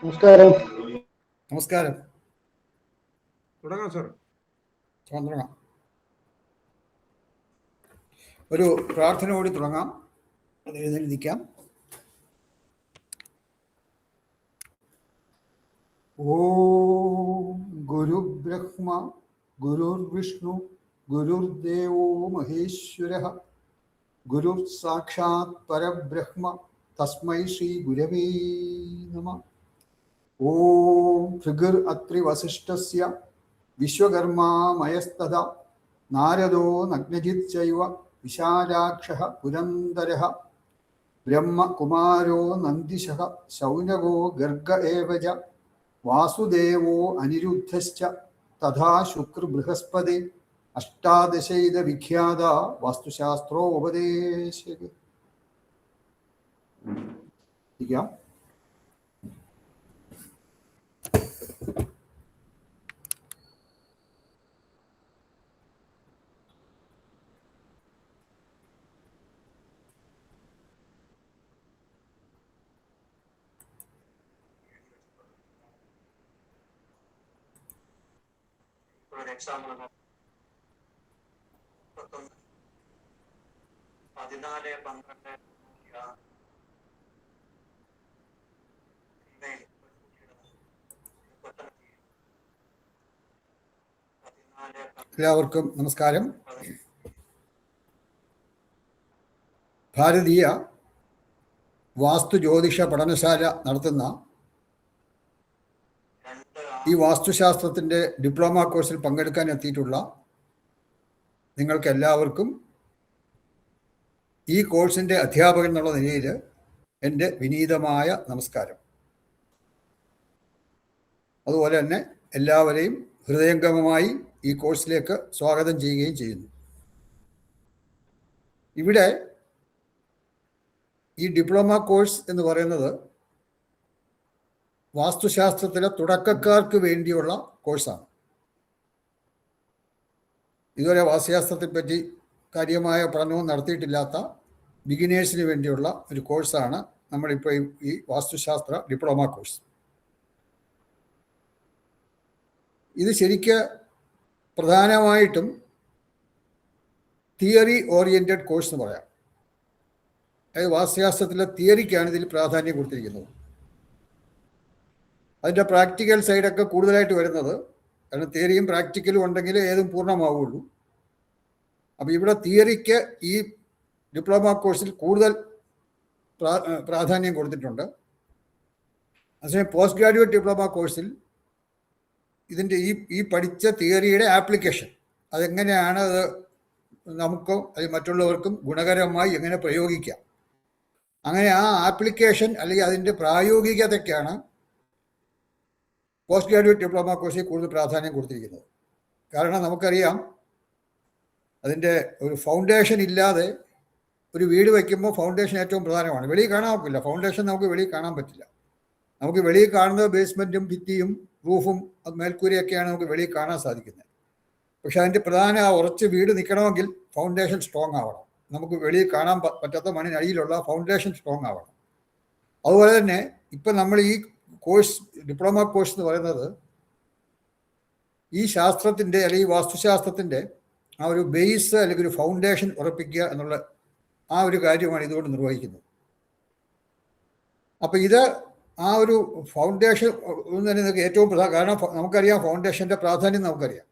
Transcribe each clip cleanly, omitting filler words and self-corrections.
നമസ്കാരം. നമസ്കാരം. തുടങ്ങാം സാർ. തുടങ്ങാം. ഒരു പ്രാർത്ഥന കൂടി തുടങ്ങാം. അത് എഴുന്നേൽക്കാം. ഓം ഗുരുബ്രഹ്മ ഗുരുർവിഷ്ണു ഗുരുർദേവോ മഹേശ്വരഃ ഗുരുർ സാക്ഷാത് പരബ്രഹ്മ തസ്മൈ ശ്രീ ഗുരവേ നമഃ. ഓം ഭൃഗുർ അത്രി വസിഷ്ഠസ്യ വിശ്വകർമാ മയസ്തദാ നാരദോ നഗ്നജിത് ചൈവ വിശാലാക്ഷഃ പുരന്ദരഃ ബ്രഹ്മകുമാരോ നന്ദിശഃ ശൗനകോ ഗർഗ ഏവ ച വാസുദേവോ അനിരുദ്ധശ്ച തഥാ ശുക്ർ ബൃഹസ്പതി അഷ്ടാദശൈത വിഖ്യാത വാസ്തുശാസ്ത്രോപദേശക. എക്സാം 14/12 എല്ലാവർക്കും നമസ്കാരം. ഭാരതീയ വാസ്തു ജ്യോതിഷ പഠനശാല നടത്തുന്ന ഈ വാസ്തുശാസ്ത്രത്തിൻ്റെ ഡിപ്ലോമ കോഴ്സിൽ പങ്കെടുക്കാൻ എത്തിയിട്ടുള്ള നിങ്ങൾക്ക് എല്ലാവർക്കും ഈ കോഴ്സിൻ്റെ അധ്യാപകൻ എന്നുള്ള നിലയിൽ എൻ്റെ വിനീതമായ നമസ്കാരം. അതുപോലെ തന്നെ എല്ലാവരെയും ഹൃദയംഗമമായി ഈ കോഴ്സിലേക്ക് സ്വാഗതം ചെയ്യുകയും ചെയ്യുന്നു. ഇവിടെ ഈ ഡിപ്ലോമ കോഴ്സ് എന്ന് പറയുന്നത് വാസ്തുശാസ്ത്രത്തിലെ തുടക്കക്കാർക്ക് വേണ്ടിയുള്ള കോഴ്സാണ്. ഇതുവരെ വാസ്തുശാസ്ത്രത്തെപ്പറ്റി കാര്യമായ പഠനവും നടത്തിയിട്ടില്ലാത്ത ബിഗിനേഴ്സിന് വേണ്ടിയുള്ള ഒരു കോഴ്സാണ് നമ്മളിപ്പോൾ ഈ വാസ്തുശാസ്ത്ര ഡിപ്ലോമ കോഴ്സ്. ഇത് ശരിക്ക് പ്രധാനമായിട്ടും തിയറി ഓറിയൻറ്റഡ് കോഴ്സ് എന്ന് പറയാം. അതായത് വാസ്തുശാസ്ത്രത്തിലെ തിയറിക്കാണ് ഇതിൽ പ്രാധാന്യം കൊടുത്തിരിക്കുന്നത്. അതിൻ്റെ പ്രാക്ടിക്കൽ സൈഡൊക്കെ കൂടുതലായിട്ട് വരുന്നത്, കാരണം തിയറിയും പ്രാക്ടിക്കലും ഉണ്ടെങ്കിൽ ഏതും പൂർണ്ണമാവുള്ളൂ. അപ്പോൾ ഇവിടെ തിയറിക്ക് ഈ ഡിപ്ലോമ കോഴ്സിൽ കൂടുതൽ പ്രാധാന്യം കൊടുത്തിട്ടുണ്ട്. അതേസമയം പോസ്റ്റ് ഗ്രാജുവേറ്റ് ഡിപ്ലോമ കോഴ്സിൽ ഇതിൻ്റെ ഈ പഠിച്ച തിയറിയുടെ ആപ്ലിക്കേഷൻ അതെങ്ങനെയാണ് അത് നമുക്കും അത് മറ്റുള്ളവർക്കും ഗുണകരമായി എങ്ങനെ പ്രയോഗിക്കാം, അങ്ങനെ ആ ആപ്ലിക്കേഷൻ അല്ലെങ്കിൽ അതിൻ്റെ പ്രായോഗികതയ്ക്കാണ് പോസ്റ്റ് ഗ്രാജുവേറ്റ് ഡിപ്ലോമ കോഴ്സിൽ കൂടുതൽ പ്രാധാന്യം കൊടുത്തിരിക്കുന്നത്. കാരണം നമുക്കറിയാം, അതിൻ്റെ ഒരു ഫൗണ്ടേഷൻ ഇല്ലാതെ ഒരു വീട് വയ്ക്കുമ്പോൾ ഫൗണ്ടേഷൻ ഏറ്റവും പ്രധാനമാണ്. വെളിയിൽ കാണാൻ ഒക്കില്ല, ഫൗണ്ടേഷൻ നമുക്ക് വെളിയിൽ കാണാൻ പറ്റില്ല. നമുക്ക് വെളിയിൽ കാണുന്നത് ബേസ്മെൻറ്റും ഭിത്തിയും റൂഫും മേൽക്കൂരയൊക്കെയാണ് നമുക്ക് വെളിയിൽ കാണാൻ സാധിക്കുന്നത്. പക്ഷെ അതിൻ്റെ പ്രധാന ഉറച്ച് വീട് നിൽക്കണമെങ്കിൽ ഫൗണ്ടേഷൻ സ്ട്രോങ് ആവണം. നമുക്ക് വെളിയിൽ കാണാൻ പറ്റാത്ത മണ്ണിനടിയിലുള്ള ഫൗണ്ടേഷൻ സ്ട്രോങ് ആവണം. അതുപോലെ തന്നെ ഇപ്പം നമ്മൾ ഈ കോഴ്സ് ഡിപ്ലോമ കോഴ്സ് എന്ന് പറയുന്നത് ഈ ശാസ്ത്രത്തിൻ്റെ അല്ലെങ്കിൽ വാസ്തുശാസ്ത്രത്തിൻ്റെ ആ ഒരു ബേസ് അല്ലെങ്കിൽ ഒരു ഫൗണ്ടേഷൻ ഉറപ്പിക്കുക എന്നുള്ള ആ ഒരു കാര്യമാണ് ഇതുകൊണ്ട് നിർവഹിക്കുന്നത്. അപ്പം ഇത് ആ ഒരു ഫൗണ്ടേഷൻ തന്നെ നിങ്ങൾക്ക് ഏറ്റവും കാരണം നമുക്കറിയാം ഫൗണ്ടേഷൻ്റെ പ്രാധാന്യം നമുക്കറിയാം.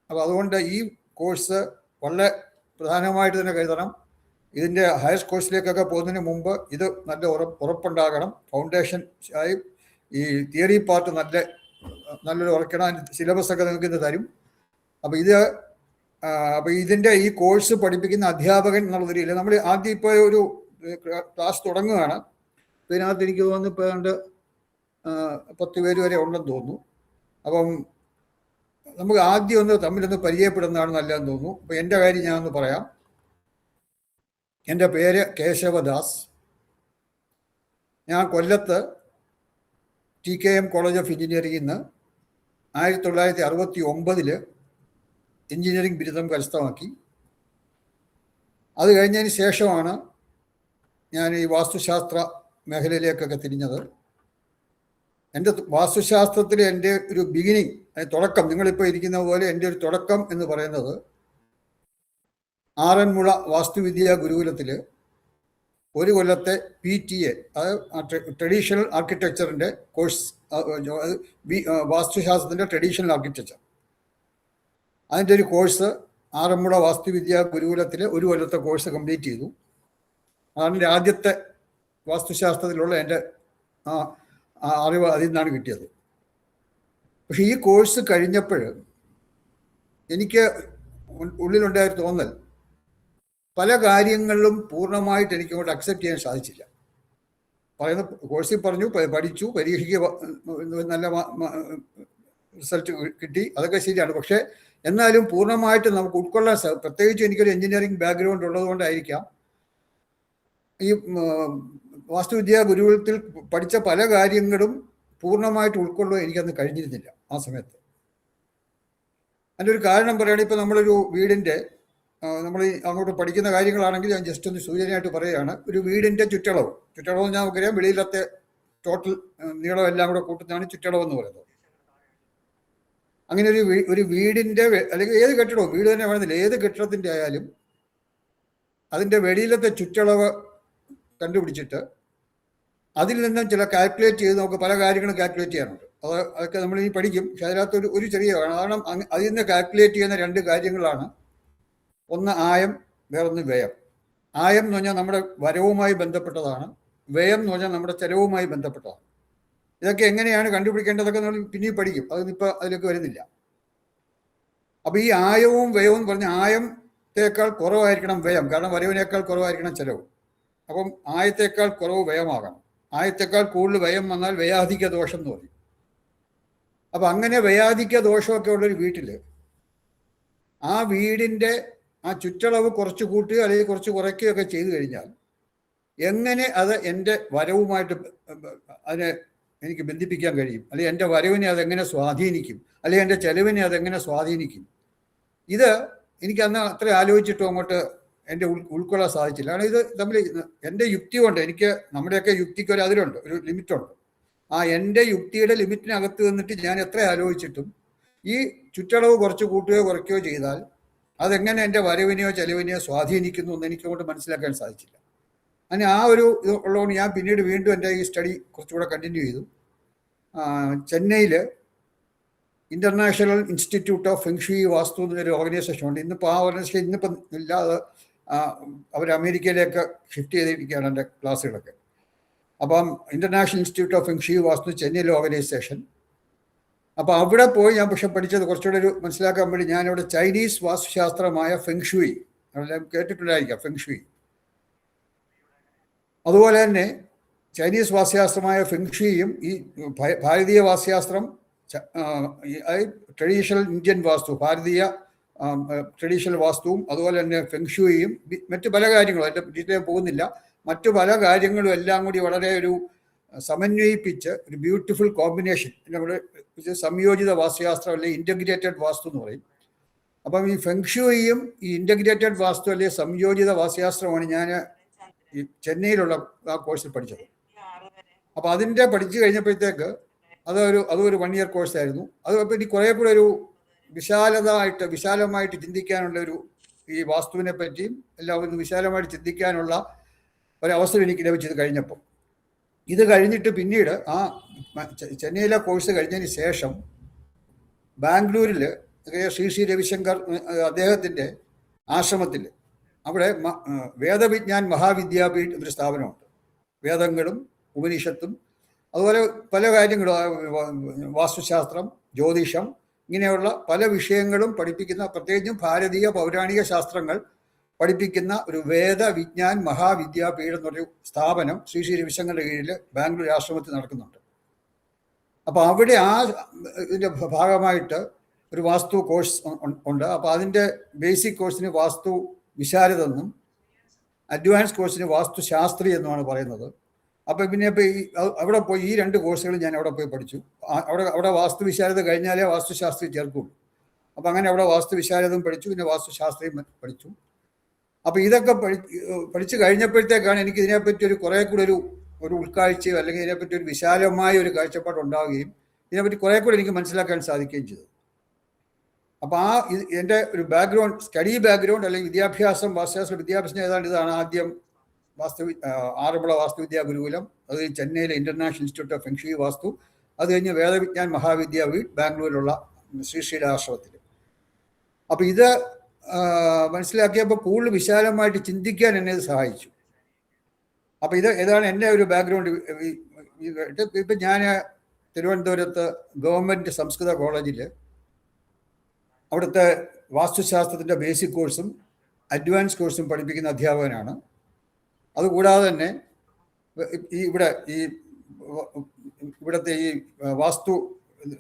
അപ്പോൾ അതുകൊണ്ട് ഈ കോഴ്സ് വളരെ പ്രധാനമായിട്ട് തന്നെ കരുതണം. ഇതിൻ്റെ ഹയർ കോഴ്സിലേക്കൊക്കെ പോകുന്നതിന് മുമ്പ് ഇത് നല്ല ഉറപ്പുണ്ടാകണം. ഫൗണ്ടേഷൻ ആയി ഈ തിയറി പാർട്ട് നല്ലൊരു ഉറക്കണം. അതിൻ്റെ സിലബസൊക്കെ നിങ്ങൾക്ക് ഇന്ന് തരും. അപ്പോൾ ഇതിൻ്റെ ഈ കോഴ്സ് പഠിപ്പിക്കുന്ന അധ്യാപകൻ എന്നുള്ള രീതിയിൽ നമ്മൾ ആദ്യം ഇപ്പോൾ ഒരു ക്ലാസ് തുടങ്ങുകയാണ്. ഇതിനകത്ത് എനിക്ക് തോന്നുന്നു ഇപ്പോൾ ഏതാണ്ട് 10 പേര് വരെ ഉണ്ടെന്ന് തോന്നുന്നു. അപ്പം നമുക്ക് ആദ്യം തമ്മിലൊന്ന് പരിചയപ്പെടുന്നതാണ് നല്ലതെന്ന് തോന്നുന്നു. അപ്പോൾ എൻ്റെ കാര്യം ഞാനൊന്ന് പറയാം. എൻ്റെ പേര് കേശവദാസ്. ഞാൻ കൊല്ലത്ത് TKM കോളേജ് ഓഫ് എഞ്ചിനീയറിംഗിൽ നിന്ന് 1969 എഞ്ചിനീയറിംഗ് ബിരുദം കരസ്ഥമാക്കി. അത് കഴിഞ്ഞതിന് ശേഷമാണ് ഞാൻ ഈ വാസ്തുശാസ്ത്ര മേഖലയിലേക്കൊക്കെ തിരിഞ്ഞത്. എൻ്റെ വാസ്തുശാസ്ത്രത്തിൽ എൻ്റെ ഒരു ബിഗിനിങ്, തുടക്കം, നിങ്ങളിപ്പോൾ ഇരിക്കുന്ന പോലെ എൻ്റെ ഒരു തുടക്കം എന്ന് പറയുന്നത് ആറന്മുള വാസ്തുവിദ്യാ ഗുരുകുലത്തിൽ ഒരു കൊല്ലത്തെ PTA, അതായത് ട്രഡീഷണൽ ആർക്കിടെക്ചറിൻ്റെ കോഴ്സ്, വാസ്തുശാസ്ത്രത്തിൻ്റെ ട്രഡീഷണൽ ആർക്കിടെക്ചർ, അതിൻ്റെ ഒരു കോഴ്സ് ആറന്മുള വാസ്തുവിദ്യാ ഗുരുകുലത്തിൽ ഒരു കൊല്ലത്തെ കോഴ്സ് കംപ്ലീറ്റ് ചെയ്തു. അതാണ് എൻ്റെ ആദ്യത്തെ വാസ്തുശാസ്ത്രത്തിലുള്ള എൻ്റെ അറിവ് അതിൽ നിന്നാണ് കിട്ടിയത്. പക്ഷെ ഈ കോഴ്സ് കഴിഞ്ഞപ്പോൾ എനിക്ക് ഉള്ളിലുണ്ടായ തോന്നൽ, പല കാര്യങ്ങളിലും പൂർണ്ണമായിട്ട് എനിക്ക് അങ്ങോട്ട് അക്സെപ്റ്റ് ചെയ്യാൻ സാധിച്ചില്ല. പറയുന്ന കോഴ്സിൽ പറഞ്ഞു, പഠിച്ചു, പരീക്ഷയ്ക്ക് നല്ല റിസൾട്ട് കിട്ടി, അതൊക്കെ ശരിയാണ്. പക്ഷേ എന്നാലും പൂർണ്ണമായിട്ട് നമുക്ക് ഉൾക്കൊള്ളാൻ പ്രത്യേകിച്ച് എനിക്കൊരു എഞ്ചിനീയറിംഗ് ബാക്ക്ഗ്രൗണ്ട് ഉള്ളതുകൊണ്ടായിരിക്കാം ഈ വാസ്തുവിദ്യാ ഗുരുകുലത്തിൽ പഠിച്ച പല കാര്യങ്ങളും പൂർണ്ണമായിട്ട് ഉൾക്കൊള്ളുക എനിക്കന്ന് കഴിഞ്ഞിരുന്നില്ല ആ സമയത്ത്. അതിൻ്റെ ഒരു കാരണം പറയുകയാണെങ്കിൽ, ഇപ്പോൾ നമ്മളൊരു വീടിൻ്റെ, നമ്മൾ അങ്ങോട്ട് പഠിക്കുന്ന കാര്യങ്ങളാണെങ്കിൽ ഞാൻ ജസ്റ്റ് ഒന്ന് സൂചനയായിട്ട് പറയുകയാണ്. ഒരു വീടിൻ്റെ ചുറ്റളവ് ഞാൻ നമുക്കറിയാം, വെളിയിലത്തെ ടോട്ടൽ നീളം എല്ലാം കൂടെ കൂട്ടുന്നതാണ് ചുറ്റളവ് എന്ന് പറയുന്നത്. അങ്ങനെ ഒരു വീടിൻ്റെ, അല്ലെങ്കിൽ ഏത് കെട്ടിടവും, വീട് തന്നെ വേണമെന്നില്ല, ഏത് കെട്ടിടത്തിൻ്റെ ആയാലും അതിൻ്റെ വെളിയിലത്തെ ചുറ്റളവ് കണ്ടുപിടിച്ചിട്ട് അതിൽ നിന്നും ചില കാൽക്കുലേറ്റ് ചെയ്ത് നമുക്ക് പല കാര്യങ്ങളും കാൽക്കുലേറ്റ് ചെയ്യാനുണ്ട്. അതൊക്കെ നമ്മൾ ഇനി പഠിക്കും. പക്ഷെ അതിനകത്ത് ഒരു ചെറിയ കാരണം, അതിൽ നിന്ന് കാൽക്കുലേറ്റ് ചെയ്യുന്ന രണ്ട് കാര്യങ്ങളാണ്. ഒന്ന് ആയം, വേറൊന്ന് വ്യയം. ആയം എന്ന് പറഞ്ഞാൽ നമ്മുടെ വരവുമായി ബന്ധപ്പെട്ടതാണ്, വ്യയം എന്ന് പറഞ്ഞാൽ നമ്മുടെ ചെലവുമായി ബന്ധപ്പെട്ടതാണ്. ഇതൊക്കെ എങ്ങനെയാണ് കണ്ടുപിടിക്കേണ്ടതൊക്കെ നമ്മൾ പിന്നെയും പഠിക്കും, അതിപ്പോൾ അതിലേക്ക് വരുന്നില്ല. അപ്പോൾ ഈ ആയവും വ്യയവും എന്ന് പറഞ്ഞാൽ ആയത്തേക്കാൾ കുറവായിരിക്കണം വ്യയം, കാരണം വരവിനേക്കാൾ കുറവായിരിക്കണം ചെലവ്. അപ്പം ആയത്തേക്കാൾ കുറവ് വ്യയമാകണം. ആയത്തേക്കാൾ കൂടുതൽ വ്യയം വന്നാൽ വ്യയാധിക ദോഷം എന്ന് പറയും. അപ്പം അങ്ങനെ വ്യയാധിക ദോഷമൊക്കെ ഉള്ളൊരു വീട്ടിൽ ആ വീടിൻ്റെ ആ ചുറ്റളവ് കുറച്ച് കൂട്ടുകയോ അല്ലെങ്കിൽ കുറച്ച് കുറയ്ക്കുകയൊക്കെ ചെയ്തു കഴിഞ്ഞാൽ എങ്ങനെ അത് എൻ്റെ വരവുമായിട്ട് അതിനെ എനിക്ക് ബന്ധിപ്പിക്കാൻ കഴിയും, അല്ലെങ്കിൽ എൻ്റെ വരവിനെ അതെങ്ങനെ സ്വാധീനിക്കും, അല്ലെങ്കിൽ എൻ്റെ ചെലവിനെ അതെങ്ങനെ സ്വാധീനിക്കും, ഇത് എനിക്ക് അന്ന് അത്ര ആലോചിച്ചിട്ടും അങ്ങോട്ട് എൻ്റെ ഉൾക്കൊള്ളാൻ സാധിച്ചില്ല. കാരണം ഇത് തമ്മിൽ എൻ്റെ യുക്തി കൊണ്ട്, എനിക്ക് നമ്മുടെയൊക്കെ യുക്തിക്ക് ഒരു അതിലുണ്ട്, ഒരു ലിമിറ്റുണ്ട്. ആ എൻ്റെ യുക്തിയുടെ ലിമിറ്റിനകത്ത് നിന്നിട്ട് ഞാൻ എത്ര ആലോചിച്ചിട്ടും ഈ ചുറ്റളവ് കുറച്ച് കൂട്ടുകയോ കുറയ്ക്കുകയോ ചെയ്താൽ അതെങ്ങനെ എൻ്റെ വരവിനെയോ ചെലവിനെയോ സ്വാധീനിക്കുന്നു എന്ന് എനിക്കങ്ങോട്ട് മനസ്സിലാക്കാൻ സാധിച്ചില്ല. അങ്ങനെ ആ ഒരു ഇത് ഉള്ളതുകൊണ്ട് ഞാൻ പിന്നീട് വീണ്ടും എൻ്റെ ഈ സ്റ്റഡി കുറച്ചുകൂടെ കണ്ടിന്യൂ ചെയ്തു. ചെന്നൈയിൽ ഇൻ്റർനാഷണൽ ഇൻസ്റ്റിറ്റ്യൂട്ട് ഓഫ് ഫെങ്ഷുയി വാസ്തു എന്നൊരു ഓർഗനൈസേഷൻ ഉണ്ട്. ഇന്നിപ്പോൾ ആ ഓർഗനൈസേഷൻ ഇന്നിപ്പം ഇല്ലാതെ അവർ അമേരിക്കയിലേക്ക് ഷിഫ്റ്റ് ചെയ്തിരിക്കുകയാണ് എൻ്റെ ക്ലാസ്സുകളൊക്കെ. അപ്പം ഇൻ്റർനാഷണൽ ഇൻസ്റ്റിറ്റ്യൂട്ട് ഓഫ് ഫെങ്ഷുയി വാസ്തു ചെന്നൈയിലെ ഓർഗനൈസേഷൻ. അപ്പോൾ അവിടെ പോയി ഞാൻ പക്ഷെ പഠിച്ചത് കുറച്ചുകൂടെ ഒരു മനസ്സിലാക്കാൻ വേണ്ടി ഞാനിവിടെ ചൈനീസ് വാസ്തുശാസ്ത്രമായ ഫെങ്ഷുയി, അതെല്ലാം കേട്ടിട്ടുണ്ടായിരിക്കാം ഫെങ്ഷുയി. അതുപോലെ തന്നെ ചൈനീസ് വാസ്തുശാസ്ത്രമായ ഫെങ്ഷുയിയും ഈ ഭാരതീയ വാസ്തുശാസ്ത്രം, ട്രഡീഷണൽ ഇന്ത്യൻ വാസ്തു, ഭാരതീയ ട്രഡീഷണൽ വാസ്തുവും അതുപോലെ തന്നെ ഫെങ്ഷുയിയും മറ്റു പല കാര്യങ്ങളും, അതിൻ്റെ ഡീറ്റെയിൽ പോകുന്നില്ല, മറ്റു പല കാര്യങ്ങളും എല്ലാം കൂടി വളരെ ഒരു സമന്വയിപ്പിച്ച് ഒരു ബ്യൂട്ടിഫുൾ കോമ്പിനേഷൻ, നമ്മുടെ സംയോജിത വാസ്തുശാസ്ത്രം അല്ലെങ്കിൽ ഇൻ്റഗ്രേറ്റഡ് വാസ്തു എന്ന് പറയും. അപ്പം ഈ ഫെങ്ഷുയിയും ഈ ഇൻ്റഗ്രേറ്റഡ് വാസ്തു അല്ലെങ്കിൽ സംയോജിത വാസ്തുശാസ്ത്രമാണ് ഞാൻ ഈ ചെന്നൈയിലുള്ള ആ കോഴ്സിൽ പഠിച്ചത്. അപ്പോൾ അതിൻ്റെ പഠിച്ചു കഴിഞ്ഞപ്പോഴത്തേക്ക് അതൊരു 1 year കോഴ്സായിരുന്നു. അത് അപ്പോൾ ഇനി കുറേ കൂടെ ഒരു വിശാലമായിട്ട് ചിന്തിക്കാനുള്ള ഈ വാസ്തുവിനെ പറ്റിയും എല്ലാം ഒന്ന് വിശാലമായിട്ട് ചിന്തിക്കാനുള്ള ഒരവസരം എനിക്ക് ലഭിച്ചത് കഴിഞ്ഞപ്പോൾ. ഇത് കഴിഞ്ഞിട്ട് പിന്നീട് ആ ചെന്നൈയിലെ കോഴ്സ് കഴിഞ്ഞതിന് ശേഷം ബാംഗ്ലൂരിൽ ശ്രീ രവിശങ്കർ അദ്ദേഹത്തിൻ്റെ ആശ്രമത്തിൽ അവിടെ വേദവിജ്ഞാൻ മഹാവിദ്യാപീഠ് എന്നൊരു സ്ഥാപനമുണ്ട്. വേദങ്ങളും ഉപനിഷത്തും അതുപോലെ പല കാര്യങ്ങളും, വാസ്തുശാസ്ത്രം, ജ്യോതിഷം, ഇങ്ങനെയുള്ള പല വിഷയങ്ങളും പഠിപ്പിക്കുന്ന, പ്രത്യേകിച്ചും ഭാരതീയ പൗരാണിക ശാസ്ത്രങ്ങൾ പഠിപ്പിക്കുന്ന ഒരു വേദവിജ്ഞാൻ മഹാവിദ്യാപീഠം എന്നൊരു സ്ഥാപനം ശ്രീ രവിശങ്കറിൻ്റെ കീഴിൽ ബാംഗ്ലൂർ ആശ്രമത്തിൽ നടക്കുന്നുണ്ട്. അപ്പോൾ അവിടെ ഇതിൻ്റെ ഭാഗമായിട്ട് ഒരു വാസ്തു കോഴ്സ് ഉണ്ട്. അപ്പോൾ അതിൻ്റെ ബേസിക് കോഴ്സിന് വാസ്തു വിശാരദ എന്നും അഡ്വാൻസ് കോഴ്സിന് വാസ്തുശാസ്ത്രി എന്നുമാണ് പറയുന്നത്. അപ്പോൾ പിന്നെ ഇപ്പോൾ അവിടെ പോയി ഈ 2 കോഴ്സുകൾ ഞാൻ അവിടെ പോയി പഠിച്ചു. അവിടെ വാസ്തു വിശാരദ കഴിഞ്ഞാലേ വാസ്തുശാസ്ത്രി ചേർക്കുള്ളൂ. അപ്പോൾ അങ്ങനെ അവിടെ വാസ്തു വിശാരദം പഠിച്ചു, പിന്നെ വാസ്തുശാസ്ത്രിയും പഠിച്ചു. അപ്പോൾ ഇതൊക്കെ പഠിച്ചു കഴിഞ്ഞപ്പോഴത്തേക്കാണ് എനിക്ക് ഇതിനെപ്പറ്റി കുറേ കൂടെ ഒരു ഒരു ഉൾക്കാഴ്ചയോ അല്ലെങ്കിൽ ഇതിനെപ്പറ്റി ഒരു വിശാലമായ ഒരു കാഴ്ചപ്പാട് ഉണ്ടാവുകയും ഇതിനെപ്പറ്റി കുറെ കൂടി എനിക്ക് മനസ്സിലാക്കാൻ സാധിക്കുകയും ചെയ്തു. അപ്പോൾ എൻ്റെ ഒരു ബാക്ക്ഗ്രൗണ്ട്, സ്റ്റഡി ബാക്ക്ഗ്രൗണ്ട് അല്ലെങ്കിൽ വിദ്യാഭ്യാസം, വാസ്തുശാസ്ത്ര വിദ്യാഭ്യാസം ഏതാണ്ട് ഇതാണ്. ആദ്യം ആറന്മുള വാസ്തുവിദ്യാ ഗുരുകുലം, അത് ചെന്നൈയിലെ ഇന്റർനാഷണൽ ഇൻസ്റ്റിറ്റ്യൂട്ട് ഓഫ് ഫെങ്ഷി വാസ്തു, അത് കഴിഞ്ഞ് വേദവിജ്ഞാൻ മഹാവിദ്യാപീഠ് ബാംഗ്ലൂരിലുള്ള ശ്രീശീല ആശ്രമത്തിൽ. അപ്പോൾ ഇത് മനസ്സിലാക്കിയപ്പോൾ കൂടുതൽ വിശാലമായിട്ട് ചിന്തിക്കാൻ എന്നെ ഇത് സഹായിച്ചു. അപ്പോൾ ഇത് ഏതാണ് എൻ്റെ ഒരു ബാക്ക്ഗ്രൗണ്ട്. ഇപ്പം ഞാൻ തിരുവനന്തപുരത്ത് ഗവൺമെൻറ് സംസ്കൃത കോളേജിൽ അവിടുത്തെ വാസ്തുശാസ്ത്രത്തിൻ്റെ ബേസിക് കോഴ്സും അഡ്വാൻസ് കോഴ്സും പഠിപ്പിക്കുന്ന അധ്യാപകനാണ്. അതുകൂടാതെ തന്നെ ഇവിടുത്തെ ഈ വാസ്തു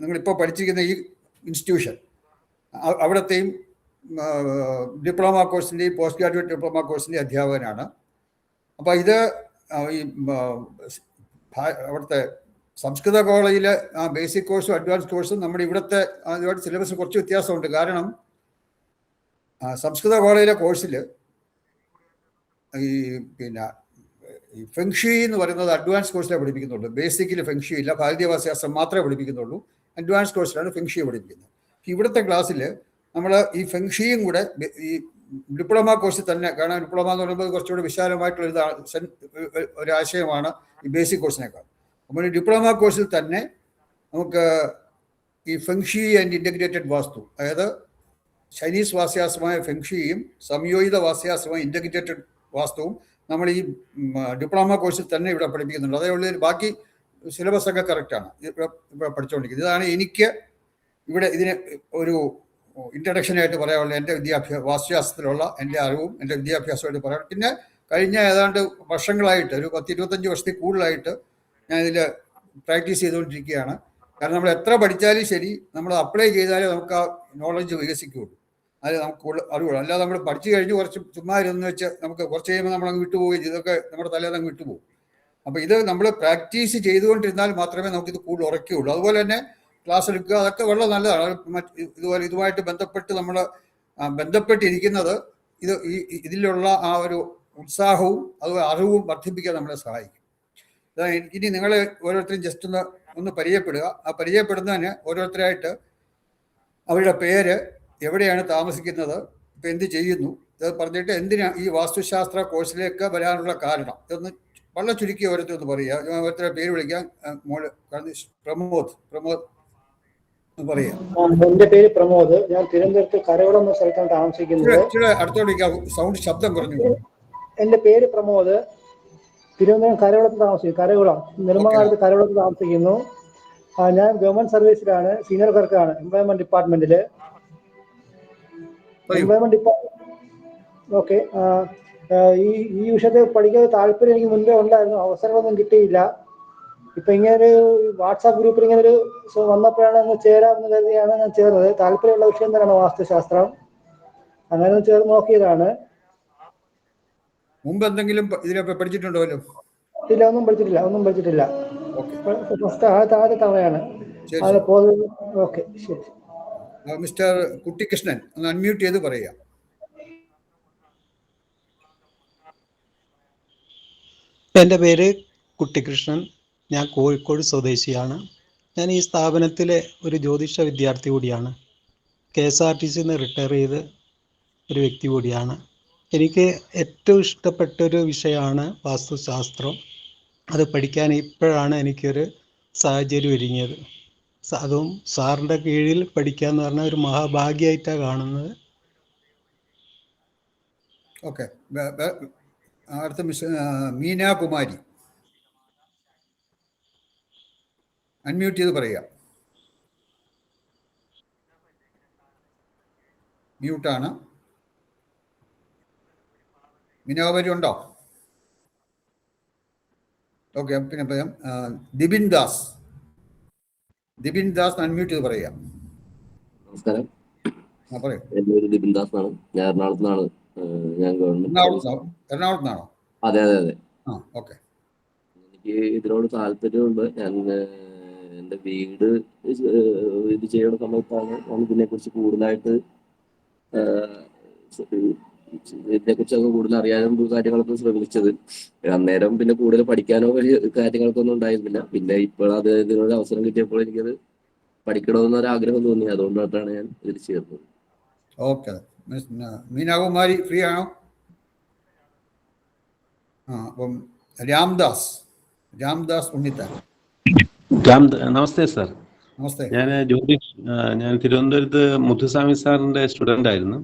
നിങ്ങളിപ്പോൾ പഠിച്ചിരിക്കുന്ന ഈ ഇൻസ്റ്റിറ്റ്യൂഷൻ, അവിടത്തെയും ഡിപ്ലോമ കോഴ്സിൻ്റെയും പോസ്റ്റ് ഗ്രാജുവേറ്റ് ഡിപ്ലോമ കോഴ്സിൻ്റെയും അധ്യാപകനാണ്. അപ്പോൾ ഇത് ഈ അവിടുത്തെ സംസ്കൃത കോളേജിലെ ബേസിക് കോഴ്സും അഡ്വാൻസ് കോഴ്സും നമ്മുടെ ഇവിടുത്തെ അതുമായിട്ട് സിലബസ് കുറച്ച് വ്യത്യാസമുണ്ട്. കാരണം സംസ്കൃത കോളേജിലെ കോഴ്സിൽ ഈ ഫെങ്ഷി എന്ന് പറയുന്നത് അഡ്വാൻസ് കോഴ്സിലേ പഠിപ്പിക്കുന്നുള്ളൂ. ബേസിക്കിൽ ഫെങ്ഷി ഇല്ല, ഭാരതീയ വാസ്തുശാസ്ത്രം മാത്രമേ പഠിപ്പിക്കുന്നുള്ളൂ. അഡ്വാൻസ് കോഴ്സിലാണ് ഫെങ്ഷി പഠിപ്പിക്കുന്നത്. ഇവിടുത്തെ ക്ലാസ്സിൽ നമ്മൾ ഈ ഫെങ്ഷിയും കൂടെ ഈ ഡിപ്ലോമ കോഴ്സിൽ തന്നെ, കാരണം ഡിപ്ലോമ എന്ന് പറയുമ്പോൾ കുറച്ചുകൂടി വിശാലമായിട്ടുള്ള ഒരു ആശയമാണ് ഈ ബേസിക് കോഴ്സിനേക്കാൾ. അപ്പോൾ ഈ ഡിപ്ലോമ കോഴ്സിൽ തന്നെ നമുക്ക് ഈ ഫെങ്ഷി ആൻഡ് ഇൻ്റഗ്രേറ്റഡ് വാസ്തു, അതായത് ചൈനീസ് വാസ്തുശാസ്ത്രമായ ഫെങ്ഷിയും സംയോജിത വാസ്തുശാസ്ത്രമായ ഇൻ്റഗ്രേറ്റഡ് വാസ്തുവും നമ്മൾ ഈ ഡിപ്ലോമ കോഴ്സിൽ തന്നെ ഇവിടെ പഠിപ്പിക്കുന്നുണ്ട്. അതേപോലെ ബാക്കി സിലബസ് ഒക്കെ കറക്റ്റാണ് ഇവിടെ പഠിച്ചുകൊണ്ടിരിക്കുന്നത്. ഇതാണ് എനിക്ക് ഇവിടെ ഇതിന് ഒരു ഇൻട്രഡക്ഷനായിട്ട് പറയാനുള്ള എൻ്റെ വാസ്തുശാസ്ത്രത്തിലുള്ള എൻ്റെ അറിവും എൻ്റെ വിദ്യാഭ്യാസമായിട്ട് പറയാം. പിന്നെ കഴിഞ്ഞ ഏതാണ്ട് വർഷങ്ങളായിട്ട്, ഒരു 10-25 വർഷത്തിൽ കൂടുതലായിട്ട് ഞാനിതിൽ പ്രാക്ടീസ് ചെയ്തുകൊണ്ടിരിക്കുകയാണ്. കാരണം നമ്മൾ എത്ര പഠിച്ചാലും ശരി, നമ്മൾ അപ്ലൈ ചെയ്താലേ നമുക്ക് ആ നോളജ് വികസിക്കുകയുള്ളൂ. അത് നമുക്ക് അറിവുള്ളൂ. അല്ലാതെ നമ്മൾ പഠിച്ചു കഴിഞ്ഞ് കുറച്ച് ചുമ്മാ ഇരുന്ന് വെച്ച് നമുക്ക് കുറച്ച് കഴിയുമ്പോൾ നമ്മളങ്ങ് വിട്ടുപോവുകയും ഇതൊക്കെ നമ്മുടെ തലേന്ന് അങ്ങ് വിട്ടുപോകും. അപ്പോൾ ഇത് നമ്മൾ പ്രാക്ടീസ് ചെയ്തുകൊണ്ടിരുന്നാൽ മാത്രമേ നമുക്കിത് കൂടുതൽ ഉറയ്ക്കുകയുള്ളൂ. അതുപോലെ തന്നെ ക്ലാസ് എടുക്കുക, അതൊക്കെ വളരെ നല്ലതാണ്. ഇതുപോലെ ഇതുമായിട്ട് നമ്മൾ ബന്ധപ്പെട്ടിരിക്കുന്നത് ഇതിലുള്ള ആ ഒരു ഉത്സാഹവും അതുപോലെ അറിവും വർദ്ധിപ്പിക്കാൻ നമ്മളെ സഹായിക്കും. ഇനി നിങ്ങൾ ഓരോരുത്തരും ജസ്റ്റ് ഒന്ന് പരിചയപ്പെടുക. ആ പരിചയപ്പെടുന്നതിന് ഓരോരുത്തരായിട്ട് അവരുടെ പേര്, എവിടെയാണ് താമസിക്കുന്നത്, ഇപ്പം എന്ത് ചെയ്യുന്നു, ഇത് പറഞ്ഞിട്ട് എന്തിനാണ് ഈ വാസ്തുശാസ്ത്ര കോഴ്സിലേക്ക് വരാനുള്ള കാരണം ഇതൊന്ന് വളരെ ചുരുക്കി ഓരോരുത്തരൊന്ന് പറയുക. ഓരോരുത്തരെ പേര് വിളിക്കാം. പ്രമോദ് പറയാം. എന്റെ പേര് പ്രമോദ്. ഞാൻ തിരുവനന്തപുരത്ത് കരകുളം എന്ന സ്ഥലത്താണ് താമസിക്കുന്നത്. അടുത്തോട്ട് സൗണ്ട് ശബ്ദം കുറഞ്ഞു. എന്റെ പേര് പ്രമോദ്. തിരുവനന്തപുരം കരകുളത്ത് താമസിക്കുന്നു. കരകുളം, നിർമ്മകാലത്ത് കരകുളത്ത് താമസിക്കുന്നു. ഞാൻ ഗവൺമെന്റ് സർവീസിലാണ്, സീനിയർ ക്ലർക്കാണ് എംപ്ലോയ്മെന്റ് ഡിപ്പാർട്ട്മെന്റില്. ഓക്കെ. ഈ വിഷയത്തെ പഠിക്കാൻ താല്പര്യം എനിക്ക് മുൻപേ ഉണ്ടായിരുന്നു, അവസരങ്ങളൊന്നും കിട്ടിയില്ല. ഇപ്പൊ ഇങ്ങനെ ഒരു വാട്സാപ്പ് ഗ്രൂപ്പിൽ ഇങ്ങനെ ഒരു വന്നപ്പോഴാണ് അങ്ങ് ചേരാമെന്ന് കരുതിയാണ് ഞാൻ ചേർന്നത്. താല്പര്യമുള്ള വിഷയം തന്നെയാണ് വാസ്തുശാസ്ത്രം. അങ്ങനെ ചേർന്ന് നോക്കിയതാണ്. മുമ്പ് എന്തെങ്കിലും ഇതിലൊക്കെ പഠിച്ചിട്ടുണ്ടോ? ഇല്ല, ഒന്നും പഠിച്ചിട്ടില്ല. ഫസ്റ്റ് ആദ്യ തവണയാണ്. ഓക്കെ, ശരി. മിസ്റ്റർ കുട്ടിക്കൃഷ്ണൻ ഒന്ന് അൺമ്യൂട്ട് ചെയ്ത് പറയുക. എൻ്റെ പേര് കുട്ടിക്കൃഷ്ണൻ. ഞാൻ കോഴിക്കോട് സ്വദേശിയാണ്. ഞാൻ ഈ സ്ഥാപനത്തിലെ ഒരു ജ്യോതിഷ വിദ്യാർത്ഥി കൂടിയാണ്. KSRTC റിട്ടയർ ചെയ്ത് ഒരു വ്യക്തി കൂടിയാണ്. എനിക്ക് ഏറ്റവും ഇഷ്ടപ്പെട്ടൊരു വിഷയമാണ് വാസ്തുശാസ്ത്രം. അത് പഠിക്കാൻ ഇപ്പോഴാണ് എനിക്കൊരു സാഹചര്യം ഒരുങ്ങിയത്. അതും സാറിൻ്റെ കീഴിൽ പഠിക്കുക എന്ന് പറഞ്ഞാൽ ഒരു മഹാഭാഗ്യമായിട്ടാണ് കാണുന്നത്. ഓക്കെ. അടുത്ത മിസ് മീനാകുമാരി, അൺമ്യൂട്ട് ചെയ്ത് പറയുക. മ്യൂട്ടാണ്. മീനാകുമാരി ഉണ്ടോ? ഓക്കെ. പിന്നെ ദിബിൻ ദാസ് അൺമ്യൂട്ട് ചെയ്ത് പറയുക. നമസ്കാരം. പറയൂ. എൻ്റെ പേര് ദിബിൻ ദാസ് ആണ്. ഞാൻ എറണാകുളത്തുനിന്നാണ്. ഞാൻ എറണാകുളത്തുനിന്നാണോ? അതെ. ഓക്കെ. എനിക്ക് ഇതിനോട് താല്പര്യമുണ്ട്. ഞാൻ എൻ്റെ വീട് ഇത് ചെയ്യുന്ന സമയത്താണ് ഞാൻ ഇതിനെക്കുറിച്ച് കൂടുതലായിട്ട് ഇതിനെക്കുറിച്ചൊക്കെ കൂടുതൽ അറിയാനും കാര്യങ്ങളൊക്കെ ശ്രമിച്ചത്. അന്നേരം പിന്നെ കൂടുതൽ പഠിക്കാനോ വലിയ കാര്യങ്ങൾക്കൊന്നും ഉണ്ടായിരുന്നില്ല. പിന്നെ ഇപ്പോൾ അത് ഇതിനൊരു അവസരം കിട്ടിയപ്പോൾ എനിക്കത് പഠിക്കണമെന്നൊരു ആഗ്രഹം തോന്നി. അതുകൊണ്ടാണ് ഞാൻ ഇതിൽ ചേർന്നത്. ഓക്കെ. മീനാകുമാരി ഫ്രീ ആണോ? അപ്പം രാംദാസ് ഉണ്ണിത്താൻ. നമസ്തേ സാർ. നമസ്തേ. ഞാൻ തിരുവനന്തപുരത്ത് മുത്തുസ്വാമി സാറിന്റെ സ്റ്റുഡൻ്റ് ആയിരുന്നു.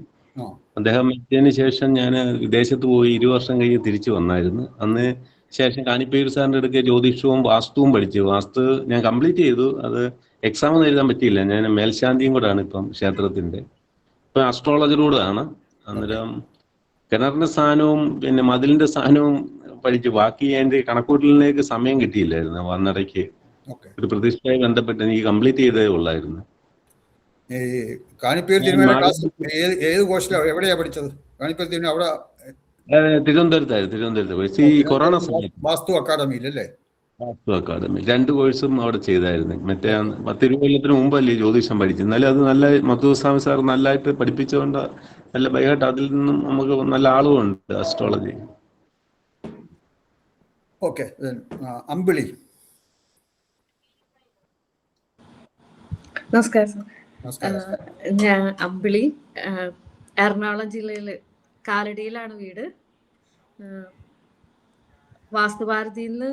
അദ്ദേഹം എത്തിയതിന് ശേഷം ഞാൻ വിദേശത്ത് പോയി 20 വർഷം കഴിഞ്ഞ് തിരിച്ചു വന്നായിരുന്നു. അന്ന് ശേഷം കാണിപ്പേര് സാറിൻ്റെ അടുത്ത് ജ്യോതിഷവും വാസ്തുവും പഠിച്ചു. വാസ്തു ഞാൻ കംപ്ലീറ്റ് ചെയ്തു. അത് എക്സാം ഒന്നും എഴുതാൻ പറ്റിയില്ല. ഞാൻ മേൽശാന്തിയും കൂടെയാണ് ഇപ്പം ക്ഷേത്രത്തിൻ്റെ. ഇപ്പം അസ്ട്രോളജറൂടെ ആണ്. അന്നേരം കിണറിന്റെ സ്ഥാനവും പിന്നെ മതിലിന്റെ സ്ഥാനവും പഠിച്ചു. ബാക്കി എൻ്റെ കണക്കൂട്ടലിലേക്ക് സമയം കിട്ടിയില്ലായിരുന്നു. വന്നിടയ്ക്ക് ഒരു പ്രതിഷ്ഠയുമായി ബന്ധപ്പെട്ട് എനിക്ക് കംപ്ലീറ്റ് ചെയ്തേ ഉള്ളായിരുന്നു. ഈ കാണിപ്പേർ തിരുമേന ക്ലാസ് ഏത് കോഴ്സിലാണ്, എവിടെയാ പഠിച്ചത്? കാണിപ്പേർ തിരുമേന അവിടെ തിരുവനന്തപുരത്ത് ഈ കൊറോണ സമയത്ത് വാസ്തു അക്കാദമിയിലല്ലേ? വാസ്തു അക്കാദമി 2 കോഴ്സും അവിടെ ചെയ്തായിരുന്നു. മറ്റേ 10 കൊല്ലത്തിന് മുമ്പല്ലേ ജ്യോതിഷം പഠിച്ചു. എന്നാലും അത് നല്ല മുത്തുസ്വാമി സാർ നല്ലതായിട്ട് പഠിപ്പിച്ചുകൊണ്ട് നല്ല ബൈഹായിട്ട് അതിൽ നിന്നും നമുക്ക് നല്ല ആളുമുണ്ട് അസ്ട്രോളജി. ഓക്കെ. അമ്പിളി. നമസ്കാരം. ഞാൻ അമ്പിളി, എറണാകുളം ജില്ലയിൽ കാലടിയിലാണ് വീട്. വാസ്തുഭാരതിയിൽ നിന്ന്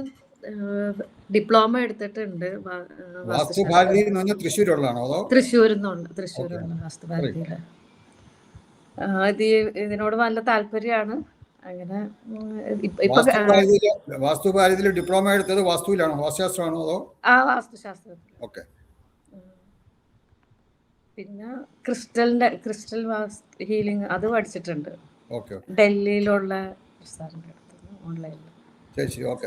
ഡിപ്ലോമ എടുത്തിട്ടുണ്ട്. തൃശ്ശൂരിൽ നിന്നുണ്ട് വാസ്തുഭാരതിയിൽ. ഇതിനോട് നല്ല താല്പര്യമാണ്. അങ്ങനെ വാസ്തുഭാരതിയിൽ ഡിപ്ലോമ എടുത്തത് വാസ്തുവിലാണോ, വാസ്തുശാസ്ത്രമാണോ അതോ? വാസ്തുശാസ്ത്രത്തിൽ. ഓക്കെ. പിന്നെ ക്രിസ്റ്റൽ ഹീലിംഗ് അത് പഠിച്ചിട്ടുണ്ട്. ഓക്കെ. ഡൽഹിയിലുള്ള ഓൺലൈനിൽ. ശരി. ഓക്കെ.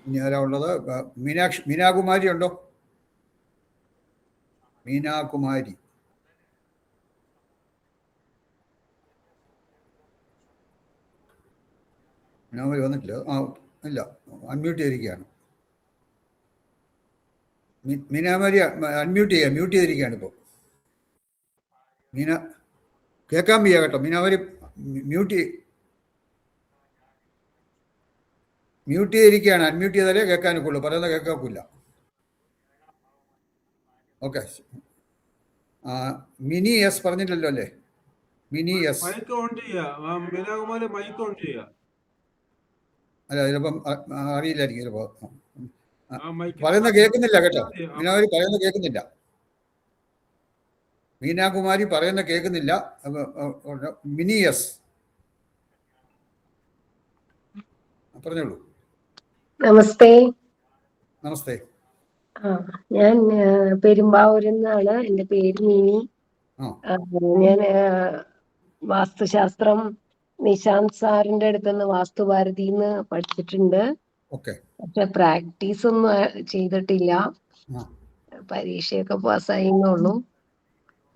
ഇനി ആരാ ഉള്ളത്? മീനാകുമാരി ഉണ്ടോ? മീനാകുമാരി. മീനാകുമാരി വന്നിട്ടില്ല. ഇല്ല, അൺമ്യൂട്ട് ചെയ്തിരിക്കുകയാണ്. മീനാകുമാരി മ്യൂട്ട് ചെയ്തിരിക്കുകയാണ് ഇപ്പോൾ. കേൾക്കാൻ വയ്യ കേട്ടോ. മീനാകുമാരി മ്യൂട്ട് ചെയ്തിരിക്കുകയാണ്. അൺമ്യൂട്ട് ചെയ്താലേ കേൾക്കാനൊക്കുള്ളൂ, പറയുന്നത് കേൾക്കാനില്ല. ഓക്കെ. മിനി എസ് പറഞ്ഞില്ലല്ലോ അല്ലേ? മിനി എസ് അല്ല, ചിലപ്പം അറിയില്ലായിരിക്കും. ചിലപ്പോൾ പറയുന്ന കേൾക്കുന്നില്ല കേട്ടോ. മീനാകുമാരി പറയുന്ന കേൾക്കുന്നില്ല. മീനാകുമാരി പറയുന്ന കേൾക്കുന്നില്ല. മിനി എസ് പറഞ്ഞോളൂ. നമസ്തേ. നമസ്തേ. ഞാൻ പെരുമ്പാവൂരിൽ നിന്നാണ്. എൻ്റെ പേര് മിനി. ഞാൻ വാസ്തുശാസ്ത്രം നിശാന്ത് സാറിന്റെ അടുത്തുനിന്ന് വാസ്തുഭാരതിന്ന് പഠിച്ചിട്ടുണ്ട്. പക്ഷെ പ്രാക്ടീസ് ഒന്നും ചെയ്തിട്ടില്ല. പരീക്ഷയൊക്കെ പാസ്സായിന്നുള്ളൂ.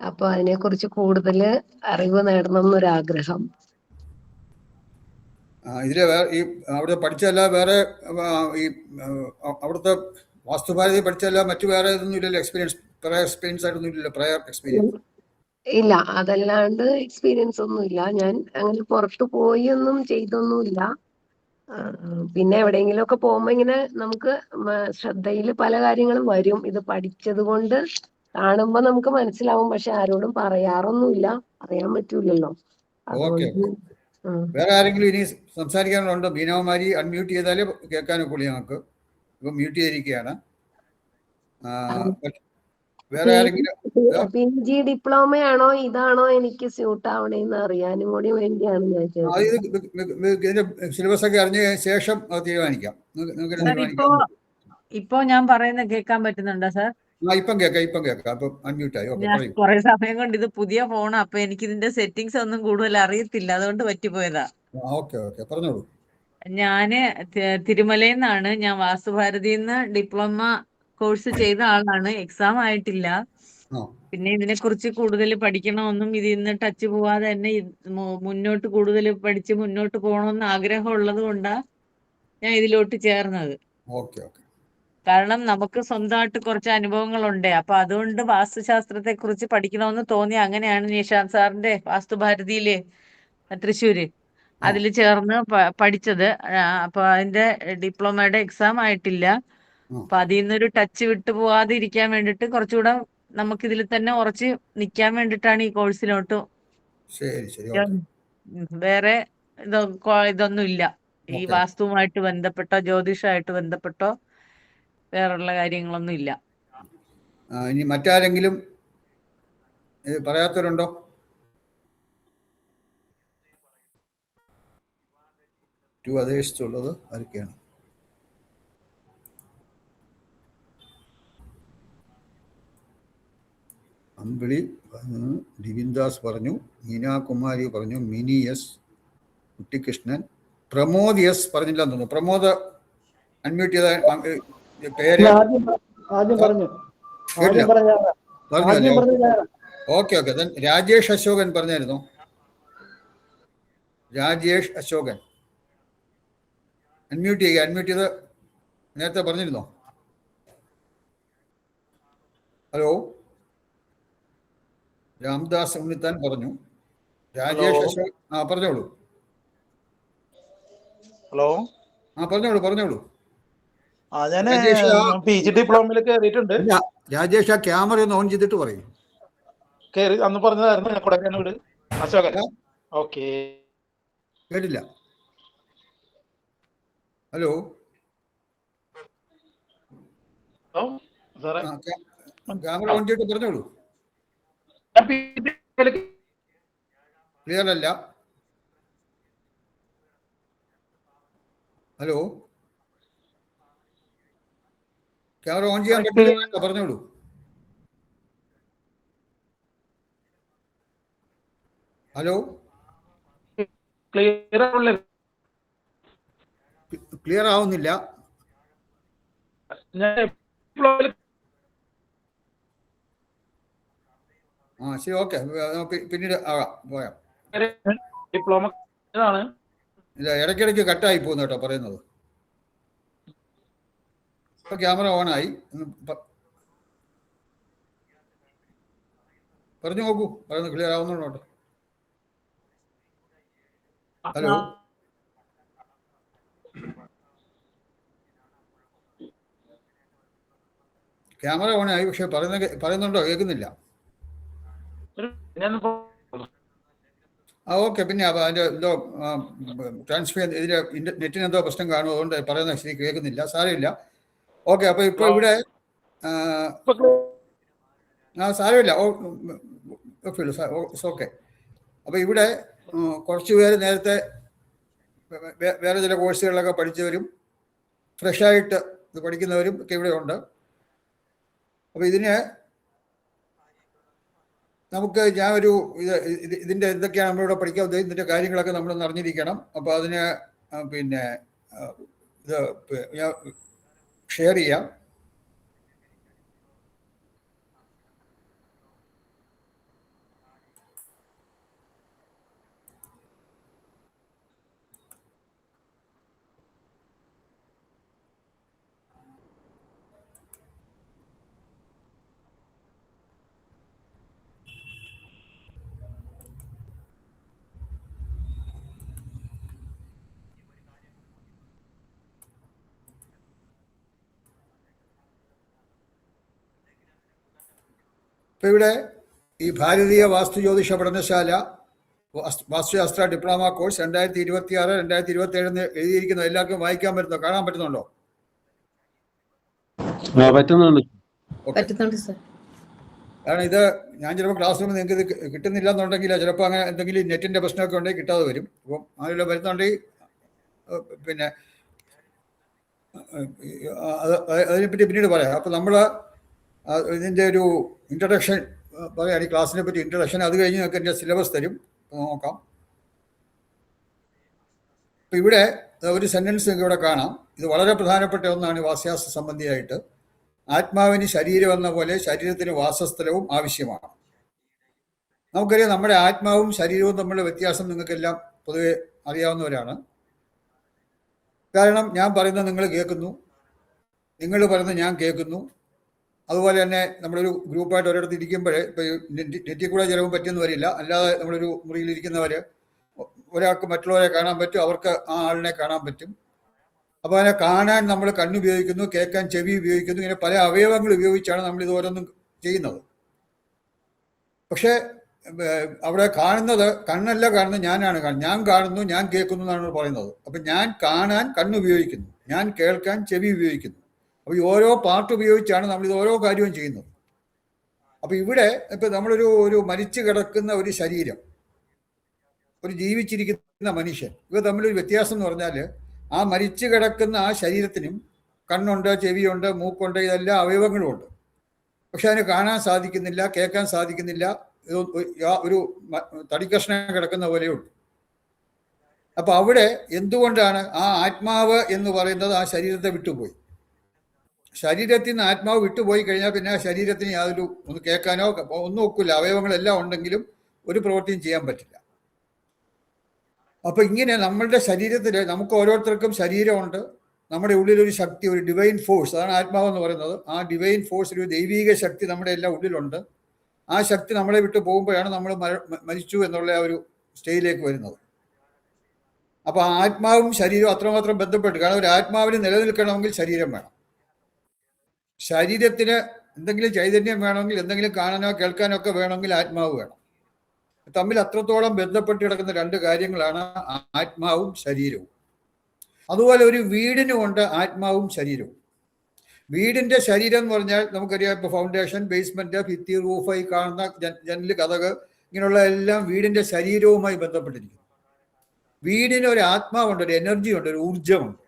അപ്പൊ അതിനെ കുറിച്ച് കൂടുതൽ അറിവ് നേടണം എന്നൊരാഗ്രഹം. ഇതിലെ ഈ അവിടെ പഠിച്ചല്ല വേറെ ഈ അവിടുത്തെ വാസ്തുഭാരതി പഠിച്ചല്ല മറ്റു വേറെ ഇതൊന്നും ഇല്ലല്ലോ? എക്സ്പീരിയൻസ് ആയിട്ടൊന്നും ഇല്ലല്ലോ? പ്രയർ എക്സ്പീരിയൻസ് ഇല്ല, അതല്ലാണ്ട് എക്സ്പീരിയൻസ് ഒന്നുമില്ല. ഞാൻ അങ്ങനെ പുറത്തു പോയി ഒന്നും ചെയ്തൊന്നുമില്ല. പിന്നെ എവിടെയെങ്കിലും ഒക്കെ പോകുമ്പോ ഇങ്ങനെ നമുക്ക് ശ്രദ്ധയിൽ പല കാര്യങ്ങളും വരും. ഇത് പഠിച്ചത് കൊണ്ട് കാണുമ്പോ നമുക്ക് മനസ്സിലാവും. പക്ഷെ ആരോടും പറയാറൊന്നുമില്ല, അറിയാൻ പറ്റൂലല്ലോ. വേറെ ആരെങ്കിലും ഇനി സംസാരിക്കാനുണ്ടോ? മീനാകുമാരി അൺമ്യൂട്ട് ചെയ്താലേ കേൾക്കാനൊക്കെ ഞങ്ങൾക്ക്. ഇപ്പൊ മ്യൂട്ട് ചെയ്തിരിക്കുകയാണ്. വേറെ ആരെങ്കിലും? PG ഡിപ്ലോമയാണോ ഇതാണോ എനിക്ക് സ്യൂട്ട് ആവണേന്ന് അറിയാനും കൂടി വേണ്ടിയാണ് ഞാൻ ഇതിന്റെ സിലബസ് ഒക്കെ അറിഞ്ഞ ശേഷം അത് തീരുമാനിക്കാം. ഇപ്പോ ഞാൻ പറയുന്നത് കേൾക്കാൻ പറ്റുന്നുണ്ടോ സാർ? ഇപ്പം കേൾക്കാം. അപ്പൊ അൺമ്യൂട്ട് ആയി. കുറെ സമയം കൊണ്ട് ഇത് പുതിയ ഫോണാ, അപ്പൊ എനിക്ക് ഇതിന്റെ സെറ്റിംഗ്സ് ഒന്നും കൂടുതൽ അറിയത്തില്ല, അതുകൊണ്ട് പറ്റിപ്പോയതാ. പറഞ്ഞോളൂ. ഞാന് തിരുമലയിൽ നിന്നാണ്. ഞാൻ വാസ്തുഭാരതിന്ന് ഡിപ്ലോമ കോഴ്സ് ചെയ്ത ആളാണ്. എക്സാം ആയിട്ടില്ല. പിന്നെ ഇതിനെ കുറിച്ച് കൂടുതൽ പഠിക്കണമെന്നും ഇതിൽ നിന്ന് ടച്ച് പോവാതെ തന്നെ മുന്നോട്ട് കൂടുതൽ പഠിച്ച് മുന്നോട്ട് പോകണമെന്ന് ആഗ്രഹം ഉള്ളത് കൊണ്ടാ ഞാൻ ഇതിലോട്ട് ചേർന്നത്. കാരണം നമുക്ക് സ്വന്തമായിട്ട് കുറച്ച് അനുഭവങ്ങളുണ്ട്. അപ്പൊ അതുകൊണ്ട് വാസ്തുശാസ്ത്രത്തെ കുറിച്ച് പഠിക്കണമെന്ന് തോന്നി. അങ്ങനെയാണ് നിഷാന്ത് സാറിന്റെ വാസ്തുഭാരതിയില് തൃശ്ശൂര് അതിൽ ചേർന്ന് പഠിച്ചത്. അപ്പൊ അതിന്റെ ഡിപ്ലോമയുടെ എക്സാം ആയിട്ടില്ല. അപ്പൊ അതിൽ നിന്നൊരു ടച്ച് വിട്ടു പോവാതെ ഇരിക്കാൻ വേണ്ടിട്ട് കുറച്ചുകൂടെ നമുക്ക് ഇതിൽ തന്നെ ഉറച്ച് നിൽക്കാൻ വേണ്ടിട്ടാണ് ഈ കോഴ്സിലോട്ട്. വേറെ ഇതൊന്നും ഇല്ല. ഈ വാസ്തുവുമായിട്ട് ബന്ധപ്പെട്ടോ ജ്യോതിഷമായിട്ട് ബന്ധപ്പെട്ടോ വേറുള്ള കാര്യങ്ങളൊന്നും ഇല്ല. ഇനി മറ്റാരെങ്കിലും പറയാത്തവരുണ്ടോ? അതേശിച്ചുള്ളത് ആരൊക്കെയാണ്? അമ്പിളി പറഞ്ഞു, ഡിവിൻദാസ് പറഞ്ഞു, മീനാകുമാരി പറഞ്ഞു, മിനി എസ്, കുട്ടികൃഷ്ണൻ, പ്രമോദ് എസ് പറഞ്ഞില്ലെന്ന് തോന്നുന്നു. പ്രമോദ് അൺമ്യൂട്ട് ചെയ്ത പേര് ഓക്കെ. രാജേഷ് അശോകൻ പറഞ്ഞായിരുന്നു. രാജേഷ് അശോകൻ അൺമ്യൂട്ട് ചെയ്ത് നേരത്തെ പറഞ്ഞിരുന്നോ? ഹലോ, രാംദാസ് ഉണ്ണിത്താൻ പറഞ്ഞു. രാജേഷ് അശോകൻ പറഞ്ഞോളൂ. ഹലോ, പറഞ്ഞോളൂ. ഞാൻ PG ഡിപ്ലോമയിൽ കയറിയിട്ടുണ്ട്. രാജേഷ്, ആ ക്യാമറ ഒന്ന് ഓൺ ചെയ്തിട്ട് പറയും. കയറി അന്ന് പറഞ്ഞതായിരുന്നു കൊടക്കാനോട് അശോകൻ. ഓക്കെ, കേട്ടില്ല. ഹലോ സാറേ, ക്യാമറ ഓൺ ചെയ്തിട്ട് പറഞ്ഞോളൂ. ക്ലിയർ അല്ല. ഹലോ, ക്യാമറ ഓൺ ചെയ്യാൻ പറ്റില്ല, പറഞ്ഞോളൂ. ഹലോ, ക്ലിയർ ആവുന്നില്ല. ശരി, ഓക്കെ, പിന്നീട് ആകാം, പോയാം. ഡിപ്ലോമ ഇല്ല, ഇടയ്ക്കിടയ്ക്ക് കട്ടായി പോകുന്നു കേട്ടോ പറയുന്നത്. ഇപ്പൊ ക്യാമറ ഓണായി. പറഞ്ഞു നോക്കൂ, പറയുന്നത് ക്ലിയർ ആവുന്നുണ്ടോ? ഹലോ, ക്യാമറ ഓണായി, പക്ഷെ പറയുന്നുണ്ടോ? കേൾക്കുന്നില്ല. ഓക്കെ, പിന്നെ അതിൻ്റെ എന്തോ ട്രാൻസ്ഫർ ഇതിൻ്റെ നെറ്റിന് എന്തോ പ്രശ്നം കാണും, അതുകൊണ്ട് പറയുന്നത് ശരി കേൾക്കുന്നില്ല. സാരമില്ല. ഓക്കെ, അപ്പോൾ ഇപ്പോൾ ഇവിടെ സാരമില്ല, ഓക്കെ. അപ്പോൾ ഇവിടെ കുറച്ച് പേര് നേരത്തെ വേറെ ചില കോഴ്സുകളിലൊക്കെ പഠിച്ചവരും ഫ്രഷായിട്ട് ഇത് പഠിക്കുന്നവരും ഒക്കെ ഇവിടെ ഉണ്ട്. അപ്പോൾ ഇതിന് നമുക്ക് ഇതിൻ്റെ എന്തൊക്കെയാണ് നമ്മളിവിടെ പഠിക്കാൻ ഉദ്ദേശിക്കുന്നത്, ഇതിൻ്റെ കാര്യങ്ങളൊക്കെ നമ്മളൊന്ന് അറിഞ്ഞിരിക്കണം. അപ്പോൾ അതിന് പിന്നെ ഇത് ഷെയർ ചെയ്യാം. ഇപ്പം ഇവിടെ ഈ ഭാരതീയ വാസ്തു ജ്യോതിഷ പഠനശാല വാസ്തുശാസ്ത്ര ഡിപ്ലോമ കോഴ്സ് 2026 2027 എഴുതിയിരിക്കുന്നത് എല്ലാവർക്കും വായിക്കാൻ പറ്റുന്നോ, കാണാൻ പറ്റുന്നുണ്ടോ? പറ്റുന്നുണ്ട് സർ. കാരണം ഇത് ഞാൻ ചിലപ്പോൾ ക്ലാസ് റൂമിൽ നിങ്ങൾക്ക് ഇത് കിട്ടുന്നില്ല എന്നുണ്ടെങ്കിൽ ചിലപ്പോൾ അങ്ങനെ എന്തെങ്കിലും നെറ്റിൻ്റെ പ്രശ്നമൊക്കെ ഉണ്ടെങ്കിൽ കിട്ടാതെ വരും. അപ്പം അങ്ങനെ വരുന്നുണ്ടെങ്കിൽ പിന്നെ അതിനെപ്പറ്റി പിന്നീട് പറയാം. അപ്പം നമ്മൾ ഇതിൻ്റെ ഒരു ഇൻട്രഡക്ഷൻ പറയാം, ഈ ക്ലാസ്സിനെ പറ്റി ഇൻട്രഡക്ഷൻ. അത് കഴിഞ്ഞ് നിങ്ങൾക്ക് എൻ്റെ സിലബസ് തരും, നോക്കാം. അപ്പം ഇവിടെ ഒരു സെൻറ്റൻസ് നിങ്ങൾക്ക് ഇവിടെ കാണാം. ഇത് വളരെ പ്രധാനപ്പെട്ട ഒന്നാണ് വാസ്തുശാസ്ത്ര സംബന്ധിയായിട്ട്. ആത്മാവിന് ശരീരം എന്ന പോലെ ശരീരത്തിന് വാസസ്ഥലവും ആവശ്യമാണ്. നമുക്കറിയാം, നമ്മുടെ ആത്മാവും ശരീരവും തമ്മിലുള്ള വ്യത്യാസം നിങ്ങൾക്കെല്ലാം പൊതുവെ അറിയാവുന്നവരാണ്. കാരണം ഞാൻ പറയുന്നത് നിങ്ങൾ കേൾക്കുന്നു, നിങ്ങൾ പറയുന്നത് ഞാൻ കേൾക്കുന്നു. അതുപോലെ തന്നെ നമ്മളൊരു ഗ്രൂപ്പായിട്ട് ഒരിടത്ത് ഇരിക്കുമ്പോൾ ഇപ്പോൾ നെറ്റിൽ കൂടെ ചിലവും പറ്റിയെന്ന് വരില്ല, അല്ലാതെ നമ്മളൊരു മുറിയിലിരിക്കുന്നവർ ഒരാൾക്ക് മറ്റുള്ളവരെ കാണാൻ പറ്റും, അവർക്ക് ആ ആളിനെ കാണാൻ പറ്റും. അപ്പോൾ അതിനെ കാണാൻ നമ്മൾ കണ്ണുപയോഗിക്കുന്നു, കേൾക്കാൻ ചെവി ഉപയോഗിക്കുന്നു, ഇങ്ങനെ പല അവയവങ്ങൾ ഉപയോഗിച്ചാണ് നമ്മൾ ഇത് ഓരോന്നും ചെയ്യുന്നത്. പക്ഷേ അവിടെ കാണുന്നത് കണ്ണല്ല കാണുന്നത്, ഞാനാണ് കാണുന്നത്. ഞാൻ കാണുന്നു, ഞാൻ കേൾക്കുന്നു എന്നാണ് പറയുന്നത്. അപ്പം ഞാൻ കാണാൻ കണ്ണുപയോഗിക്കുന്നു, ഞാൻ കേൾക്കാൻ ചെവി ഉപയോഗിക്കുന്നു. അപ്പോൾ ഈ ഓരോ പാർട്ട് ഉപയോഗിച്ചാണ് നമ്മളിത് ഓരോ കാര്യവും ചെയ്യുന്നത്. അപ്പോൾ ഇവിടെ ഇപ്പം നമ്മളൊരു മരിച്ചു കിടക്കുന്ന ഒരു ശരീരം, ഒരു ജീവിച്ചിരിക്കുന്ന മനുഷ്യൻ, ഇവ തമ്മിലൊരു വ്യത്യാസം എന്ന് പറഞ്ഞാൽ ആ മരിച്ചു കിടക്കുന്ന ആ ശരീരത്തിനും കണ്ണുണ്ട്, ചെവിയുണ്ട്, മൂക്കുണ്ട്, ഇതെല്ലാം അവയവങ്ങളും ഉണ്ട്. പക്ഷെ അതിന് കാണാൻ സാധിക്കുന്നില്ല, കേൾക്കാൻ സാധിക്കുന്നില്ല, ഒരു തടിക്കഷ്ണം കിടക്കുന്ന പോലെയുണ്ട്. അപ്പൊ അവിടെ എന്തുകൊണ്ടാണ് ആ ആത്മാവ് എന്ന് പറയുന്നത് ആ ശരീരത്തെ വിട്ടുപോയി? ശരീരത്തിൽ നിന്ന് ആത്മാവ് വിട്ടുപോയി കഴിഞ്ഞാൽ പിന്നെ ആ ശരീരത്തിന് യാതൊരു ഒന്ന് കേൾക്കാനോ ഒന്നും ഒക്കില്ല, അവയവങ്ങളെല്ലാം ഉണ്ടെങ്കിലും ഒരു പ്രവൃത്തിയും ചെയ്യാൻ പറ്റില്ല. അപ്പൊ ഇങ്ങനെ നമ്മളുടെ ശരീരത്തിൽ നമുക്ക് ഓരോരുത്തർക്കും ശരീരമുണ്ട്, നമ്മുടെ ഉള്ളിലൊരു ശക്തി, ഒരു ഡിവൈൻ ഫോഴ്സ്, അതാണ് ആത്മാവെന്ന് പറയുന്നത്. ആ ഡിവൈൻ ഫോഴ്സ്, ഒരു ദൈവീക ശക്തി നമ്മുടെ എല്ലാം ഉള്ളിലുണ്ട്. ആ ശക്തി നമ്മളെ വിട്ട് പോകുമ്പോഴാണ് നമ്മൾ മരിച്ചു എന്നുള്ള ആ ഒരു സ്റ്റേജിലേക്ക് വരുന്നത്. അപ്പൊ ആത്മാവും ശരീരവും അത്രമാത്രം ബന്ധപ്പെട്ട്, കാരണം ഒരു ആത്മാവിന് നിലനിൽക്കണമെങ്കിൽ ശരീരം വേണം. ശരീരത്തിന് എന്തെങ്കിലും ചൈതന്യം വേണമെങ്കിൽ, എന്തെങ്കിലും കാണാനോ കേൾക്കാനോ ഒക്കെ വേണമെങ്കിൽ ആത്മാവ് വേണം. തമ്മിൽ അത്രത്തോളം ബന്ധപ്പെട്ട് കിടക്കുന്ന രണ്ട് കാര്യങ്ങളാണ് ആത്മാവും ശരീരവും. അതുപോലെ ഒരു വീടിനുമുണ്ട് ആത്മാവും ശരീരവും. വീടിന്റെ ശരീരം എന്ന് പറഞ്ഞാൽ നമുക്കറിയാം, ഇപ്പോൾ ഫൗണ്ടേഷൻ, ബേസ്മെന്റ്, ഭിത്തി, റൂഫായി കാണുന്ന ജനല്, കതക്, ഇങ്ങനെയുള്ള എല്ലാം വീടിന്റെ ശരീരവുമായി ബന്ധപ്പെട്ടിരിക്കുന്നു. വീടിന് ഒരു ആത്മാവുണ്ട്, ഒരു എനർജി ഉണ്ട്, ഒരു ഊർജമുണ്ട്.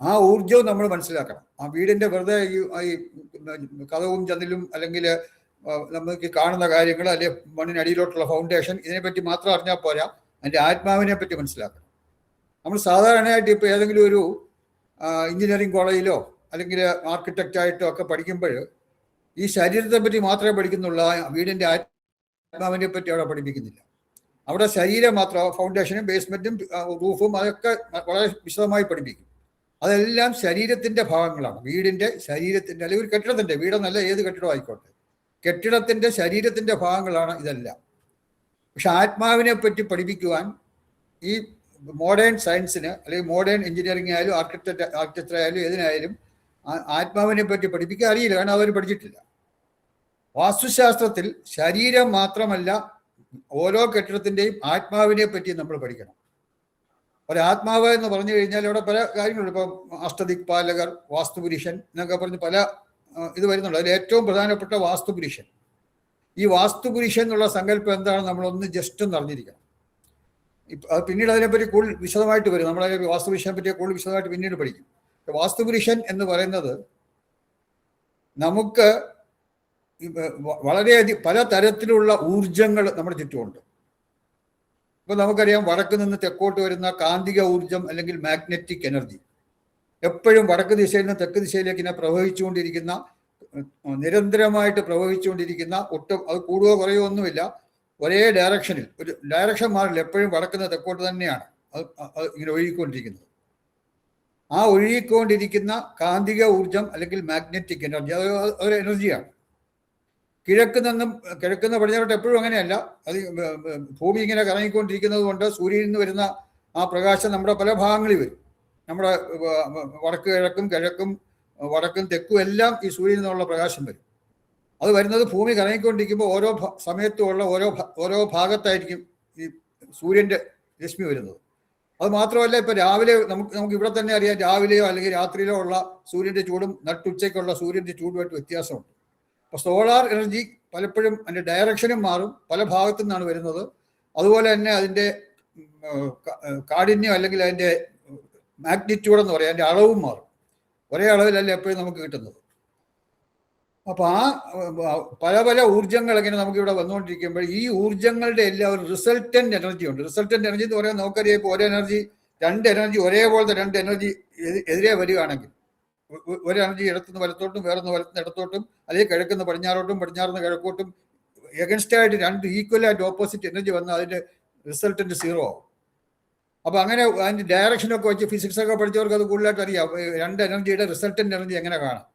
ആ ഊർജവും നമ്മൾ മനസ്സിലാക്കണം. ആ വീടിന്റെ വെറുതെ ഈ കതവും ജനലും അല്ലെങ്കിൽ നമുക്ക് കാണുന്ന കാര്യങ്ങൾ, അല്ലെങ്കിൽ മണ്ണിനടിയിലോട്ടുള്ള ഫൗണ്ടേഷൻ, ഇതിനെപ്പറ്റി മാത്രം അറിഞ്ഞാൽ പോരാ, അതിൻ്റെ ആത്മാവിനെ പറ്റി മനസ്സിലാക്കണം. നമ്മൾ സാധാരണയായിട്ട് ഇപ്പോൾ ഏതെങ്കിലും ഒരു എഞ്ചിനീയറിംഗ് കോളേജിലോ അല്ലെങ്കിൽ ആർക്കിടെക്റ്റ് ആയിട്ടോ ഒക്കെ പഠിക്കുമ്പോൾ ഈ ശരീരത്തെ പറ്റി മാത്രമേ പഠിക്കുന്നുള്ളൂ, വീടിൻ്റെ ആത്മാവിനെ പറ്റി അവിടെ പഠിപ്പിക്കുന്നില്ല. അവിടെ ശരീരം മാത്രം, ഫൗണ്ടേഷനും ബേസ്മെന്റും റൂഫും അതൊക്കെ വളരെ വിശദമായി പഠിപ്പിക്കും. അതെല്ലാം ശരീരത്തിന്റെ ഭാഗങ്ങളാണ്. വീടിന്റെ ശരീരത്തിന്റെ, അല്ലെങ്കിൽ ഒരു കെട്ടിടത്തിന്റെ, വീടെന്നല്ല ഏത് കെട്ടിടം ആയിക്കോട്ടെ, കെട്ടിടത്തിന്റെ ശരീരത്തിന്റെ ഭാഗങ്ങളാണ് ഇതെല്ലാം. പക്ഷെ ആത്മാവിനെ പറ്റി പഠിപ്പിക്കുവാൻ ഈ മോഡേൺ സയൻസിന്, അല്ലെങ്കിൽ മോഡേൺ എഞ്ചിനീയറിംഗ് ആയാലും ആർക്കിടെക്ചർ ആയാലും ഏതിനായാലും ആത്മാവിനെ പറ്റി പഠിപ്പിക്കാൻ അറിയില്ല, കാരണം അവർ പഠിച്ചിട്ടില്ല. വാസ്തുശാസ്ത്രത്തിൽ ശരീരം മാത്രമല്ല, ഓരോ കെട്ടിടത്തിൻ്റെയും ആത്മാവിനെ പറ്റി നമ്മൾ പഠിക്കണം. ഒരാത്മാവ് എന്ന് പറഞ്ഞു കഴിഞ്ഞാൽ അവിടെ പല കാര്യങ്ങളുണ്ട്. ഇപ്പം അഷ്ടദിക്പാലകർ, വാസ്തുപുരുഷൻ എന്നൊക്കെ പറഞ്ഞ് പല ഇത് വരുന്നുണ്ട്. അതിൽ ഏറ്റവും പ്രധാനപ്പെട്ട വാസ്തുപുരുഷൻ. ഈ വാസ്തുപുരുഷൻ എന്നുള്ള സങ്കല്പം എന്താണ് നമ്മളൊന്ന് ജസ്റ്റ് ഒന്ന് അറിഞ്ഞിരിക്കണം. അത് പിന്നീട് അതിനെപ്പറ്റി കൂടുതൽ വിശദമായിട്ട് വരും. നമ്മളെ വാസ്തുപുരുഷനെ പറ്റി കൂടുതൽ വിശദമായിട്ട് പിന്നീട് പഠിക്കും. വാസ്തുപുരുഷൻ എന്ന് പറയുന്നത് നമുക്ക് വളരെയധികം പല തരത്തിലുള്ള ഊർജങ്ങൾ നമ്മുടെ ചുറ്റുമുണ്ട്. ഇപ്പൊ നമുക്കറിയാം, വടക്ക് നിന്ന് തെക്കോട്ട് വരുന്ന കാന്തിക ഊർജം അല്ലെങ്കിൽ മാഗ്നറ്റിക് എനർജി, എപ്പോഴും വടക്ക് ദിശയിൽ നിന്ന് തെക്ക് ദിശയിലേക്ക് ഇങ്ങനെ പ്രവഹിച്ചുകൊണ്ടിരിക്കുന്ന, നിരന്തരമായിട്ട് പ്രവഹിച്ചുകൊണ്ടിരിക്കുന്ന, ഒട്ടും അത് കൂടുകയോ കുറയോ ഒന്നുമില്ല, ഒരേ ഡയറക്ഷനിൽ, ഒരു ഡയറക്ഷൻ മാറില്ല, എപ്പോഴും വടക്കുന്ന തെക്കോട്ട് തന്നെയാണ് അത് ഇങ്ങനെ ഒഴുകിക്കൊണ്ടിരിക്കുന്നത്. ആ ഒഴുകിക്കൊണ്ടിരിക്കുന്ന കാന്തിക ഊർജം അല്ലെങ്കിൽ മാഗ്നറ്റിക് എനർജി, അത് ഒരു എനർജിയാണ്. കിഴക്കുന്ന പടിഞ്ഞാറോട്ട് എപ്പോഴും അങ്ങനെയല്ല. അത് ഭൂമി ഇങ്ങനെ കറങ്ങിക്കൊണ്ടിരിക്കുന്നത് കൊണ്ട് സൂര്യനിൽ നിന്ന് വരുന്ന ആ പ്രകാശം നമ്മുടെ പല ഭാഗങ്ങളിൽ വരും. നമ്മുടെ വടക്ക് കിഴക്കും വടക്കും തെക്കും എല്ലാം ഈ സൂര്യനിൽ നിന്നുള്ള പ്രകാശം വരും. അത് വരുന്നത് ഭൂമി കറങ്ങിക്കൊണ്ടിരിക്കുമ്പോൾ ഓരോ സമയത്തുമുള്ള ഓരോ ഭാഗത്തായിരിക്കും ഈ സൂര്യന്റെ രശ്മി വരുന്നത്. അത് മാത്രമല്ല, ഇപ്പൊ രാവിലെ നമുക്ക് ഇവിടെ തന്നെ അറിയാം, രാവിലെയോ അല്ലെങ്കിൽ രാത്രിയിലോ ഉള്ള സൂര്യന്റെ ചൂടും നട്ടുച്ചയ്ക്കുള്ള സൂര്യന്റെ ചൂടുമായിട്ട് വ്യത്യാസമുണ്ട്. അപ്പോൾ സോളാർ എനർജി പലപ്പോഴും അതിൻ്റെ ഡയറക്ഷനും മാറും, പല ഭാഗത്തു നിന്നാണ് വരുന്നത്. അതുപോലെ തന്നെ അതിൻ്റെ കാഠിന്യം അല്ലെങ്കിൽ അതിൻ്റെ മാഗ്നിറ്റ്യൂഡ് എന്ന് പറയാം, അതിൻ്റെ അളവും മാറും. ഒരേ അളവിലല്ല എപ്പോഴും നമുക്ക് കിട്ടുന്നത്. അപ്പോൾ ആ പല പല ഊർജ്ജങ്ങൾ ഇങ്ങനെ നമുക്കിവിടെ വന്നുകൊണ്ടിരിക്കുമ്പോൾ ഈ ഊർജ്ജങ്ങളുടെ എല്ലാം ഒരു റിസൾട്ടൻ്റ് എനർജി ഉണ്ട്. റിസൾട്ടൻ്റ് എനർജി എന്ന് പറയാൻ നമുക്കറിയാം, ഇപ്പോൾ രണ്ട് എനർജി ഒരേപോലത്തെ രണ്ട് എനർജി എതിരെ വരികയാണെങ്കിൽ, ഒരു എനർജി ഇടത്തുനിന്ന് വലത്തോട്ടും വേറൊന്ന് വലത്തുനിന്ന് ഇടത്തോട്ടും, അല്ലെങ്കിൽ കിഴക്കുന്ന് പടിഞ്ഞാറോട്ടും പടിഞ്ഞാറുനിന്ന് കിഴക്കോട്ടും എഗൻസ്റ്റ് ആയിട്ട് രണ്ട് ഈക്വൽ ആയിട്ട് ഓപ്പോസിറ്റ് എനർജി വന്നാൽ അതിൻ്റെ റിസൾട്ടൻ്റ് 0 ആവും. അപ്പോൾ അങ്ങനെ അതിൻ്റെ ഡയറക്ഷനൊക്കെ വെച്ച് ഫിസിക്സൊക്കെ പഠിച്ചവർക്ക് അത് കൂടുതലായിട്ട് അറിയാം. രണ്ട് എനർജിയുടെ റിസൾട്ടൻ്റ് എനർജി എങ്ങനെ കാണാം.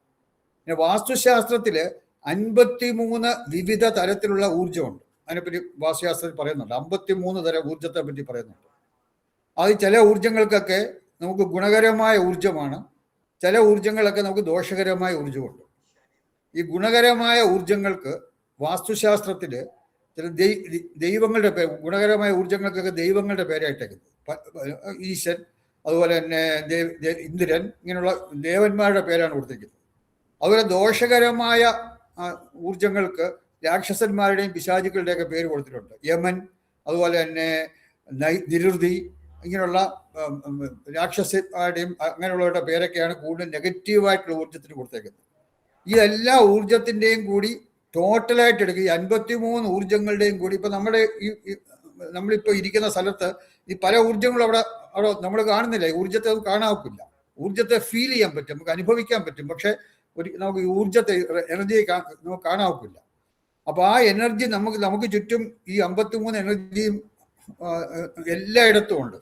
പിന്നെ വാസ്തുശാസ്ത്രത്തിൽ 53 വിവിധ തരത്തിലുള്ള ഊർജ്ജമുണ്ട്. അതിനെപ്പറ്റി വാസ്തുശാസ്ത്രത്തിൽ പറയുന്നുണ്ട്. 53 തരം ഊർജ്ജത്തെ പറ്റി പറയുന്നുണ്ട്. അത് ചില ഊർജ്ജങ്ങൾക്കൊക്കെ നമുക്ക് ഗുണകരമായ ഊർജ്ജമാണ്, ചില ഊർജ്ജങ്ങളൊക്കെ നമുക്ക് ദോഷകരമായ ഊർജ്ജമുണ്ട്. ഈ ഗുണകരമായ ഊർജ്ജങ്ങൾക്ക് വാസ്തുശാസ്ത്രത്തിൽ ചില ദൈവങ്ങളുടെ പേര്, ഗുണകരമായ ഊർജ്ജങ്ങൾക്കൊക്കെ ദൈവങ്ങളുടെ പേരായിട്ടേക്കുന്നത്. ഈശൻ, അതുപോലെ തന്നെ ഇന്ദ്രൻ, ഇങ്ങനെയുള്ള ദേവന്മാരുടെ പേരാണ് കൊടുത്തിരിക്കുന്നത്. അതുപോലെ ദോഷകരമായ ഊർജ്ജങ്ങൾക്ക് രാക്ഷസന്മാരുടെയും പിശാചുക്കളുടെയൊക്കെ പേര് കൊടുത്തിട്ടുണ്ട്. യമൻ, അതുപോലെ തന്നെ നിരുതി, ഇങ്ങനെയുള്ള രാക്ഷസന്മാരുടെയും അങ്ങനെയുള്ളവരുടെ പേരൊക്കെയാണ് കൂടുതൽ നെഗറ്റീവായിട്ടുള്ള ഊർജ്ജത്തിന് കൊടുത്തേക്കുന്നത്. ഈ എല്ലാ ഊർജ്ജത്തിൻ്റെയും കൂടി ടോട്ടലായിട്ട് എടുക്കുക, ഈ 53 ഊർജ്ജങ്ങളുടെയും കൂടി. ഇപ്പം നമ്മളിപ്പോൾ ഇരിക്കുന്ന സ്ഥലത്ത് ഈ പല ഊർജ്ജങ്ങളും അവിടെ നമ്മൾ കാണുന്നില്ല. ഊർജ്ജത്തെ അത് കാണാക്കില്ല. ഊർജ്ജത്തെ ഫീൽ ചെയ്യാൻ പറ്റും, നമുക്ക് അനുഭവിക്കാൻ പറ്റും. പക്ഷെ നമുക്ക് ഈ ഊർജ്ജത്തെ, എനർജിയെ നമുക്ക് കാണാക്കില്ല. അപ്പോൾ ആ എനർജി നമുക്ക് ചുറ്റും ഈ 53 എനർജിയും എല്ലായിടത്തും ഉണ്ട്.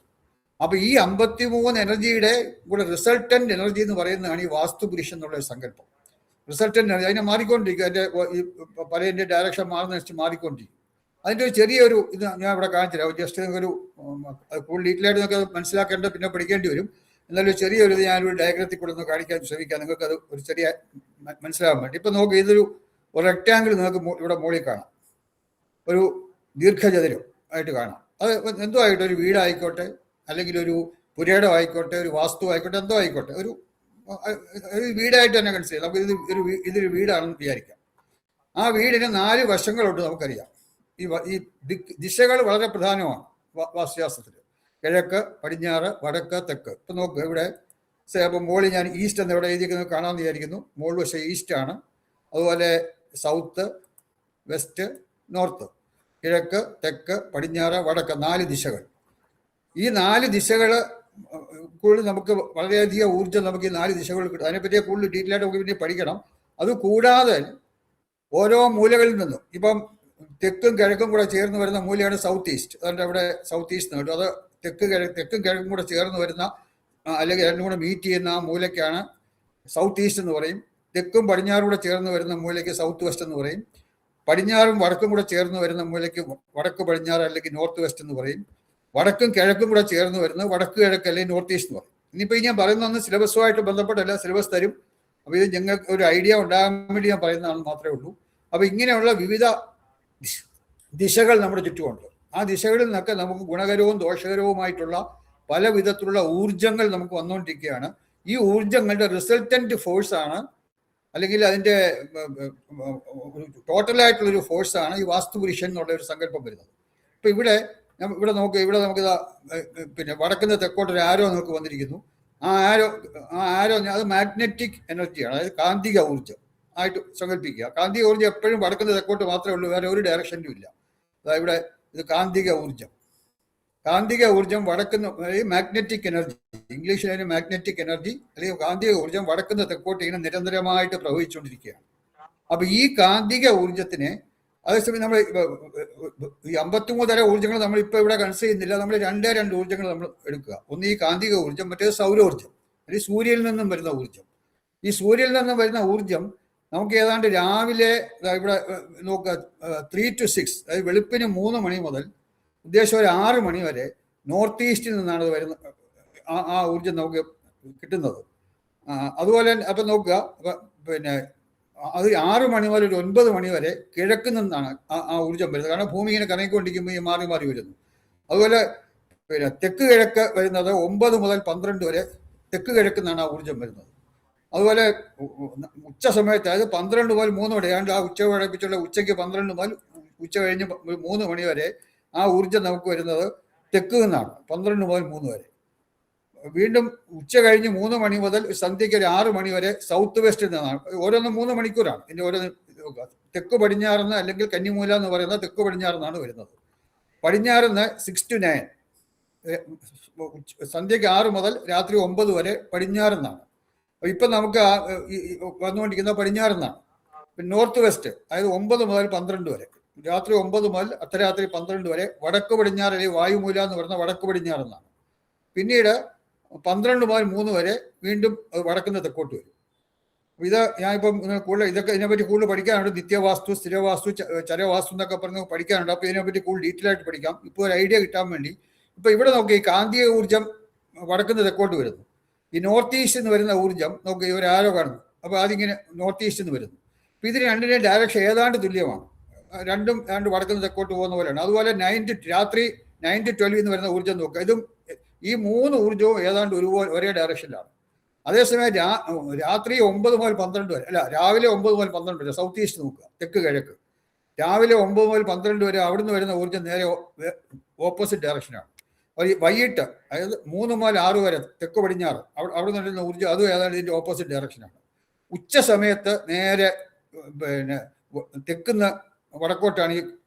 അപ്പോൾ ഈ 53 എനർജിയുടെ കൂടെ റിസൾട്ടൻ്റ് എനർജി എന്ന് പറയുന്നതാണ് ഈ വാസ്തുപുരുഷൻ എന്നുള്ള സങ്കല്പം. റിസൾട്ടൻ്റ് എനർജി അതിനെ മാറിക്കൊണ്ടിരിക്കും. അതിൻ്റെ പലതിൻ്റെ ഡയറക്ഷൻ മാറുന്ന മാറിക്കൊണ്ടിരിക്കും. അതിൻ്റെ ഒരു ചെറിയൊരു ഇത് ഞാൻ ഇവിടെ കാണിച്ചില്ല. ജസ്റ്റ് ഒരു കൂടുതൽ ഡീറ്റെയിലായിട്ട് നിങ്ങൾക്ക് മനസ്സിലാക്കേണ്ടത് പിന്നെ പഠിക്കേണ്ടി വരും. എന്നാലും ചെറിയൊരു ഇത് ഞാനൊരു ഡയഗ്രത്തിൽ കൂടെ ഒന്ന് കാണിക്കാൻ ശ്രമിക്കാം, നിങ്ങൾക്ക് അത് ഒരു ചെറിയ മനസ്സിലാകാൻ വേണ്ടി. ഇപ്പം നോക്ക്, ഇതൊരു റെക്റ്റാങ്കിൾ നിങ്ങൾക്ക് ഇവിടെ മുകളിൽ കാണാം, ഒരു ദീർഘചതുരം ആയിട്ട് കാണാം. അത് എന്തോ ആയിക്കോട്ടെ, ഒരു വീടായിക്കോട്ടെ, അല്ലെങ്കിൽ ഒരു പുരയിടം ആയിക്കോട്ടെ, ഒരു വാസ്തു ആയിക്കോട്ടെ, എന്തോ ആയിക്കോട്ടെ, ഒരു വീടായിട്ട് തന്നെ കൺസിഡർ. നമുക്ക് ഇതൊരു വീടാണെന്ന് വിചാരിക്കാം. ആ വീടിന് 4 വശങ്ങളുണ്ട് നമുക്കറിയാം. ഈ ദിശകൾ വളരെ പ്രധാനമാണ് വാസ്തുശാസ്ത്രത്തിൽ. കിഴക്ക്, പടിഞ്ഞാറ്, വടക്ക്, തെക്ക്. ഇപ്പം നോക്ക്, ഇവിടെ അപ്പം മുകളിൽ ഞാൻ ഈസ്റ്റ് എന്ന് ഇവിടെ എഴുതിയിരിക്കുന്നത് കാണാമെന്ന് വിചാരിക്കുന്നു. മുകളിൽ വശം ഈസ്റ്റ് ആണ്. അതുപോലെ സൗത്ത്, വെസ്റ്റ്, നോർത്ത്, കിഴക്ക്, തെക്ക്, പടിഞ്ഞാറ്, വടക്ക്, 4 ദിശകൾ. ഈ 4 ദിശകൾ കൂടുതൽ നമുക്ക് വളരെയധികം ഊർജ്ജം നമുക്ക് ഈ 4 ദിശകൾ കിട്ടും. അതിനെപ്പറ്റി കൂടുതൽ ഡീറ്റെയിൽ ആയിട്ട് നമുക്ക് പിന്നെ പഠിക്കണം. അതുകൂടാതെ ഓരോ മൂലകളിൽ നിന്നും, ഇപ്പം തെക്കും കിഴക്കും കൂടെ ചേർന്ന് വരുന്ന മൂലയാണ് സൗത്ത് ഈസ്റ്റ്. അതുകൊണ്ട് അവിടെ സൗത്ത് ഈസ്റ്റ് കിട്ടും. അത് തെക്കും കിഴക്കും കൂടെ ചേർന്ന് വരുന്ന, അല്ലെങ്കിൽ രണ്ടും കൂടെ മീറ്റ് ചെയ്യുന്ന ആ മൂലയ്ക്കാണ് സൗത്ത് ഈസ്റ്റ് എന്ന് പറയും. തെക്കും പടിഞ്ഞാറും കൂടെ ചേർന്ന് വരുന്ന മൂലയ്ക്ക് സൗത്ത് വെസ്റ്റ് എന്ന് പറയും. പടിഞ്ഞാറും വടക്കും കൂടെ ചേർന്ന് വരുന്ന മൂലയ്ക്ക് വടക്ക് പടിഞ്ഞാറ് അല്ലെങ്കിൽ നോർത്ത് വെസ്റ്റ് എന്ന് പറയും. വടക്കും കിഴക്കും കൂടെ ചേർന്ന് വരുന്നത് വടക്ക് കിഴക്ക് അല്ലെങ്കിൽ നോർത്ത് ഈസ്റ്റ് എന്ന് പറയും. ഇനിയിപ്പോൾ ഞാൻ പറയുന്നതൊന്ന് സിലബസുമായിട്ട് ബന്ധപ്പെട്ടല്ല, സിലബസ് തരും. അപ്പോൾ ഇത് ഞങ്ങൾക്ക് ഒരു ഐഡിയ ഉണ്ടാകാൻ വേണ്ടി ഞാൻ പറയുന്നതാണെന്ന് മാത്രമേ ഉള്ളൂ. അപ്പോൾ ഇങ്ങനെയുള്ള വിവിധ ദിശകൾ നമ്മുടെ ചുറ്റുമുണ്ട്. ആ ദിശകളിൽ നിന്നൊക്കെ നമുക്ക് ഗുണകരവും ദോഷകരവുമായിട്ടുള്ള പല വിധത്തിലുള്ള ഊർജങ്ങൾ നമുക്ക് വന്നുകൊണ്ടിരിക്കുകയാണ്. ഈ ഊർജങ്ങളുടെ റിസൾട്ടൻ്റ് ഫോഴ്സാണ്, അല്ലെങ്കിൽ അതിൻ്റെ ടോട്ടലായിട്ടുള്ളൊരു ഫോഴ്സാണ് ഈ വാസ്തുപുരുഷൻ എന്നുള്ള ഒരു സങ്കല്പം വരുന്നത്. ഇപ്പം ഇവിടെ നോക്കുക, ഇവിടെ നമുക്ക് പിന്നെ വടക്കുന്ന തെക്കോട്ട് ഒരു ആരോ നമുക്ക് വന്നിരിക്കുന്നു. ആ ആരോ അത് മാഗ്നറ്റിക് എനർജിയാണ്, അതായത് കാന്തിക ഊർജ്ജം ആയിട്ട് സങ്കല്പിക്കുക. കാന്തിക ഊർജ്ജം എപ്പോഴും വടക്കുന്ന തെക്കോട്ട് മാത്രമേ ഉള്ളൂ, വേറെ ഒരു ഡയറക്ഷനിലും ഇല്ല. അതായത് ഇവിടെ ഇത് കാന്തിക ഊർജ്ജം വടക്കുന്ന, മാഗ്നറ്റിക് എനർജി, ഇംഗ്ലീഷിൽ അതിന് മാഗ്നറ്റിക് എനർജി അല്ലെങ്കിൽ കാന്തിക ഊർജ്ജം വടക്കുന്ന തെക്കോട്ട് ഇങ്ങനെ നിരന്തരമായിട്ട് പ്രവഹിച്ചുകൊണ്ടിരിക്കുകയാണ്. അപ്പൊ ഈ കാന്തിക ഊർജ്ജത്തിനെ, അതേസമയം നമ്മൾ ഈ 53 തരം ഊർജ്ജങ്ങൾ നമ്മൾ ഇപ്പോൾ ഇവിടെ കൺസിഡർ ചെയ്യുന്നില്ല. നമ്മൾ 2 ഊർജ്ജങ്ങൾ നമ്മൾ എടുക്കുക. ഒന്ന് ഈ കാന്തിക ഊർജ്ജം, മറ്റേത് സൗരോർജ്ജം, അല്ലെങ്കിൽ സൂര്യനിൽ നിന്നും വരുന്ന ഊർജ്ജം. ഈ സൂര്യനിൽ നിന്നും വരുന്ന ഊർജ്ജം നമുക്ക് ഏതാണ്ട് രാവിലെ ഇവിടെ നോക്കുക 3 to 6, അതായത് വെളുപ്പിന് 3 മണി മുതൽ ഉദ്ദേശം ഒരു 6 മണി വരെ നോർത്ത് ഈസ്റ്റിൽ നിന്നാണ് അത് വരുന്നത്. ആ ഊർജ്ജം നമുക്ക് കിട്ടുന്നത്. അതുപോലെ അപ്പം നോക്കുക, പിന്നെ അത് 6 മണി മുതൽ ഒരു 9 മണി വരെ കിഴക്ക് നിന്നാണ് ആ ഊർജ്ജം വരുന്നത്. കാരണം ഭൂമി ഇങ്ങനെ കറങ്ങിക്കൊണ്ടിരിക്കുമ്പോൾ ഈ മാറി മാറി വരുന്നു. അതുപോലെ പിന്നെ തെക്ക് കിഴക്ക് വരുന്നത് 9 മുതൽ 12 വരെ തെക്ക് കിഴക്ക് നിന്നാണ് ആ ഊർജ്ജം വരുന്നത്. അതുപോലെ ഉച്ച സമയത്ത്, അതായത് 12 മുതൽ 3 വരെ, ആ ഉച്ച കഴിപ്പിച്ചുള്ള ഉച്ചയ്ക്ക് 12 മുതൽ ഉച്ച കഴിഞ്ഞ് 3 മണി വരെ ആ ഊർജ്ജം നമുക്ക് വരുന്നത് തെക്ക് നിന്നാണ്, 12 മുതൽ 3 വരെ. വീണ്ടും ഉച്ച കഴിഞ്ഞ് 3 മണി മുതൽ സന്ധ്യയ്ക്ക് ഒരു 6 മണി വരെ സൗത്ത് വെസ്റ്റ് നിന്നാണ്. ഓരോന്നും 3 മണിക്കൂറാണ്. ഇതിൻ്റെ ഓരോ തെക്ക് പടിഞ്ഞാറെന്ന് അല്ലെങ്കിൽ കന്നിമൂല എന്ന് പറയുന്ന തെക്ക് പടിഞ്ഞാറെന്നാണ് വരുന്നത്. പടിഞ്ഞാറെന്ന് 6 to 9, സന്ധ്യയ്ക്ക് 6 മുതൽ രാത്രി 9 വരെ പടിഞ്ഞാറെന്നാണ്. ഇപ്പം നമുക്ക് വന്നുകൊണ്ടിരിക്കുന്ന പടിഞ്ഞാറെന്നാണ്. പിന്നെ നോർത്ത് വെസ്റ്റ്, അതായത് 9 മുതൽ 12 വരെ, രാത്രി 9 മുതൽ അർദ്ധരാത്രി 12 വരെ വടക്ക് പടിഞ്ഞാറ് അല്ലെങ്കിൽ വായുമൂല എന്ന് പറയുന്ന വടക്ക് പടിഞ്ഞാറെന്നാണ്. പിന്നീട് 12 മുതൽ 3 വരെ വീണ്ടും വടക്കുന്ന തെക്കോട്ട് വരും. ഇത് ഞാനിപ്പം കൂടുതൽ ഇതൊക്കെ ഇതിനെപ്പറ്റി കൂടുതൽ പഠിക്കാനുണ്ട്. നിത്യവാസ്തു, സ്ഥിരവാസ്തു, ചരവാസ്തു എന്നൊക്കെ പറഞ്ഞ് പഠിക്കാനുണ്ട്. അപ്പോൾ ഇതിനെപ്പറ്റി കൂടുതൽ ഡീറ്റെയിൽ ആയിട്ട് പഠിക്കാം. ഇപ്പോൾ ഒരു ഐഡിയ കിട്ടാൻ വേണ്ടി ഇപ്പോൾ ഇവിടെ നോക്കി, ഈ കാന്തിക ഊർജ്ജം വടക്കുന്ന തെക്കോട്ട് വരുന്നു. ഈ നോർത്ത് ഈസ്റ്റ് എന്ന് വരുന്ന ഊർജ്ജം നോക്കി ഒരു ആരോ കാണുന്നു. അപ്പോൾ അതിങ്ങനെ നോർത്ത് ഈസ്റ്റ് എന്ന് വരുന്നു. അപ്പോൾ ഇതിന് രണ്ടിൻ്റെയും ഡയറക്ഷൻ ഏതാണ്ട് തുല്യമാണ്. രണ്ടും വടക്കുന്ന തെക്കോട്ട് പോകുന്ന പോലെയാണ്. അതുപോലെ രാത്രി 9 to 12 എന്ന് വരുന്ന ഊർജ്ജം നോക്കുക. ഇതും ഈ 3 ഊർജ്ജവും ഏതാണ്ട് ഒരേ ഡയറക്ഷനിലാണ്. അതേസമയം രാത്രി 9 മുതൽ 12 വരെ, അല്ല രാവിലെ 9 മുതൽ 12 വരെ സൗത്ത് ഈസ്റ്റ് നോക്കുക, തെക്ക് കിഴക്ക്. രാവിലെ 9 മുതൽ 12 വരെ അവിടുന്ന് വരുന്ന ഊർജ്ജം നേരെ ഓപ്പോസിറ്റ് ഡയറക്ഷനാണ്. വൈകിട്ട് അതായത് 3 മുതൽ 6 വരെ തെക്ക് പടിഞ്ഞാറ് അവിടെ നിന്ന് വരുന്ന ഊർജ്ജം അതും ഏതാണ്ട് ഇതിൻ്റെ ഓപ്പോസിറ്റ് ഡയറക്ഷനാണ്. ഉച്ച സമയത്ത് നേരെ തെക്കുന്ന വടക്കോട്ടാണ് ഈ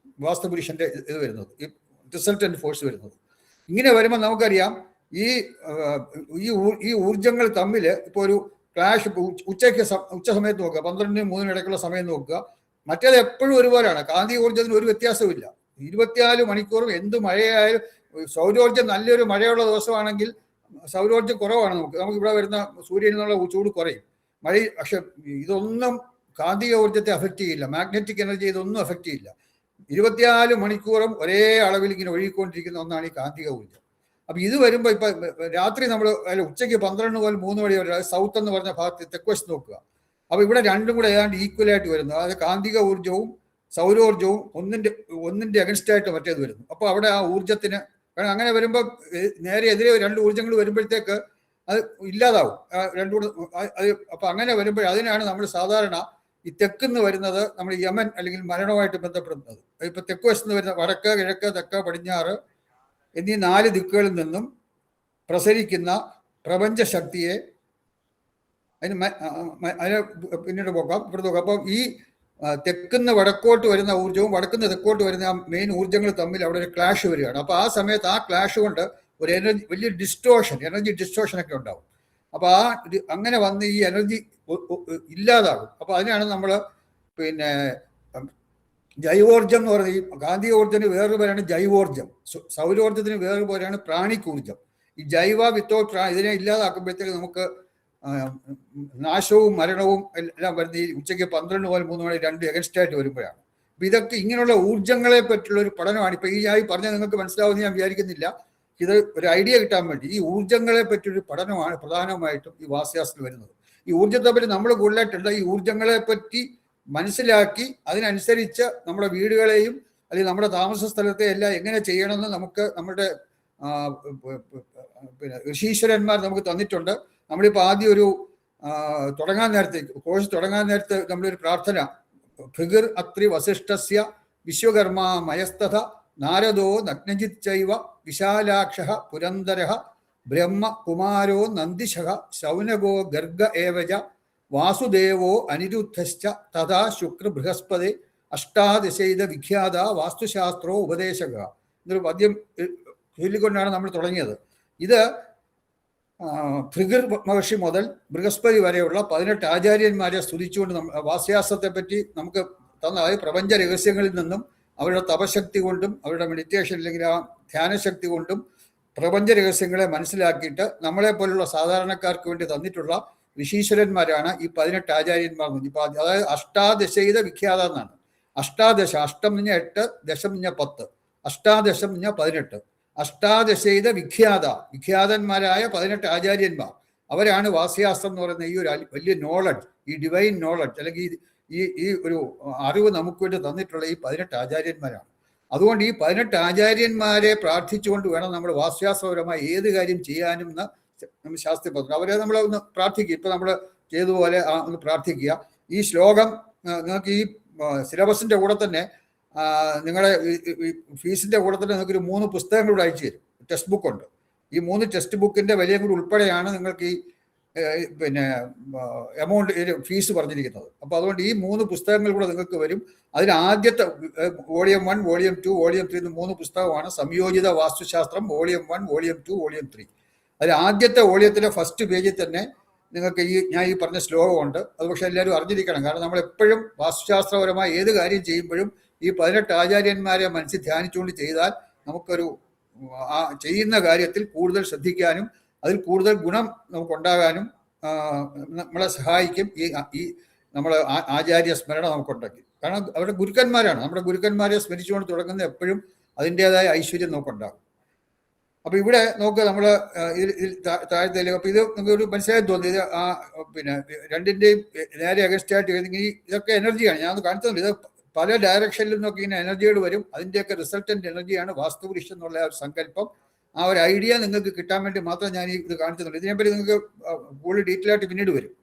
വാസ്തുപുരുഷന്റെ ഇത് വരുന്നത്, ഈ റിസൾട്ടന്റ് ഫോഴ്സ് വരുന്നത്. ഇങ്ങനെ വരുമ്പോൾ നമുക്കറിയാം ഈ ഊർജ്ജങ്ങൾ തമ്മിൽ ഇപ്പോൾ ഒരു ക്ലാഷ്. ഉച്ച സമയത്ത് നോക്കുക, 12-നും 3-നും ഇടയ്ക്കുള്ള സമയം നോക്കുക. മറ്റേത് എപ്പോഴും ഒരുപോലെയാണ്. കാന്തിക ഊർജ്ജത്തിന് ഒരു വ്യത്യാസമില്ല. 24 മണിക്കൂറും എന്ത് മഴയായാലും. സൗരോർജ്ജം നല്ലൊരു മഴയുള്ള ദിവസമാണെങ്കിൽ സൗരോർജ്ജം കുറവാണ്. നമുക്ക് ഇവിടെ വരുന്ന സൂര്യനിൽ നിന്നുള്ള ചൂട് കുറയും, മഴ. പക്ഷെ ഇതൊന്നും കാന്തിക ഊർജ്ജത്തെ അഫക്റ്റ് ചെയ്യില്ല. മാഗ്നറ്റിക് എനർജി ഇതൊന്നും അഫക്റ്റ് ചെയ്യില്ല. 24 മണിക്കൂറും ഒരേ അളവിൽ ഇങ്ങനെ ഒഴുകിക്കൊണ്ടിരിക്കുന്ന ഒന്നാണ് ഈ കാന്തിക ഊർജ്ജം. അപ്പം ഇത് വരുമ്പോൾ ഇപ്പം രാത്രി നമ്മൾ ഉച്ചയ്ക്ക് 12 മുതൽ 3 മണി വരെ സൗത്ത് എന്ന് പറഞ്ഞ ഭാഗത്ത് തെക്ക് വശത്ത് നോക്കുക. അപ്പോൾ ഇവിടെ രണ്ടും കൂടെ ഏതാണ്ട് ഈക്വലായിട്ട് വരുന്നു. അതായത് കാന്തിക ഊർജ്ജവും സൗരോർജ്ജവും ഒന്നിൻ്റെ അഗൻസ്റ്റായിട്ട് മറ്റേത് വരുന്നു. അപ്പോൾ അവിടെ ആ ഊർജ്ജത്തിന് അങ്ങനെ വരുമ്പോൾ നേരെ എതിരെ 2 ഊർജ്ജങ്ങൾ വരുമ്പോഴത്തേക്ക് അത് ഇല്ലാതാവും. അപ്പം അങ്ങനെ വരുമ്പോൾ അതിനാണ് നമ്മൾ സാധാരണ ഈ തെക്കുന്ന് വരുന്നത് നമ്മൾ യമൻ അല്ലെങ്കിൽ മരണവുമായിട്ട് ബന്ധപ്പെടുന്നത്. ഇപ്പം തെക്ക് വശത്ത് വരുന്ന വടക്ക്, കിഴക്ക്, തെക്ക്, പടിഞ്ഞാറ് എന്നീ 4 ദിക്കുകളിൽ നിന്നും പ്രസരിക്കുന്ന പ്രപഞ്ചശക്തിയെ അതിന് പിന്നീട് പോക്കാം, ഇവിടെ നോക്കാം. അപ്പം ഈ തെക്കുന്ന് വടക്കോട്ട് വരുന്ന ഊർജ്ജവും വടക്കുന്ന് തെക്കോട്ട് വരുന്ന മെയിൻ ഊർജ്ജങ്ങൾ തമ്മിൽ അവിടെ ഒരു ക്ലാഷ് വരികയാണ്. അപ്പോൾ ആ സമയത്ത് ആ ക്ലാഷ് കൊണ്ട് ഒരു വലിയ എനർജി ഡിസ്റ്റോർഷൻ ഒക്കെ ഉണ്ടാവും. അപ്പോൾ അങ്ങനെ വന്ന് ഈ എനർജി ഇല്ലാതാകും. അപ്പോൾ അതിനാണ് നമ്മൾ പിന്നെ ജൈവോർജ്ജം എന്ന് പറയുന്നത്. ഈ കാന്തിക ഊർജ്ജത്തിന് വേറൊരു പേരാണ് ജൈവോർജ്ജം, സൗരോർജ്ജത്തിന് വേറൊരു പേരാണ് പ്രാണിക് ഊർജ്ജം. ഈ ജൈവ വിത്തൗട്ട് ഇതിനെ ഇല്ലാതാക്കുമ്പോഴത്തേക്ക് നമുക്ക് നാശവും മരണവും എല്ലാം വരുന്ന ഈ ഉച്ചയ്ക്ക് 12 മുതൽ 3 മണി 2 എഗൻസ്റ്റായിട്ട് വരുമ്പോഴാണ്. അപ്പം ഇതൊക്കെ ഇങ്ങനെയുള്ള ഊർജ്ജങ്ങളെ പറ്റിയുള്ള ഒരു പഠനമാണ്. ഇപ്പം ഈ ആയി പറഞ്ഞാൽ നിങ്ങൾക്ക് മനസ്സിലാവുമെന്ന് ഞാൻ വിചാരിക്കുന്നില്ല. ഇത് ഒരു ഐഡിയ കിട്ടാൻ വേണ്ടി ഈ ഊർജ്ജങ്ങളെ പറ്റിയൊരു പഠനമാണ് പ്രധാനമായിട്ടും ഈ വാസ്തുശാസ്ത്രത്തിൽ വരുന്നത്. ഈ ഊർജ്ജത്തെ പറ്റി നമ്മൾ കൂടുതലായിട്ടുണ്ട് ഈ ഊർജ്ജങ്ങളെ പറ്റി മനസ്സിലാക്കി അതിനനുസരിച്ച് നമ്മുടെ വീടുകളെയും അല്ലെങ്കിൽ നമ്മുടെ താമസ സ്ഥലത്തെ എല്ലാം എങ്ങനെ ചെയ്യണമെന്ന് നമുക്ക് നമ്മുടെ പിന്നെ ഋഷീശ്വരന്മാർ നമുക്ക് തന്നിട്ടുണ്ട്. നമ്മളിപ്പോൾ ആദ്യം ഒരു കോഴ്സ് തുടങ്ങാൻ നേരത്തെ നമ്മളൊരു പ്രാർത്ഥന, ഭൃഗിർ അത്രി വസിഷ്ഠസ്യ വിശ്വകർമ്മ മയസ്തഥ നാരദോ നഗ്നജിത് ചൈവ വിശാലാക്ഷ പുരന്ദര ബ്രഹ്മ കുമാരോ നന്ദിശ ശൗനകോ ഗർഗ ഏവജ വാസുദേവോ അനിരുദ്ധശ്ച തഥാ ശുക്ര ബൃഹസ്പതി അഷ്ടാദശൈത വിഖ്യാത വാസ്തുശാസ്ത്രോ ഉപദേശക എന്നൊരു പദ്യം ചൊല്ലിക്കൊണ്ടാണ് നമ്മൾ തുടങ്ങിയത്. ഇത് ഭൃഗിർ മഹർഷി മുതൽ ബൃഹസ്പതി വരെയുള്ള 18 ആചാര്യന്മാരെ സ്തുതിച്ചുകൊണ്ട് വാസ്തുശാസ്ത്രത്തെ പറ്റി നമുക്ക് തന്ന പ്രപഞ്ച രഹസ്യങ്ങളിൽ നിന്നും അവരുടെ തപശക്തി കൊണ്ടും അവരുടെ മെഡിറ്റേഷൻ അല്ലെങ്കിൽ ആ ധ്യാനശക്തി കൊണ്ടും പ്രപഞ്ച രഹസ്യങ്ങളെ മനസ്സിലാക്കിയിട്ട് നമ്മളെ പോലുള്ള സാധാരണക്കാർക്ക് വേണ്ടി തന്നിട്ടുള്ള ഋഷീശ്വരന്മാരാണ് ഈ 18 ആചാര്യന്മാർ. ഇപ്പം അതായത് അഷ്ടാദശൈത വിഖ്യാത എന്നാണ്. അഷ്ടാദശ, അഷ്ടം എന്ന് പറഞ്ഞാൽ 8, ദശം എന്ന് പറഞ്ഞാൽ 10, അഷ്ടാദശം എന്ന് പറഞ്ഞാൽ 18. അഷ്ടാദശൈത വിഖ്യാതന്മാരായ 18 ആചാര്യന്മാർ, അവരാണ് വാസ്തുശാസ്ത്രം എന്ന് പറയുന്ന ഈ ഒരു വലിയ നോളജ്, ഈ ഡിവൈൻ നോളജ് അല്ലെങ്കിൽ ഈ ഒരു അറിവ് നമുക്ക് വേണ്ടി തന്നിട്ടുള്ള ഈ 18 ആചാര്യന്മാരാണ്. അതുകൊണ്ട് ഈ 18 ആചാര്യന്മാരെ പ്രാർത്ഥിച്ചുകൊണ്ട് വേണം നമ്മൾ വാസ്തുശാസ്ത്രപരമായി ഏത് കാര്യം ചെയ്യാനും എന്ന് നമ്മൾ ശാസ്ത്രീയ പറഞ്ഞു. അവരെ നമ്മൾ ഒന്ന് പ്രാർത്ഥിക്കുക. ഇപ്പം നമ്മൾ ചെയ്തതുപോലെ ഒന്ന് പ്രാർത്ഥിക്കുക. ഈ ശ്ലോകം നിങ്ങൾക്ക് ഈ സിലബസിൻ്റെ കൂടെ തന്നെ നിങ്ങളുടെ ഫീസിൻ്റെ കൂടെ തന്നെ നിങ്ങൾക്കൊരു 3 പുസ്തകങ്ങൾ കൂടെ അയച്ചു തരും. ടെക്സ്റ്റ് ബുക്ക് ഉണ്ട്. ഈ 3 ടെക്സ്റ്റ് ബുക്കിൻ്റെ വിലയും കൂടി ഉൾപ്പെടെയാണ് നിങ്ങൾക്ക് ഈ പിന്നെ എമൗണ്ട് ഫീസ് പറഞ്ഞിരിക്കുന്നത്. അപ്പോൾ അതുകൊണ്ട് ഈ 3 പുസ്തകങ്ങൾ കൂടെ നിങ്ങൾക്ക് വരും. അതിൽ ആദ്യത്തെ വോളിയം 1, വോളിയം 2, വോളിയം 3 എന്ന് 3 പുസ്തകമാണ്. സംയോജിത വാസ്തുശാസ്ത്രം വോളിയം 1, വോളിയം 2, വോളിയം 3. അതിൽ ആദ്യത്തെ വോളിയത്തിലെ ഫസ്റ്റ് പേജിൽ തന്നെ നിങ്ങൾക്ക് ഞാൻ ഈ പറഞ്ഞ ശ്ലോകമുണ്ട്. അത് പക്ഷേ എല്ലാവരും അറിഞ്ഞിരിക്കണം. കാരണം നമ്മളെപ്പോഴും വാസ്തുശാസ്ത്രപരമായി ഏത് കാര്യം ചെയ്യുമ്പോഴും ഈ 18 ആചാര്യന്മാരെ മനസ്സിൽ ധ്യാനിച്ചുകൊണ്ട് ചെയ്താൽ നമുക്കൊരു ചെയ്യുന്ന കാര്യത്തിൽ കൂടുതൽ ശ്രദ്ധിക്കാനും അതിൽ കൂടുതൽ ഗുണം നമുക്കുണ്ടാകാനും നമ്മളെ സഹായിക്കും ഈ നമ്മളെ ആചാര്യ സ്മരണ നമുക്കുണ്ടാക്കി. കാരണം അവരുടെ ഗുരുക്കന്മാരാണ്. നമ്മുടെ ഗുരുക്കന്മാരെ സ്മരിച്ചുകൊണ്ട് തുടങ്ങുന്ന എപ്പോഴും അതിൻ്റെതായ ഐശ്വര്യം നമുക്കുണ്ടാകും. അപ്പൊ ഇവിടെ നോക്കുക, നമ്മള് താഴത്തെ അപ്പൊ ഇത് നമുക്കൊരു മനസ്സിലായി തോന്നി. ഇത് പിന്നെ രണ്ടിന്റെയും നേരെ അഗൻസ്റ്റ് ആയിട്ട് എഴുതി. ഇതൊക്കെ എനർജിയാണ്. ഞാൻ കാണിച്ചത് ഇത് പല ഡയറക്ഷനിൽ നിന്നൊക്കെ ഇങ്ങനെ എനർജികൾ വരും. അതിൻ്റെയൊക്കെ റിസൾട്ടന്റ് എനർജിയാണ് വാസ്തുപുരുഷൻ എന്നുള്ള ഒരു സങ്കല്പം. ആ ഒരു ഐഡിയ നിങ്ങൾക്ക് കിട്ടാൻ വേണ്ടി മാത്രം ഞാൻ ഇത് കാണിച്ചിട്ടുണ്ട്. ഇതിനെപ്പറ്റി നിങ്ങൾക്ക് കൂടുതൽ ഡീറ്റെയിൽ ആയിട്ട് പിന്നീട് വരും.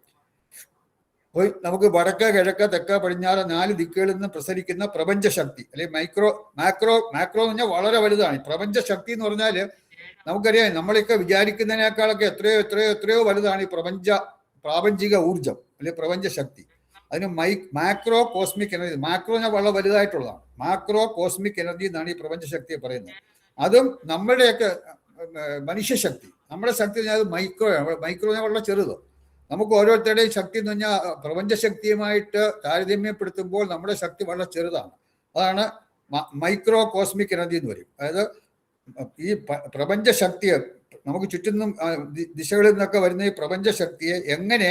അപ്പോൾ നമുക്ക് വടക്ക് കിഴക്ക് തെക്ക് പടിഞ്ഞാറ് 4 ദിക്കുകളിൽ നിന്ന് പ്രസരിക്കുന്ന പ്രപഞ്ചശക്തി, അല്ലെങ്കിൽ മാക്രോ എന്ന് പറഞ്ഞാൽ വളരെ വലുതാണ്. പ്രപഞ്ചശക്തി എന്ന് പറഞ്ഞാൽ നമുക്കറിയാം, നമ്മളൊക്കെ വിചാരിക്കുന്നതിനേക്കാളൊക്കെ എത്രയോ വലുതാണ് ഈ പ്രാപഞ്ചിക ഊർജം അല്ലെങ്കിൽ പ്രപഞ്ചശക്തി. അതിന് മാക്രോ കോസ്മിക് എനർജി. മാക്രോ ഞാൻ വളരെ വലുതായിട്ടുള്ളതാണ്. മാക്രോ കോസ്മിക് എനർജി എന്നാണ് ഈ പ്രപഞ്ചശക്തിയെ പറയുന്നത്. അതും നമ്മുടെയൊക്കെ മനുഷ്യശക്തി, നമ്മുടെ ശക്തി അത് മൈക്രോ ഞാൻ വളരെ ചെറുത്. നമുക്ക് ഓരോരുത്തരുടെയും ശക്തി എന്ന് പറഞ്ഞാൽ പ്രപഞ്ചശക്തിയുമായിട്ട് താരതമ്യപ്പെടുത്തുമ്പോൾ നമ്മുടെ ശക്തി വളരെ ചെറുതാണ്. അതാണ് മൈക്രോ കോസ്മിക് എനർജി എന്ന് പറയും. അതായത് ഈ പ്രപഞ്ചശക്തിയെ നമുക്ക് ചുറ്റും ദിശകളിൽ നിന്നൊക്കെ വരുന്ന ഈ പ്രപഞ്ചശക്തിയെ എങ്ങനെ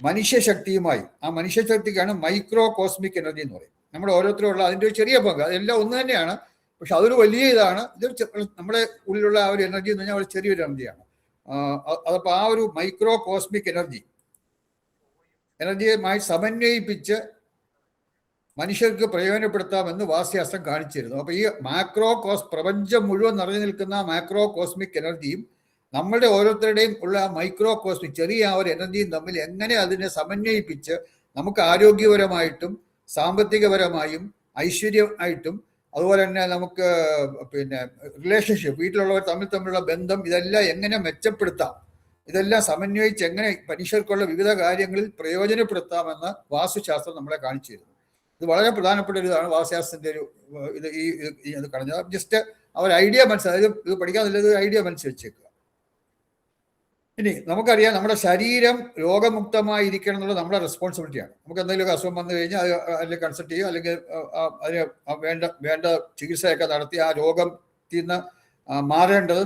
മനുഷ്യശക്തിയുമായി, ആ മനുഷ്യശക്തിക്കാണ് മൈക്രോ കോസ്മിക് എനർജി എന്ന് പറയും. നമ്മുടെ ഓരോരുത്തരുള്ള അതിൻ്റെ ഒരു ചെറിയ പങ്ക്, അതെല്ലാം ഒന്ന് തന്നെയാണ്, പക്ഷെ അതൊരു വലിയ ഇതാണ്. ഇത് നമ്മുടെ ഉള്ളിലുള്ള ആ ഒരു എനർജി എന്ന് പറഞ്ഞാൽ ഒരു ചെറിയൊരു എനർജിയാണ്. അതപ്പോൾ ആ ഒരു മൈക്രോ കോസ്മിക് എനർജിയുമായി സമന്വയിപ്പിച്ച് മനുഷ്യർക്ക് പ്രയോജനപ്പെടുത്താമെന്ന് വാസ്തുശാസ്ത്രം കാണിച്ചിരുന്നു. അപ്പോൾ ഈ പ്രപഞ്ചം മുഴുവൻ നിറഞ്ഞു നിൽക്കുന്ന മാക്രോ കോസ്മിക് എനർജിയും നമ്മളുടെ ഓരോരുത്തരുടെയും ഉള്ള മൈക്രോ കോസ്മിക് ചെറിയ ആ ഒരു എനർജിയും തമ്മിൽ എങ്ങനെ അതിനെ സമന്വയിപ്പിച്ച് നമുക്ക് ആരോഗ്യപരമായിട്ടും സാമ്പത്തികപരമായും ഐശ്വര്യമായിട്ടും അതുപോലെ തന്നെ നമുക്ക് പിന്നെ റിലേഷൻഷിപ്പ്, വീട്ടിലുള്ളവർ തമ്മിലുള്ള ബന്ധം, ഇതെല്ലാം എങ്ങനെ മെച്ചപ്പെടുത്താം, ഇതെല്ലാം സമന്വയിച്ച് എങ്ങനെ മനുഷ്യർക്കുള്ള വിവിധ കാര്യങ്ങളിൽ പ്രയോജനപ്പെടുത്താമെന്ന് വാസ്തുശാസ്ത്രം നമ്മളെ കാണിച്ചു തരുന്നു. ഇത് വളരെ പ്രധാനപ്പെട്ട ഒരു ഇതാണ് വാസ്തുശാസ്ത്രത്തിന്റെ ഒരു ഇത് കഴിഞ്ഞത്. ജസ്റ്റ് അവർ ഐഡിയ മനസ്സിലായത്, ഇത് പഠിക്കാന്നുള്ളത് ഐഡിയ മനസ്സിൽ വെച്ചേക്കുക. ഇനി നമുക്കറിയാം, നമ്മുടെ ശരീരം രോഗമുക്തമായിരിക്കണം എന്നുള്ളത് നമ്മുടെ റെസ്പോൺസിബിലിറ്റിയാണ്. നമുക്ക് എന്തെങ്കിലും അസുഖം വന്നു കഴിഞ്ഞാൽ അതിൽ കൺസൾട്ട് ചെയ്യുക, അല്ലെങ്കിൽ അതിന് വേണ്ട ചികിത്സയൊക്കെ നടത്തി ആ രോഗത്തിൽ നിന്ന് മാറേണ്ടത്,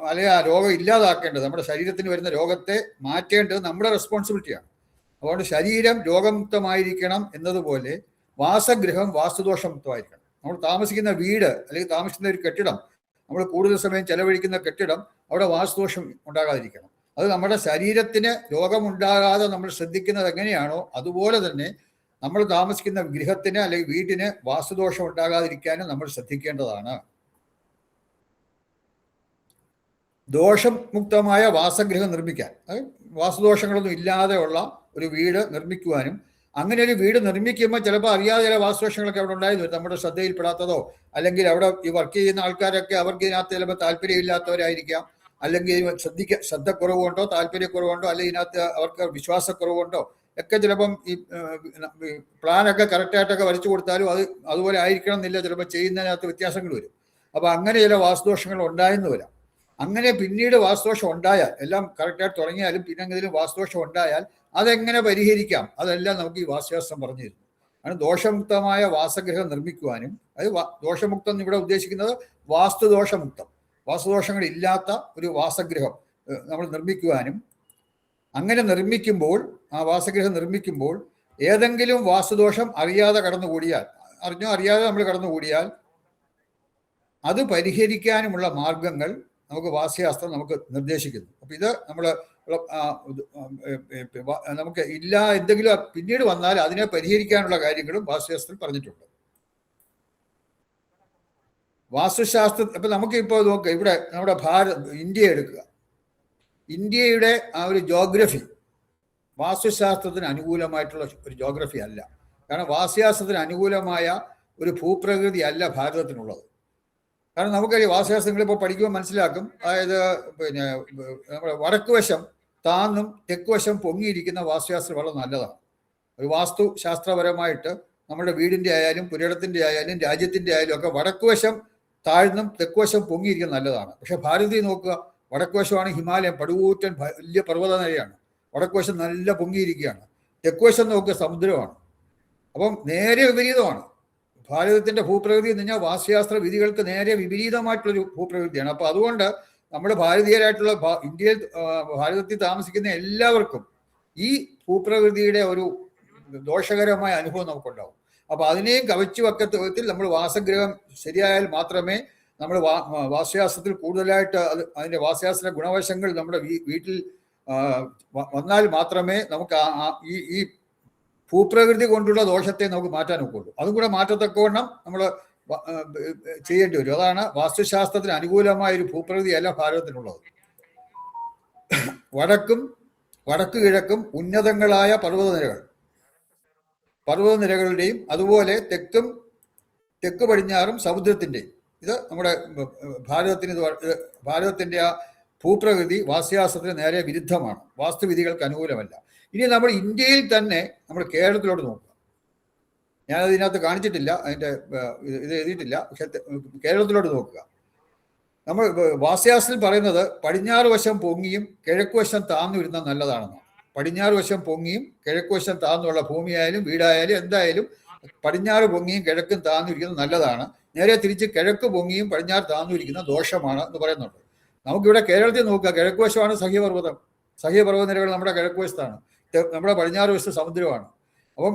അല്ലെങ്കിൽ ആ രോഗം ഇല്ലാതാക്കേണ്ടത്, നമ്മുടെ ശരീരത്തിന് വരുന്ന രോഗത്തെ മാറ്റേണ്ടത് നമ്മുടെ റെസ്പോൺസിബിലിറ്റിയാണ്. അതുകൊണ്ട് ശരീരം രോഗമുക്തമായിരിക്കണം എന്നതുപോലെ വാസഗൃഹം വാസ്തുദോഷമുക്തമായിരിക്കണം. നമ്മൾ താമസിക്കുന്ന വീട് അല്ലെങ്കിൽ താമസിക്കുന്ന ഒരു കെട്ടിടം, നമ്മൾ കൂടുതൽ സമയം ചെലവഴിക്കുന്ന കെട്ടിടം, അവിടെ വാസ്തുദോഷം ഉണ്ടാകാതിരിക്കണം. അത് നമ്മുടെ ശരീരത്തിന് രോഗമുണ്ടാകാതെ നമ്മൾ ശ്രദ്ധിക്കുന്നത് എങ്ങനെയാണോ അതുപോലെ തന്നെ നമ്മൾ താമസിക്കുന്ന ഗൃഹത്തിന് അല്ലെങ്കിൽ വീട്ടിന് വാസ്തുദോഷം ഉണ്ടാകാതിരിക്കാനും നമ്മൾ ശ്രദ്ധിക്കേണ്ടതാണ്. ദോഷമുക്തമായ വാസഗൃഹം നിർമ്മിക്കാൻ, വാസ്തുദോഷങ്ങളൊന്നും ഇല്ലാതെയുള്ള ഒരു വീട് നിർമ്മിക്കുവാനും, അങ്ങനെ ഒരു വീട് നിർമ്മിക്കുമ്പോൾ ചിലപ്പോൾ അറിയാതെ ചില വാസ്തുദോഷങ്ങളൊക്കെ അവിടെ ഉണ്ടായിരുന്നു, നമ്മുടെ ശ്രദ്ധയിൽപ്പെടാത്തതോ, അല്ലെങ്കിൽ അവിടെ ഈ വർക്ക് ചെയ്യുന്ന ആൾക്കാരൊക്കെ അവർക്ക് ഇതിനകത്ത് ചിലപ്പോൾ താല്പര്യമില്ലാത്തവരായിരിക്കാം, അല്ലെങ്കിൽ ശ്രദ്ധക്കുറവുകൊണ്ടോ താല്പര്യക്കുറവുകൊണ്ടോ, അല്ലെങ്കിൽ ഇതിനകത്ത് അവർക്ക് വിശ്വാസക്കുറവുകൊണ്ടോ ഒക്കെ ചിലപ്പം ഈ പ്ലാനൊക്കെ കറക്റ്റായിട്ടൊക്കെ വരച്ചു കൊടുത്താലും അതുപോലെ ആയിരിക്കണം എന്നില്ല, ചിലപ്പോൾ ചെയ്യുന്നതിനകത്ത് വ്യത്യാസങ്ങൾ വരും. അപ്പോൾ അങ്ങനെ ചില വാസ്തുദോഷങ്ങൾ ഉണ്ടായെന്ന് വരാം. അങ്ങനെ പിന്നീട് വാസ്തുദോഷം ഉണ്ടായാൽ, എല്ലാം കറക്റ്റായിട്ട് തുടങ്ങിയാലും പിന്നെ എന്തെങ്കിലും വാസ്തുദോഷം ഉണ്ടായാൽ അതെങ്ങനെ പരിഹരിക്കാം, അതെല്ലാം നമുക്ക് ഈ വാസ്തുശാസ്ത്രം പറഞ്ഞു തരുന്നു. ആണ് ദോഷമുക്തമായ വാസഗൃഹം നിർമ്മിക്കുവാനും, അത് ദോഷമുക്തം ഇവിടെ ഉദ്ദേശിക്കുന്നത് വാസ്തുദോഷമുക്തം, വാസ്തുദോഷങ്ങൾ ഇല്ലാത്ത ഒരു വാസഗൃഹം നമ്മൾ നിർമ്മിക്കുവാനും, അങ്ങനെ നിർമ്മിക്കുമ്പോൾ ആ വാസഗൃഹം നിർമ്മിക്കുമ്പോൾ ഏതെങ്കിലും വാസ്തുദോഷം അറിയാതെ കടന്നുകൂടിയാൽ, അറിഞ്ഞോ അറിയാതെ നമ്മൾ കടന്നുകൂടിയാൽ അത് പരിഹരിക്കാനുമുള്ള മാർഗങ്ങൾ നമുക്ക് വാസ്തുശാസ്ത്രം നമുക്ക് നിർദ്ദേശിക്കുന്നു. അപ്പം ഇത് നമ്മൾ നമുക്ക് എന്തെങ്കിലും പിന്നീട് വന്നാൽ അതിനെ പരിഹരിക്കാനുള്ള കാര്യങ്ങളും വാസ്തുശാസ്ത്രത്തിൽ പറഞ്ഞിട്ടുണ്ട്. വാസ്തുശാസ്ത്രം ഇപ്പം നമുക്കിപ്പോൾ നോക്കുക, ഇവിടെ നമ്മുടെ ഇന്ത്യ എടുക്കുക. ഇന്ത്യയുടെ ആ ഒരു ജോഗ്രഫി വാസ്തുശാസ്ത്രത്തിന് അനുകൂലമായിട്ടുള്ള ഒരു ജോഗ്രഫി അല്ല. കാരണം വാസ്തുശാസ്ത്രത്തിന് അനുകൂലമായ ഒരു ഭൂപ്രകൃതി അല്ല ഭാരതത്തിനുള്ളത്. കാരണം നമുക്കറിയാം, വാസ്തുശാസ്ത്രങ്ങൾ ഇപ്പോൾ പഠിക്കുമ്പോൾ മനസ്സിലാക്കും. അതായത് പിന്നെ നമ്മുടെ വടക്ക് വശം താന്നും തെക്ക് വശം പൊങ്ങിയിരിക്കുന്ന വാസ്തുശാസ്ത്രം വളരെ നല്ലതാണ്. ഒരു വാസ്തുശാസ്ത്രപരമായിട്ട് നമ്മുടെ വീടിൻ്റെ ആയാലും പുരയിടത്തിൻ്റെ ആയാലും രാജ്യത്തിൻ്റെ ആയാലും ഒക്കെ വടക്ക് വശം താഴ്ന്നും തെക്ക് വശം പൊങ്ങിയിരിക്കുന്നത് നല്ലതാണ്. പക്ഷെ ഭാരതത്തിൽ നോക്കുക, വടക്ക് വശമാണ് ഹിമാലയം, പടുകൂറ്റൻ വലിയ പർവ്വതനിരയാണ്. വടക്ക് വശം നല്ല പൊങ്ങിയിരിക്കുകയാണ്. തെക്ക് വശം നോക്കുക സമുദ്രമാണ്. അപ്പം നേരെ വിപരീതമാണ്. ഭാരതത്തിന്റെ ഭൂപ്രകൃതി എന്ന് പറഞ്ഞാൽ വാസ്തുശാസ്ത്ര വിധികൾക്ക് നേരെ വിപരീതമായിട്ടുള്ളൊരു ഭൂപ്രകൃതിയാണ്. അപ്പൊ അതുകൊണ്ട് നമ്മുടെ ഭാരതീയരായിട്ടുള്ള ഇന്ത്യയിൽ ഭാരതത്തിൽ താമസിക്കുന്ന എല്ലാവർക്കും ഈ ഭൂപ്രകൃതിയുടെ ഒരു ദോഷകരമായ അനുഭവം നമുക്കുണ്ടാവും. അപ്പൊ അതിനെയും കവച്ചു വെക്കത്ത വിധത്തിൽ നമ്മൾ വാസഗ്രഹം ശരിയായാൽ മാത്രമേ നമ്മൾ വാസ്തുശാസ്ത്രത്തിൽ കൂടുതലായിട്ട് അതിന്റെ വാസ്തുശാസ്ത്ര ഗുണവശങ്ങൾ നമ്മുടെ വീട്ടിൽ വന്നാൽ മാത്രമേ നമുക്ക് ഈ ഭൂപ്രകൃതി കൊണ്ടുള്ള ദോഷത്തെ നമുക്ക് മാറ്റാൻ ഒക്കുള്ളൂ. അതും കൂടെ മാറ്റത്തക്കവണ്ണം നമ്മൾ ചെയ്യേണ്ടി വരും. അതാണ് വാസ്തുശാസ്ത്രത്തിന് അനുകൂലമായ ഒരു ഭൂപ്രകൃതിയല്ല ഭാരതത്തിനുള്ളത്. വടക്ക് കിഴക്കും ഉന്നതങ്ങളായ പർവ്വതനിരകളുടെയും അതുപോലെ തെക്ക് പടിഞ്ഞാറും സമുദ്രത്തിൻ്റെയും ഇത് നമ്മുടെ ഭാരതത്തിന്റെ ആ ഭൂപ്രകൃതി വാസ്തുശാസ്ത്രത്തിന് നേരെ വിരുദ്ധമാണ്, വാസ്തുവിധികൾക്ക് അനുകൂലമല്ല. ഇനി നമ്മൾ ഇന്ത്യയിൽ തന്നെ നമ്മൾ കേരളത്തിലോട്ട് നോക്കുക. ഞാനത് ഇതിനകത്ത് കാണിച്ചിട്ടില്ല, അതിൻ്റെ ഇത് എഴുതിയിട്ടില്ല, പക്ഷെ കേരളത്തിലോട്ട് നോക്കുക. നമ്മൾ വാസ്തുശാസ്ത്രത്തിൽ പറയുന്നത് പടിഞ്ഞാറ് വശം പൊങ്ങിയും കിഴക്ക് വശം താന്നു വരുന്നത് നല്ലതാണെന്നാണ്. പടിഞ്ഞാറ് വശം പൊങ്ങിയും കിഴക്ക് വശം താന്നുള്ള ഭൂമിയായാലും വീടായാലും എന്തായാലും പടിഞ്ഞാറ് പൊങ്ങിയും കിഴക്കും താന്നിരിക്കുന്നത് നല്ലതാണ്. നേരെ തിരിച്ച് കിഴക്ക് പൊങ്ങിയും പടിഞ്ഞാറ് താന്നിരിക്കുന്ന ദോഷമാണ് എന്ന് പറയുന്നുണ്ട്. നമുക്കിവിടെ കേരളത്തിൽ നോക്കുക, കിഴക്ക് വശമാണ് സഹ്യപർവ്വതനിരകൾ നമ്മുടെ കിഴക്ക് വശത്താണ്, നമ്മുടെ പടിഞ്ഞാറ് വശത്ത് സമുദ്രമാണ്. അപ്പം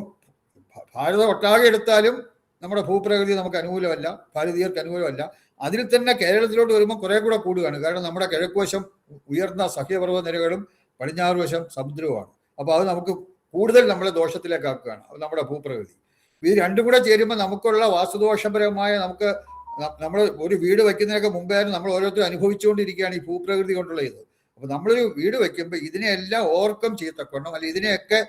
ഭാരതം ഒട്ടാകെ എടുത്താലും നമ്മുടെ ഭൂപ്രകൃതി നമുക്ക് അനുകൂലമല്ല, ഭാരതീയർക്ക് അനുകൂലമല്ല. അതിൽ തന്നെ കേരളത്തിലോട്ട് വരുമ്പോൾ കുറെ കൂടെ കൂടുകയാണ്. കാരണം നമ്മുടെ കിഴക്ക് വശം ഉയർന്ന സഹ്യപർവ്വതനിരകളും പടിഞ്ഞാറ് വശം സമുദ്രവുമാണ്. അപ്പോൾ അത് നമുക്ക് കൂടുതൽ നമ്മളെ ദോഷത്തിലേക്കാക്കുകയാണ് നമ്മുടെ ഭൂപ്രകൃതി. ഇത് രണ്ടും കൂടെ ചേരുമ്പോൾ നമുക്കുള്ള വാസ്തുദോഷപരമായ നമ്മൾ ഒരു വീട് വയ്ക്കുന്നതിനൊക്കെ മുമ്പായിരുന്നു നമ്മൾ ഓരോരുത്തരും അനുഭവിച്ചുകൊണ്ടിരിക്കുകയാണ് ഈ ഭൂപ്രകൃതി കൊണ്ടുള്ള ഇത്. അപ്പോൾ നമ്മളൊരു വീട് വയ്ക്കുമ്പോൾ ഇതിനെയെല്ലാം ഓവർകം ചെയ്യത്തക്കണം, അല്ലെങ്കിൽ ഇതിനെയൊക്കെ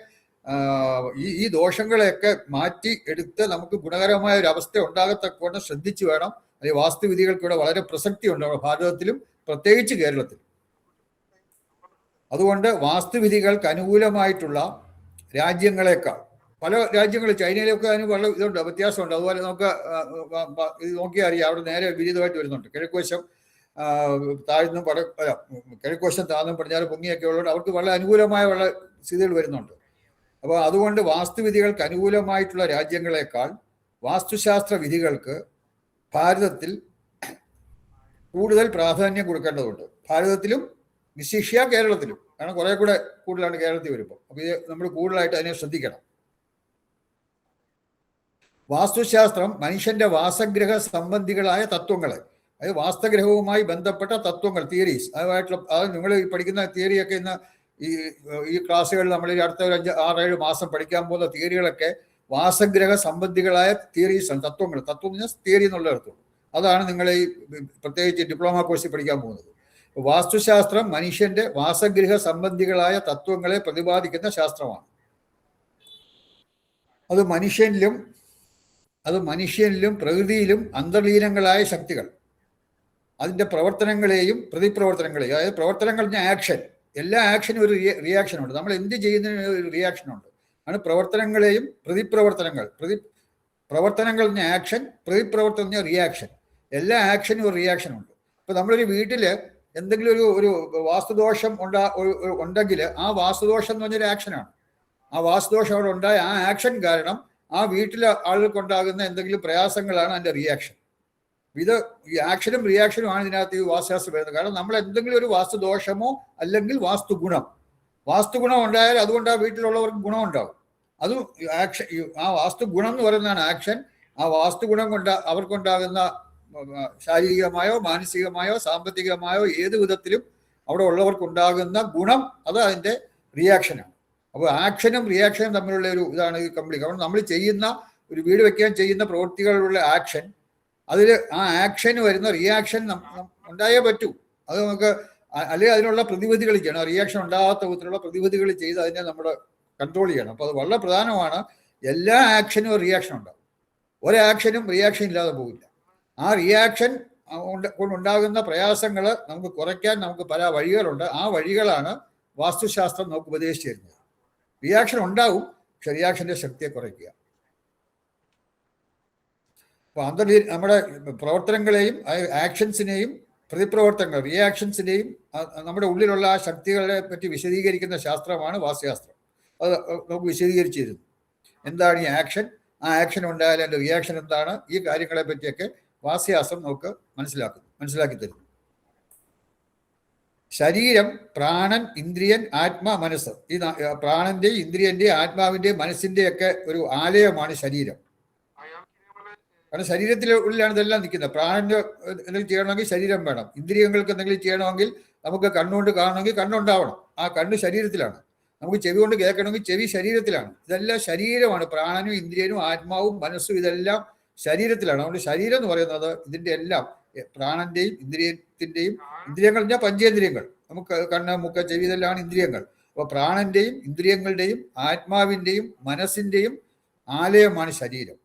ഈ ദോഷങ്ങളെയൊക്കെ മാറ്റി എടുത്ത് നമുക്ക് ഗുണകരമായ ഒരു അവസ്ഥ ഉണ്ടാകത്തക്കവണ്ണം ശ്രദ്ധിച്ചു വേണം. അല്ലെങ്കിൽ വാസ്തുവിധികൾക്കിവിടെ വളരെ പ്രസക്തിയുണ്ട് നമ്മുടെ ഭാരതത്തിലും പ്രത്യേകിച്ച് കേരളത്തിലും. അതുകൊണ്ട് വാസ്തുവിധികൾക്ക് അനുകൂലമായിട്ടുള്ള രാജ്യങ്ങളെക്കാൾ പല രാജ്യങ്ങൾ, ചൈനയിലൊക്കെ അതിന് വളരെ ഇതുണ്ട്, വ്യത്യാസമുണ്ട്. അതുപോലെ നമുക്ക് ഇത് നോക്കിയാൽ അറിയാം, അവിടെ നേരെ വിപരീതമായിട്ട് വരുന്നുണ്ട്. കിഴക്കുവശം താഴ്ന്നും കിഴക്കുവശം താഴ്ന്നും പടിഞ്ഞാറ് പൊങ്ങിയൊക്കെ ഉള്ളതുകൊണ്ട് അവർക്ക് വളരെ അനുകൂലമായ വളരെ സ്ഥിതികൾ വരുന്നുണ്ട്. അപ്പോൾ അതുകൊണ്ട് വാസ്തുവിധികൾക്ക് അനുകൂലമായിട്ടുള്ള രാജ്യങ്ങളെക്കാൾ വാസ്തുശാസ്ത്ര വിധികൾക്ക് ഭാരതത്തിൽ കൂടുതൽ പ്രാധാന്യം കൊടുക്കേണ്ടതുണ്ട്. ഭാരതത്തിലും വിശിഷ്യ കേരളത്തിലും, കാരണം കുറെ കൂടെ കൂടുതലാണ് കേരളത്തിൽ വരുമ്പോൾ. അപ്പോൾ ഇത് നമ്മൾ കൂടുതലായിട്ട് അതിനെ ശ്രദ്ധിക്കണം. വാസ്തുശാസ്ത്രം മനുഷ്യന്റെ വാസഗ്രഹ സംബന്ധികളായ തത്വങ്ങളെ, അതായത് വാസ്തുഗ്രഹവുമായി ബന്ധപ്പെട്ട തത്വങ്ങൾ, തിയറീസ്, അതുമായിട്ടുള്ള നിങ്ങൾ പഠിക്കുന്ന തിയറിയൊക്കെ ഇന്ന് ഈ ക്ലാസ്സുകളിൽ നമ്മൾ അടുത്ത ഒരു 6-7 മാസം പഠിക്കാൻ പോകുന്ന തിയറികളൊക്കെ വാസഗ്രഹ സംബന്ധികളായ തിയറീസാണ്, തത്വങ്ങൾ. തത്വം എന്ന് പറഞ്ഞാൽ തിയറി എന്നുള്ള അർത്ഥം. അതാണ് നിങ്ങൾ ഈ പ്രത്യേകിച്ച് ഡിപ്ലോമ കോഴ്സിൽ പഠിക്കാൻ പോകുന്നത്. വാസ്തുശാസ്ത്രം മനുഷ്യന്റെ വാസഗ്രഹ സംബന്ധികളായ തത്വങ്ങളെ പ്രതിപാദിക്കുന്ന ശാസ്ത്രമാണ്. അത് മനുഷ്യനിലും പ്രകൃതിയിലും അന്തർലീനങ്ങളായ ശക്തികൾ, അതിൻ്റെ പ്രവർത്തനങ്ങളെയും പ്രതിപ്രവർത്തനങ്ങളെയും, അതായത് പ്രവർത്തനങ്ങൾ ആക്ഷൻ, എല്ലാ ആക്ഷനും ഒരു റിയാക്ഷനുണ്ട്. നമ്മൾ എന്ത് ചെയ്യുന്നതിന് ഒരു റിയാക്ഷനുണ്ട്. ആണ് പ്രവർത്തനങ്ങളെയും പ്രവർത്തനങ്ങൾ ആക്ഷൻ, പ്രതിപ്രവർത്തനം റിയാക്ഷൻ. എല്ലാ ആക്ഷനും ഒരു റിയാക്ഷനുണ്ട്. ഇപ്പൊ നമ്മളൊരു വീട്ടിൽ എന്തെങ്കിലും ഒരു വാസ്തുദോഷം ഉണ്ടെങ്കിൽ ആ വാസ്തുദോഷം എന്ന് പറഞ്ഞൊരു ആക്ഷനാണ്. ആ വാസ്തുദോഷം അവിടെ ഉണ്ടായ ആ ആക്ഷൻ കാരണം ആ വീട്ടിലെ ആളുകൾക്കുണ്ടാകുന്ന എന്തെങ്കിലും പ്രയാസങ്ങളാണ് അതിൻ്റെ റിയാക്ഷൻ. ഇത് ഈ ആക്ഷനും റിയാക്ഷനുമാണ് ഇതിനകത്ത് ഈ വാസ്തുശാസ്ത്രം വരുന്നത്. കാരണം നമ്മൾ എന്തെങ്കിലും ഒരു വാസ്തുദോഷമോ അല്ലെങ്കിൽ വാസ്തുഗുണം ഉണ്ടായാൽ അതുകൊണ്ട് ആ വീട്ടിലുള്ളവർക്ക് ഗുണം ഉണ്ടാവും. അതും ആക്ഷൻ, ആ വാസ്തുഗുണം എന്ന് പറയുന്നതാണ് ആക്ഷൻ. ആ വാസ്തുഗുണം കൊണ്ട് അവർക്കുണ്ടാകുന്ന ശാരീരികമായോ മാനസികമായോ സാമ്പത്തികമായോ ഏത് വിധത്തിലും അവിടെ ഉള്ളവർക്കുണ്ടാകുന്ന ഗുണം അത് അതിൻ്റെ റിയാക്ഷനാണ്. അപ്പോൾ ആക്ഷനും റിയാക്ഷനും തമ്മിലുള്ള ഒരു ഇതാണ് ഈ കംപ്ലീറ്റ്. കാരണം നമ്മൾ ചെയ്യുന്ന ഒരു വീട് വെക്കാൻ ചെയ്യുന്ന പ്രവൃത്തികളുള്ള ആക്ഷൻ, അതിൽ ആ ആക്ഷന് വരുന്ന റിയാക്ഷൻ ഉണ്ടായേ പറ്റൂ. അത് നമുക്ക് അല്ലെങ്കിൽ അതിനുള്ള പ്രതിവിധികൾ ചെയ്യണം. റിയാക്ഷൻ ഉണ്ടാകാത്ത വിധത്തിലുള്ള പ്രതിവിധികൾ ചെയ്ത് അതിനെ നമ്മൾ കൺട്രോൾ ചെയ്യണം. അപ്പോൾ അത് വളരെ പ്രധാനമാണ്. എല്ലാ ആക്ഷനും ഒരു റിയാക്ഷൻ ഉണ്ടാകും. ഒരാക്ഷനും റിയാക്ഷൻ ഇല്ലാതെ പോകില്ല. ആ റിയാക്ഷൻ കൊണ്ടുണ്ടാകുന്ന പ്രയാസങ്ങൾ നമുക്ക് കുറയ്ക്കാൻ നമുക്ക് പല വഴികളുണ്ട്. ആ വഴികളാണ് വാസ്തുശാസ്ത്രം നമുക്ക് ഉപദേശിച്ചു തരുന്നത്. റിയാക്ഷൻ ഉണ്ടാവും, പക്ഷെ റിയാക്ഷൻ്റെ ശക്തിയെ കുറയ്ക്കുക. അപ്പോൾ നമ്മുടെ പ്രവർത്തനങ്ങളെയും ആക്ഷൻസിനെയും പ്രതിപ്രവർത്തനങ്ങൾ റിയാക്ഷൻസിനെയും നമ്മുടെ ഉള്ളിലുള്ള ആ ശക്തികളെ പറ്റി വിശദീകരിക്കുന്ന ശാസ്ത്രമാണ് വാസ്തുശാസ്ത്രം. അത് നമുക്ക് വിശദീകരിച്ചു തരുന്നു. എന്താണ് ഈ ആക്ഷൻ, ആ ആക്ഷൻ ഉണ്ടായാലും അതിൻ്റെ റിയാക്ഷൻ എന്താണ്, ഈ കാര്യങ്ങളെ പറ്റിയൊക്കെ വാസ്തുശാസ്ത്രം നമുക്ക് മനസ്സിലാക്കി തരുന്നു. ശരീരം, പ്രാണൻ, ഇന്ദ്രിയൻ, ആത്മാ, മനസ്സ്. ഈ പ്രാണന്റെയും ഇന്ദ്രിയന്റെയും ആത്മാവിന്റെയും മനസ്സിന്റെയും ഒക്കെ ഒരു ആലയമാണ് ശരീരം. കാരണം ശരീരത്തിനുള്ളിലാണ് ഇതെല്ലാം നിൽക്കുന്നത്. പ്രാണന് എന്തെങ്കിലും ചെയ്യണമെങ്കിൽ ശരീരം വേണം. ഇന്ദ്രിയങ്ങൾക്ക് എന്തെങ്കിലും ചെയ്യണമെങ്കിൽ നമുക്ക് കണ്ണുകൊണ്ട് കാണണമെങ്കിൽ കണ്ണുണ്ടാവണം. ആ കണ്ണ് ശരീരത്തിലാണ്. നമുക്ക് ചെവി കൊണ്ട് കേൾക്കണമെങ്കിൽ ചെവി ശരീരത്തിലാണ്. ഇതെല്ലാം ശരീരമാണ്. പ്രാണനും ഇന്ദ്രിയനും ആത്മാവും മനസ്സും ഇതെല്ലാം ശരീരത്തിലാണ്. അതുകൊണ്ട് ശരീരം എന്ന് പറയുന്നത് ഇതിന്റെ എല്ലാം പ്രാണന്റെയും ഇന്ദ്രിയത്തിന്റെയും, ഇന്ദ്രിയങ്ങൾ പറഞ്ഞാൽ പഞ്ചേന്ദ്രിയങ്ങൾ, നമുക്ക് കണ്ണ്, മൂക്ക്, ചെവി, ഇതെല്ലാം ഇന്ദ്രിയങ്ങൾ. അപ്പോൾ പ്രാണന്റെയും ഇന്ദ്രിയങ്ങളുടെയും ആത്മാവിന്റെയും മനസ്സിന്റെയും ആലയമാണ് ശരീരം.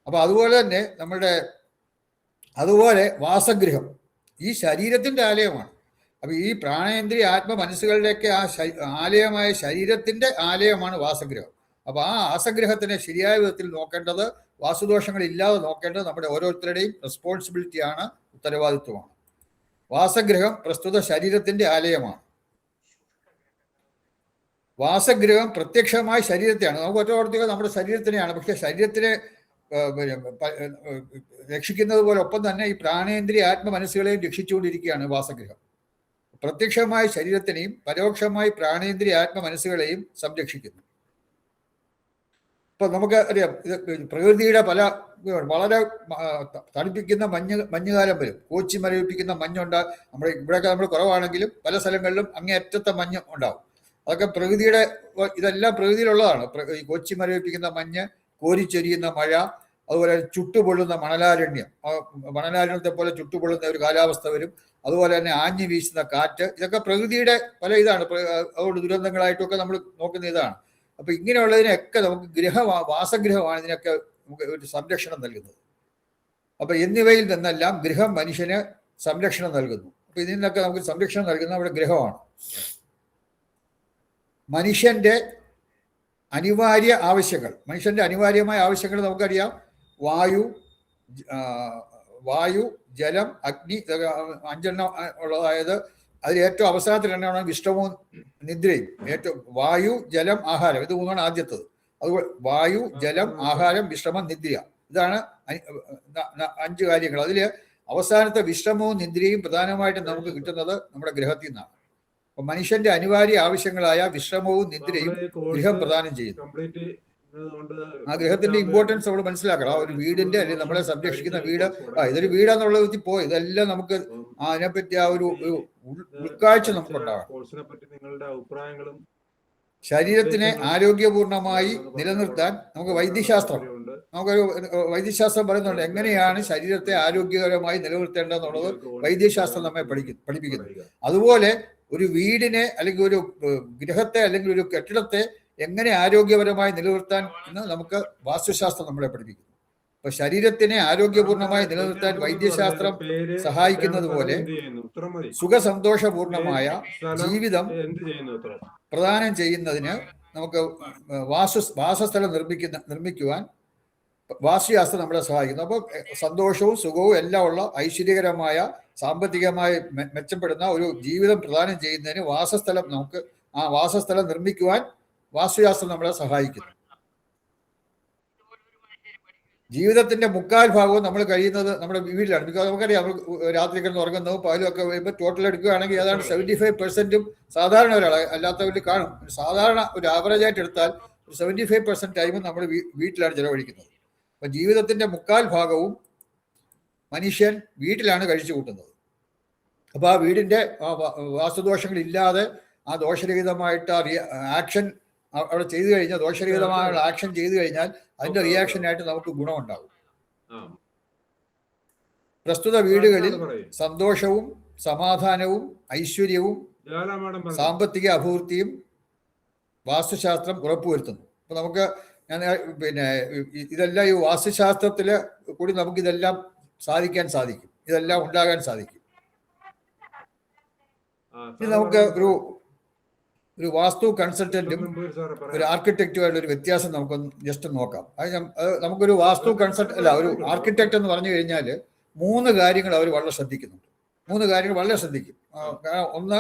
അപ്പൊ അതുപോലെ തന്നെ അതുപോലെ വാസഗൃഹം ഈ ശരീരത്തിന്റെ ആലയമാണ്. അപ്പൊ ഈ പ്രാണേന്ദ്രിയ ആത്മ മനസ്സുകളുടെയൊക്കെ ആ ആലയമായ ശരീരത്തിന്റെ ആലയമാണ് വാസഗൃഹം. അപ്പൊ ആ വാസഗൃഹത്തിനെ ശരിയായ വിധത്തിൽ നോക്കേണ്ടത്, വാസുദോഷങ്ങൾ ഇല്ലാതെ നോക്കേണ്ടത് നമ്മുടെ ഓരോരുത്തരുടെയും റെസ്പോൺസിബിലിറ്റിയാണ്, ഉത്തരവാദിത്വമാണ്. വാസഗൃഹം പ്രസ്തുത ശരീരത്തിന്റെ ആലയമാണ്. വാസഗൃഹം പ്രത്യക്ഷമായ ശരീരത്തെയാണ്. നമുക്ക് ഒറ്റ നമ്മുടെ ശരീരത്തിനെയാണ്. പക്ഷെ ശരീരത്തിനെ രക്ഷിക്കുന്നത് പോലെ ഒപ്പം തന്നെ ഈ പ്രാണേന്ദ്രിയ ആത്മ മനസ്സുകളെയും രക്ഷിച്ചുകൊണ്ടിരിക്കുകയാണ് വാസഗൃഹം. പ്രത്യക്ഷമായ ശരീരത്തിനെയും പരോക്ഷമായി പ്രാണേന്ദ്രിയ ആത്മ മനസ്സുകളെയും സംരക്ഷിക്കുന്നു. ഇപ്പൊ നമുക്ക് അറിയാം, ഇത് പ്രകൃതിയുടെ വളരെ തണുപ്പിക്കുന്ന മഞ്ഞുകാലം വരും. കോച്ചി മരവിപ്പിക്കുന്ന മഞ്ഞുണ്ട്. ഇവിടെയൊക്കെ നമ്മൾ കുറവാണെങ്കിലും പല സ്ഥലങ്ങളിലും അങ്ങേയറ്റത്തെ മഞ്ഞ് ഉണ്ടാവും. അതൊക്കെ പ്രകൃതിയുടെ, ഇതെല്ലാം പ്രകൃതിയിലുള്ളതാണ്. ഈ കോച്ചി മരവിപ്പിക്കുന്ന മഞ്ഞ്, കോരിച്ചൊരിയുന്ന മഴ, അതുപോലെ ചുട്ടുപൊള്ളുന്ന മണലാരണ്യത്തെ പോലെ ചുട്ടുപൊള്ളുന്ന ഒരു കാലാവസ്ഥ വരും. അതുപോലെ തന്നെ ആഞ്ഞു വീശുന്ന കാറ്റ്, ഇതൊക്കെ പ്രകൃതിയുടെ പല ഇതാണ്. അതുകൊണ്ട് ദുരന്തങ്ങളായിട്ടൊക്കെ നമ്മൾ നോക്കുന്ന ഇതാണ്. അപ്പൊ ഇങ്ങനെയുള്ളതിനൊക്കെ നമുക്ക് വാസഗൃഹമാണ് ഇതിനൊക്കെ നമുക്ക് ഒരു സംരക്ഷണം നൽകുന്നത്. അപ്പൊ എന്നിവയിൽ നിന്നെല്ലാം ഗൃഹം മനുഷ്യന് സംരക്ഷണം നൽകുന്നു. അപ്പൊ ഇതിൽ നിന്നൊക്കെ നമുക്ക് സംരക്ഷണം നൽകുന്ന അവിടെ ഗൃഹമാണ്. മനുഷ്യന്റെ അനിവാര്യമായ ആവശ്യങ്ങൾ നമുക്കറിയാം. വായു, ജലം, അഗ്നി, 5 ഉള്ളതായത് അതിൽ ഏറ്റവും അവസാനത്തിൽ 2 വിശ്രമവും നിദ്രയും. ഏറ്റവും വായു, ജലം, ആഹാരം, ഇത് 3 ആദ്യത്തത്. അതുപോലെ വായു, ജലം, ആഹാരം, വിശ്രമം, നിദ്ര, ഇതാണ് 5 കാര്യങ്ങൾ. അതിൽ അവസാനത്തെ വിശ്രമവും നിദ്രയും പ്രധാനമായിട്ടും നമുക്ക് കിട്ടുന്നത് നമ്മുടെ ഗ്രഹത്തിൽ നിന്നാണ്. അപ്പൊ മനുഷ്യന്റെ അനിവാര്യ ആവശ്യങ്ങളായ വിശ്രമവും നിദ്രയും ഗൃഹം പ്രദാനം ചെയ്യുന്നു. ആ ഗൃഹത്തിന്റെ ഇമ്പോർട്ടൻസ് നമ്മൾ മനസ്സിലാക്കണം. ആ ഒരു വീടിന്റെ, അല്ലെങ്കിൽ നമ്മളെ സംരക്ഷിക്കുന്ന വീട്, ഇതൊരു വീടാന്നുള്ള വിധത്തിൽ പോയി ഇതെല്ലാം നമുക്ക് അതിനെപ്പറ്റി ആ ഒരു ഉൾക്കാഴ്ച നമുക്കുണ്ടാകണം. ശരീരത്തിനെ ആരോഗ്യപൂർണമായി നിലനിർത്താൻ നമുക്കൊരു വൈദ്യശാസ്ത്രം പറയുന്നുണ്ട്. എങ്ങനെയാണ് ശരീരത്തെ ആരോഗ്യകരമായി നിലനിർത്തേണ്ടതെന്നുള്ളത് വൈദ്യശാസ്ത്രം നമ്മെ പഠിപ്പിക്കുന്നു. അതുപോലെ ഒരു വീടിനെ, അല്ലെങ്കിൽ ഒരു ഗൃഹത്തെ, അല്ലെങ്കിൽ ഒരു കെട്ടിടത്തെ എങ്ങനെ ആരോഗ്യപരമായി നിലനിർത്താൻ എന്ന് നമുക്ക് വാസ്തുശാസ്ത്രം നമ്മളെ പഠിപ്പിക്കുന്നു. അപ്പൊ ശരീരത്തിനെ ആരോഗ്യപൂർണമായി നിലനിർത്താൻ വൈദ്യശാസ്ത്രം സഹായിക്കുന്നത് പോലെ സുഖസന്തോഷപൂർണമായ ജീവിതം പ്രദാനം ചെയ്യുന്നതിന് നമുക്ക് വാസസ്ഥലം നിർമ്മിക്കുവാൻ വാസ്തുശാസ്ത്രം നമ്മളെ സഹായിക്കുന്നു. അപ്പോൾ സന്തോഷവും സുഖവും എല്ലാം ഉള്ള ഐശ്വര്യകരമായ, സാമ്പത്തികമായി മെച്ചപ്പെടുന്ന ഒരു ജീവിതം പ്രദാനം ചെയ്യുന്നതിന് ആ വാസസ്ഥലം നിർമ്മിക്കുവാൻ വാസ്തുശാസ്ത്രം നമ്മളെ സഹായിക്കുന്നു. ജീവിതത്തിന്റെ 3/4 ഭാഗവും നമ്മൾ കഴിയുന്നത് നമ്മുടെ വീട്ടിലാണ്. ബിക്കോസ് നമുക്കറിയാം, രാത്രി കിടന്ന് ഉറങ്ങുന്നതും പകലും ഒക്കെ വരുമ്പോൾ ടോട്ടൽ എടുക്കുകയാണെങ്കിൽ ഏതാണ്ട് 75% സാധാരണ ഒരാൾ, അല്ലാത്തവരിൽ കാണും. സാധാരണ ഒരു ആവറേജ് ആയിട്ട് എടുത്താൽ 75% ടൈമും നമ്മൾ വീട്ടിലാണ് ചെലവഴിക്കുന്നത്. അപ്പൊ ജീവിതത്തിന്റെ 3/4 ഭാഗവും മനുഷ്യൻ വീട്ടിലാണ് കഴിച്ചു കൂട്ടുന്നത്. അപ്പൊ ആ വീടിന്റെ വാസ്തുദോഷങ്ങൾ ഇല്ലാതെ ആ ദോഷരഹിതമായിട്ട് ആക്ഷൻ അവിടെ ചെയ്തു കഴിഞ്ഞാൽ, ദോഷരഹിതമായ ആക്ഷൻ ചെയ്തു കഴിഞ്ഞാൽ അതിന്റെ റിയാക്ഷനായിട്ട് നമുക്ക് ഗുണമുണ്ടാകും. പ്രസ്തുത വീടുകളിൽ സന്തോഷവും സമാധാനവും ഐശ്വര്യവും സാമ്പത്തിക അഭിവൃദ്ധിയും വാസ്തുശാസ്ത്രം ഉറപ്പുവരുത്തുന്നു. അപ്പൊ നമുക്ക് ഇതെല്ലാം ഈ വാസ്തുശാസ്ത്രത്തില് കൂടി നമുക്ക് ഇതെല്ലാം സാധിക്കും, ഇതെല്ലാം ഉണ്ടാകാൻ സാധിക്കും. ഇത് നമുക്ക് ഒരു വാസ്തു കൺസൾട്ടന്റും ഒരു ആർക്കിടെക്റ്റുമായിട്ട് ഒരു വ്യത്യാസം നമുക്കൊന്ന് ജസ്റ്റ് നോക്കാം. നമുക്കൊരു വാസ്തു ഒരു ആർക്കിടെക്ട് എന്ന് പറഞ്ഞു കഴിഞ്ഞാൽ 3 കാര്യങ്ങൾ അവർ വളരെ ശ്രദ്ധിക്കുന്നുണ്ട്. 3 കാര്യങ്ങൾ വളരെ ശ്രദ്ധിക്കും. ഒന്ന്,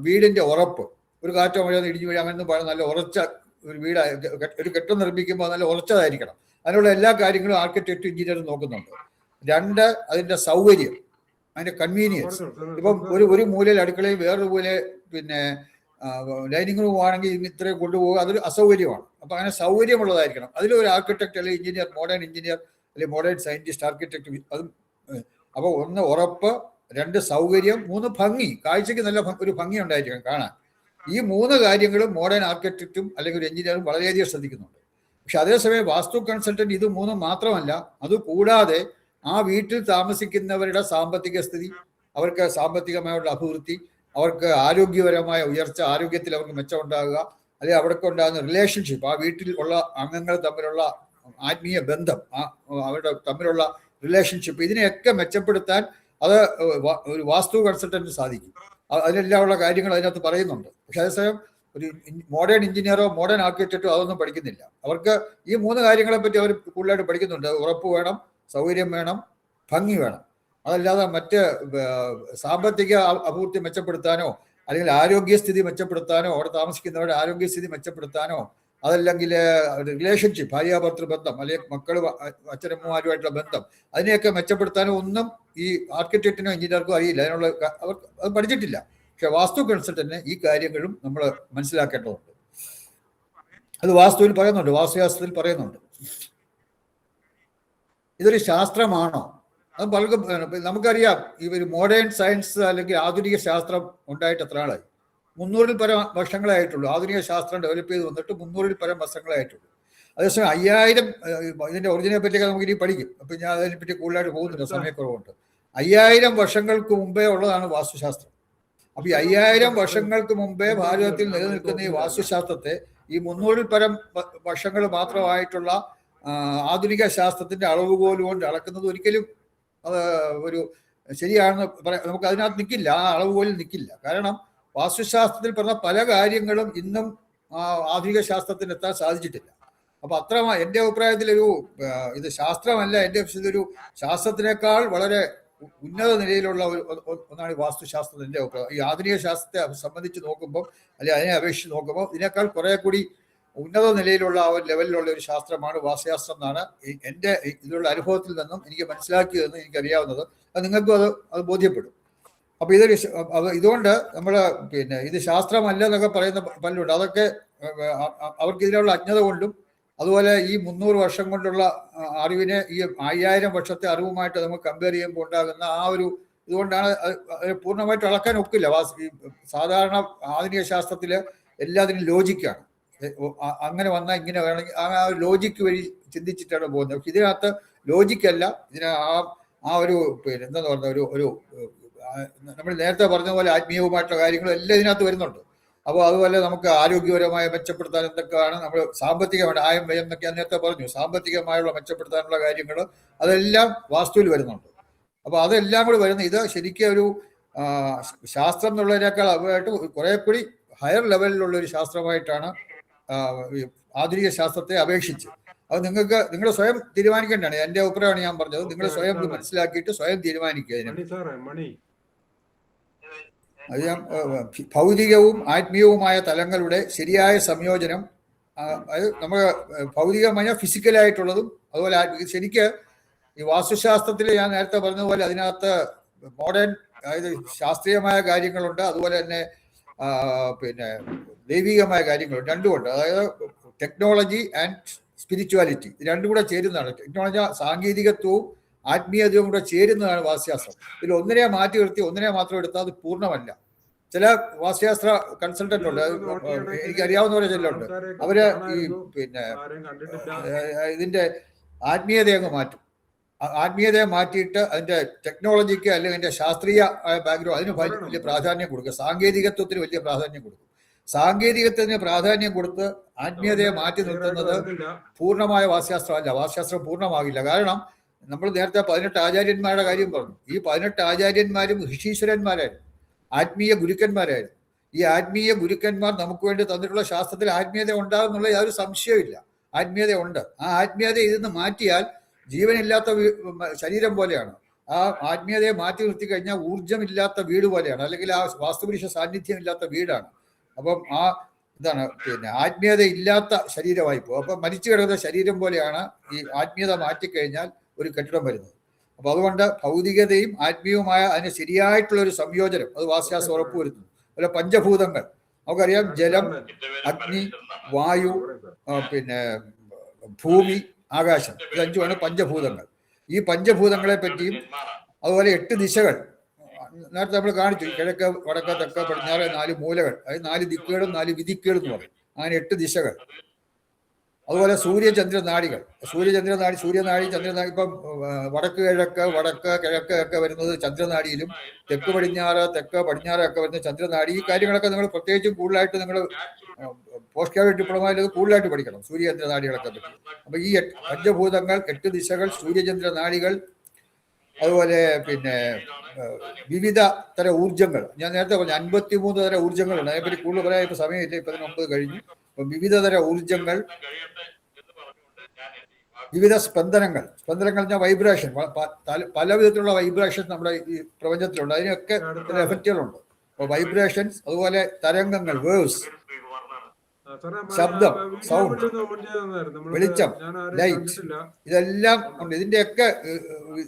വീടിന്റെ ഉറപ്പ്. ഒരു കാറ്റോ മഴയോ ഇടിഞ്ഞു വീഴാൻ അങ്ങനൊന്നും പറയാൻ നല്ല ഉറച്ച ഒരു വീട് ഒരു കെട്ടിടം നിർമ്മിക്കുമ്പോൾ നല്ല ഉറച്ചതായിരിക്കണം. അതിനുള്ള എല്ലാ കാര്യങ്ങളും ആർക്കിടെക്ട് എഞ്ചിനീയർ നോക്കുന്നുണ്ട്. 2 അതിൻ്റെ സൗകര്യം, അതിൻ്റെ കൺവീനിയൻസ്. ഇപ്പം ഒരു മൂലയിൽ അടുക്കളയും വേറൊരു മൂലയിൽ പിന്നെ ഡൈനിങ് റൂം ആണെങ്കിൽ ഇത്രയും കൊണ്ടുപോകുക, അതൊരു അസൗകര്യമാണ്. അപ്പം അങ്ങനെ സൗകര്യമുള്ളതായിരിക്കണം. അതിലൊരു ആർക്കിടെക്ട് അല്ലെങ്കിൽ എഞ്ചിനീയർ, മോഡേൺ എഞ്ചിനീയർ അല്ലെങ്കിൽ മോഡേൺ സയന്റിസ്റ്റ്, ആർക്കിടെക്ട്, അതും. അപ്പോൾ 1 ഉറപ്പ്, 2 സൗകര്യം, 3 ഭംഗി, കാഴ്ചയ്ക്ക് നല്ല ഒരു ഭംഗി ഉണ്ടായിരിക്കണം കാണാൻ. ഈ 3 കാര്യങ്ങളും മോഡേൺ ആർക്കിടെക്റ്റും അല്ലെങ്കിൽ ഒരു എഞ്ചിനീയറും വളരെയധികം ശ്രദ്ധിക്കുന്നുണ്ട്. പക്ഷെ അതേസമയം വാസ്തു കൺസൾട്ടന്റ് ഇത് 3 മാത്രമല്ല, അതുകൂടാതെ ആ വീട്ടിൽ താമസിക്കുന്നവരുടെ സാമ്പത്തിക സ്ഥിതി, അവർക്ക് സാമ്പത്തികമായുള്ള അഭിവൃദ്ധി, അവർക്ക് ആരോഗ്യപരമായ ഉയർച്ച, ആരോഗ്യത്തിൽ അവർക്ക് മെച്ചമുണ്ടാകുക, അല്ലെങ്കിൽ അവർക്ക് ഉണ്ടാകുന്ന റിലേഷൻഷിപ്പ്, ആ വീട്ടിൽ ഉള്ള അംഗങ്ങൾ തമ്മിലുള്ള ആത്മീയ ബന്ധം, അവരുടെ തമ്മിലുള്ള റിലേഷൻഷിപ്പ്, ഇതിനെയൊക്കെ മെച്ചപ്പെടുത്താൻ അത് ഒരു വാസ്തു കൺസൾട്ടന്റിന് സാധിക്കും. അതിനെല്ലാം ഉള്ള കാര്യങ്ങൾ അതിനകത്ത് പറയുന്നുണ്ട്. പക്ഷെ അതേസമയം ഒരു മോഡേൺ എഞ്ചിനീയറോ മോഡേൺ ആർക്കിടെക്റ്റോ അതൊന്നും പഠിക്കുന്നില്ല. അവർക്ക് ഈ 3 കാര്യങ്ങളെ പറ്റി അവർ കൂടുതലായിട്ട് പഠിക്കുന്നുണ്ട്. ഉറപ്പ് വേണം, സൗകര്യം വേണം, ഭംഗി വേണം. അതല്ലാതെ മറ്റ് സാമ്പത്തിക അഭിവൃദ്ധി മെച്ചപ്പെടുത്താനോ അല്ലെങ്കിൽ ആരോഗ്യസ്ഥിതി മെച്ചപ്പെടുത്താനോ അവിടെ താമസിക്കുന്നവരുടെ ആരോഗ്യസ്ഥിതി മെച്ചപ്പെടുത്താനോ അതല്ലെങ്കിൽ റിലേഷൻഷിപ്പ്, ഭാര്യാഭർത്തൃ ബന്ധം അല്ലെങ്കിൽ മക്കൾ അച്ഛനമ്മമാരുമായിട്ടുള്ള ബന്ധം, അതിനെയൊക്കെ മെച്ചപ്പെടുത്താനോ ഒന്നും ഈ ആർക്കിടെക്റ്റിനോ എഞ്ചിനീയർക്കോ അറിയില്ല. അതിനുള്ള അത് പഠിച്ചിട്ടില്ല. പക്ഷെ വാസ്തു കൺസൾട്ടന്റിന് ഈ കാര്യങ്ങളും നമ്മൾ മനസ്സിലാക്കേണ്ടതുണ്ട്. അത് വാസ്തുവിൽ പറയുന്നുണ്ട്, വാസ്തുശാസ്ത്രത്തിൽ പറയുന്നുണ്ട്. ഇതൊരു ശാസ്ത്രമാണോ? അത് പലർക്കും നമുക്കറിയാം. ഈ ഒരു മോഡേൺ സയൻസ് അല്ലെങ്കിൽ ആധുനിക ശാസ്ത്രം ഉണ്ടായിട്ട് എത്ര ആളായി? 300-ൽ പരം വർഷങ്ങളായിട്ടുള്ളൂ. ആധുനിക ശാസ്ത്രം ഡെവലപ്പ് ചെയ്ത് വന്നിട്ട് 300-ൽ പരം വർഷങ്ങളായിട്ടുള്ളൂ. അതേസമയം 5000 ഇതിന്റെ ഒറിജിനെ പറ്റിയൊക്കെ നമുക്ക് ഇനി പഠിക്കും. അപ്പം ഞാൻ അതിനെപ്പറ്റി കൂടുതലായിട്ട് പോകുന്നില്ല, സമയക്കുറവുണ്ട്. 5000 വർഷങ്ങൾക്ക് മുമ്പേ ഉള്ളതാണ് വാസ്തുശാസ്ത്രം. അപ്പൊ ഈ 5000 വർഷങ്ങൾക്ക് മുമ്പേ ഭാരതത്തിൽ നിലനിൽക്കുന്ന ഈ വാസ്തുശാസ്ത്രത്തെ ഈ 300-ൽ പരം വർഷങ്ങൾ മാത്രമായിട്ടുള്ള ആധുനിക ശാസ്ത്രത്തിന്റെ അളവുകോൽ കൊണ്ട് അളക്കുന്നത് ഒരിക്കലും ഒരു ശരിയാണെന്ന് പറയാം. നമുക്ക് അതിനകത്ത് നിൽക്കില്ല, ആ അളവുകോലിൽ നിൽക്കില്ല. കാരണം വാസ്തുശാസ്ത്രത്തിൽ പറഞ്ഞ പല കാര്യങ്ങളും ഇന്നും ആധുനിക ശാസ്ത്രത്തിന് എത്താൻ സാധിച്ചിട്ടില്ല. അപ്പൊ അത്ര എൻ്റെ അഭിപ്രായത്തിലൊരു ഇത് ശാസ്ത്രമല്ല, എൻ്റെ ഒരു ശാസ്ത്രത്തിനേക്കാൾ വളരെ ഉന്നത നിലയിലുള്ള ഒന്നാണ് ഈ വാസ്തുശാസ്ത്രത്തിന്റെ അഭിപ്രായം. ഈ ആധുനിക ശാസ്ത്രത്തെ സംബന്ധിച്ച് നോക്കുമ്പോൾ അല്ലെങ്കിൽ അതിനെ അപേക്ഷിച്ച് നോക്കുമ്പോൾ ഇതിനേക്കാൾ കുറെ കൂടി ഉന്നത നിലയിലുള്ള ആ ഒരു ലെവലിലുള്ള ഒരു ശാസ്ത്രമാണ് വാസ്തുശാസ്ത്രം എന്നാണ് എൻ്റെ ഇതിലുള്ള അനുഭവത്തിൽ നിന്നും എനിക്ക് മനസ്സിലാക്കിയതെന്ന് എനിക്കറിയാവുന്നത്. അത് നിങ്ങൾക്കും അത് ബോധ്യപ്പെടും. അപ്പൊ ഇതുകൊണ്ട് നമ്മൾ പിന്നെ ഇത് ശാസ്ത്രമല്ല എന്നൊക്കെ പറയുന്ന പലരുണ്ട്. അതൊക്കെ അവർക്ക് ഇതിനുള്ള അജ്ഞത കൊണ്ടും അതുപോലെ ഈ 300 വർഷം കൊണ്ടുള്ള അറിവിനെ ഈ 5000 വർഷത്തെ അറിവുമായിട്ട് നമുക്ക് കമ്പയർ ചെയ്യുമ്പോൾ ഉണ്ടാകുന്ന ആ ഒരു ഇതുകൊണ്ടാണ് പൂർണ്ണമായിട്ട് അളക്കാൻ ഒക്കില്ല. സാധാരണ ആധുനിക ശാസ്ത്രത്തില് എല്ലാത്തിനും ലോജിക്കാണ്. അങ്ങനെ വന്നാൽ ഇങ്ങനെ വേണമെങ്കിൽ ആ ലോജിക്ക് വഴി ചിന്തിച്ചിട്ടാണ് പോകുന്നത്. പക്ഷെ ഇതിനകത്ത് ലോജിക്കല്ല, ഇതിന് ആ ഒരു പിന്നെ എന്താ പറയുക ഒരു നമ്മൾ നേരത്തെ പറഞ്ഞ പോലെ ആത്മീയവുമായിട്ടുള്ള കാര്യങ്ങളും എല്ലാം ഇതിനകത്ത് വരുന്നുണ്ട്. അപ്പോൾ അതുപോലെ നമുക്ക് ആരോഗ്യപരമായി മെച്ചപ്പെടുത്താൻ എന്തൊക്കെയാണ് നമ്മൾ സാമ്പത്തികമായിട്ട് ആയം വ്യയം എന്നൊക്കെ നേരത്തെ പറഞ്ഞു, സാമ്പത്തികമായുള്ള മെച്ചപ്പെടുത്താനുള്ള കാര്യങ്ങൾ അതെല്ലാം വാസ്തുവിൽ വരുന്നുണ്ട്. അപ്പോൾ അതെല്ലാം കൂടി വരുന്ന ഇത് ശരിക്കും ഒരു ശാസ്ത്രം എന്നുള്ളതിനേക്കാൾ അവരായിട്ട് കുറെ കൂടി ഹയർ ലെവലിലുള്ള ഒരു ശാസ്ത്രമായിട്ടാണ് ആധുനിക ശാസ്ത്രത്തെ അപേക്ഷിച്ച്. അത് നിങ്ങൾ സ്വയം തീരുമാനിക്കേണ്ടതാണ്. എൻ്റെ അഭിപ്രായമാണ് ഞാൻ പറഞ്ഞത്. നിങ്ങൾ സ്വയം മനസ്സിലാക്കിയിട്ട് സ്വയം തീരുമാനിക്കുക. അത് ഞാൻ ഭൗതികവും ആത്മീയവുമായ തലങ്ങളുടെ ശരിയായ സംയോജനം, അത് നമ്മൾ ഭൗതികമായ ഫിസിക്കലായിട്ടുള്ളതും അതുപോലെ ശരിക്ക് ഈ വാസ്തുശാസ്ത്രത്തിൽ ഞാൻ നേരത്തെ പറഞ്ഞതുപോലെ അതിനകത്ത് മോഡേൺ അതായത് ശാസ്ത്രീയമായ കാര്യങ്ങളുണ്ട്, അതുപോലെ തന്നെ പിന്നെ ദൈവികമായ കാര്യങ്ങളുണ്ട്. രണ്ടുമുണ്ട്. അതായത് ടെക്നോളജി ആൻഡ് സ്പിരിച്വാലിറ്റി രണ്ടും കൂടെ ചേരുന്നതാണ്. ടെക്നോളജി സാങ്കേതികത്വവും ആത്മീയതയും കൂടെ ചേരുന്നതാണ് വാസ്തുശാസ്ത്രം. ഇതിൽ ഒന്നിനെ മാറ്റി നിർത്തി ഒന്നിനെ മാത്രം എടുത്താൽ അത് പൂർണ്ണമല്ല. ചില വാസ്തുശാസ്ത്ര കൺസൾട്ടന്റ് ഉണ്ട്, എനിക്കറിയാവുന്നവരെ ചിലരുണ്ട്. അവര് ഈ പിന്നെ ഇതിന്റെ ആത്മീയതയെ അങ്ങ് മാറ്റും. ആത്മീയതയെ മാറ്റിയിട്ട് അതിന്റെ ടെക്നോളജിക്ക് അല്ലെങ്കിൽ അതിന്റെ ശാസ്ത്രീയ ബാക്ക്ഗ്രൗണ്ട് അതിന് വലിയ പ്രാധാന്യം കൊടുക്കുക. സാങ്കേതികത്വത്തിന് വലിയ പ്രാധാന്യം കൊടുക്കും. സാങ്കേതികത്വത്തിന് പ്രാധാന്യം കൊടുത്ത് ആത്മീയതയെ മാറ്റി നിർത്തുന്നത് പൂർണ്ണമായ വാസ്തുശാസ്ത്രമല്ല. വാസ്തുശാസ്ത്രം പൂർണ്ണമാകില്ല. കാരണം നമ്മൾ നേരത്തെ 18 ആചാര്യന്മാരുടെ കാര്യം പറഞ്ഞു. ഈ 18 ആചാര്യന്മാരും ഋഷീശ്വരന്മാരായിരുന്നു, ആത്മീയ ഗുരുക്കന്മാരായിരുന്നു. ഈ ആത്മീയ ഗുരുക്കന്മാർ നമുക്ക് വേണ്ടി തന്നിട്ടുള്ള ശാസ്ത്രത്തിൽ ആത്മീയത ഉണ്ടാകുന്നുള്ള യാതൊരു സംശയമില്ല. ആത്മീയത ഉണ്ട്. ആ ആത്മീയത ഇതിന്ന് മാറ്റിയാൽ ജീവനില്ലാത്ത ശരീരം പോലെയാണ്. ആ ആത്മീയതയെ മാറ്റി നിർത്തി കഴിഞ്ഞാൽ ഊർജമില്ലാത്ത വീട് പോലെയാണ്, അല്ലെങ്കിൽ ആ വാസ്തുപുരുഷ സാന്നിധ്യം ഇല്ലാത്ത വീടാണ്. അപ്പം ഇതാണ് പിന്നെ ആത്മീയത ഇല്ലാത്ത ശരീരമായി പോകും. അപ്പം മരിച്ചു കിടക്കുന്ന ശരീരം പോലെയാണ് ഈ ആത്മീയത മാറ്റിക്കഴിഞ്ഞാൽ ഒരു കെട്ടിടം വരുന്നത്. അപ്പോൾ അതുകൊണ്ട് ഭൗതികതയും ആത്മീയവുമായ അതിന് ശരിയായിട്ടുള്ള ഒരു സംയോജനം അത് വാസ്തുശാസ്ത്രം ഉറപ്പുവരുത്തുന്നു. അതുപോലെ പഞ്ചഭൂതങ്ങൾ നമുക്കറിയാം, ജലം, അഗ്നി, വായു, പിന്നെ ഭൂമി, ആകാശം, ഇത് 5 പഞ്ചഭൂതങ്ങൾ. ഈ പഞ്ചഭൂതങ്ങളെ പറ്റിയും അതുപോലെ 8 ദിശകൾ നേരത്തെ നമ്മൾ കാണിച്ചു. കിഴക്ക്, വടക്ക്, തെക്ക്, പടിഞ്ഞാറ് 4 മൂലകൾ, അതായത് 4 ദിക്കുകളും 4 വിധിക്കുകളും എന്ന് പറയും. അങ്ങനെ 8 ദിശകൾ. അതുപോലെ സൂര്യചന്ദ്ര നാടികൾ, സൂര്യനാടി, ചന്ദ്രനാടി. ഇപ്പം വടക്ക് കിഴക്ക് ഒക്കെ വരുന്നത് ചന്ദ്രനാടിയിലും, തെക്ക് പടിഞ്ഞാറ് ഒക്കെ വരുന്നത് ചന്ദ്രനാടി. ഈ കാര്യങ്ങളൊക്കെ നിങ്ങൾ പ്രത്യേകിച്ചും കൂടുതലായിട്ട് നിങ്ങൾ പോസ്റ്റ് ഗ്രാജുവേറ്റ് ഡിപ്ലോമയിൽ കൂടുതലായിട്ട് പഠിക്കണം, സൂര്യചന്ദ്ര നാടികളൊക്കെ പറ്റി. അപ്പൊ ഈ പഞ്ചഭൂതങ്ങൾ, 8 ദിശകൾ, സൂര്യചന്ദ്ര നാടികൾ, അതുപോലെ പിന്നെ വിവിധ തരം ഊർജ്ജങ്ങൾ. ഞാൻ നേരത്തെ പറഞ്ഞു 53 തരം ഊർജ്ജങ്ങളുണ്ട്. അതിനെപ്പറ്റി കൂടുതൽ പറയാൻ ഇപ്പൊ സമയമില്ല, ഇപ്പൊ 9 കഴിഞ്ഞു. അപ്പൊ വിവിധ തരം ഊർജ്ജങ്ങൾ, വിവിധ സ്പന്ദനങ്ങൾ ഞാൻ വൈബ്രേഷൻ, പല വിധത്തിലുള്ള വൈബ്രേഷൻ നമ്മുടെ ഈ പ്രപഞ്ചത്തിലുണ്ട്. അതിനൊക്കെ എഫക്റ്റുകളുണ്ട്. അപ്പോൾ വൈബ്രേഷൻസ്, അതുപോലെ തരംഗങ്ങൾ, വേവ്സ്, ശബ്ദം, സൗണ്ട്, വെളിച്ചം, ലൈറ്റ്, ഇതെല്ലാം ഉണ്ട്.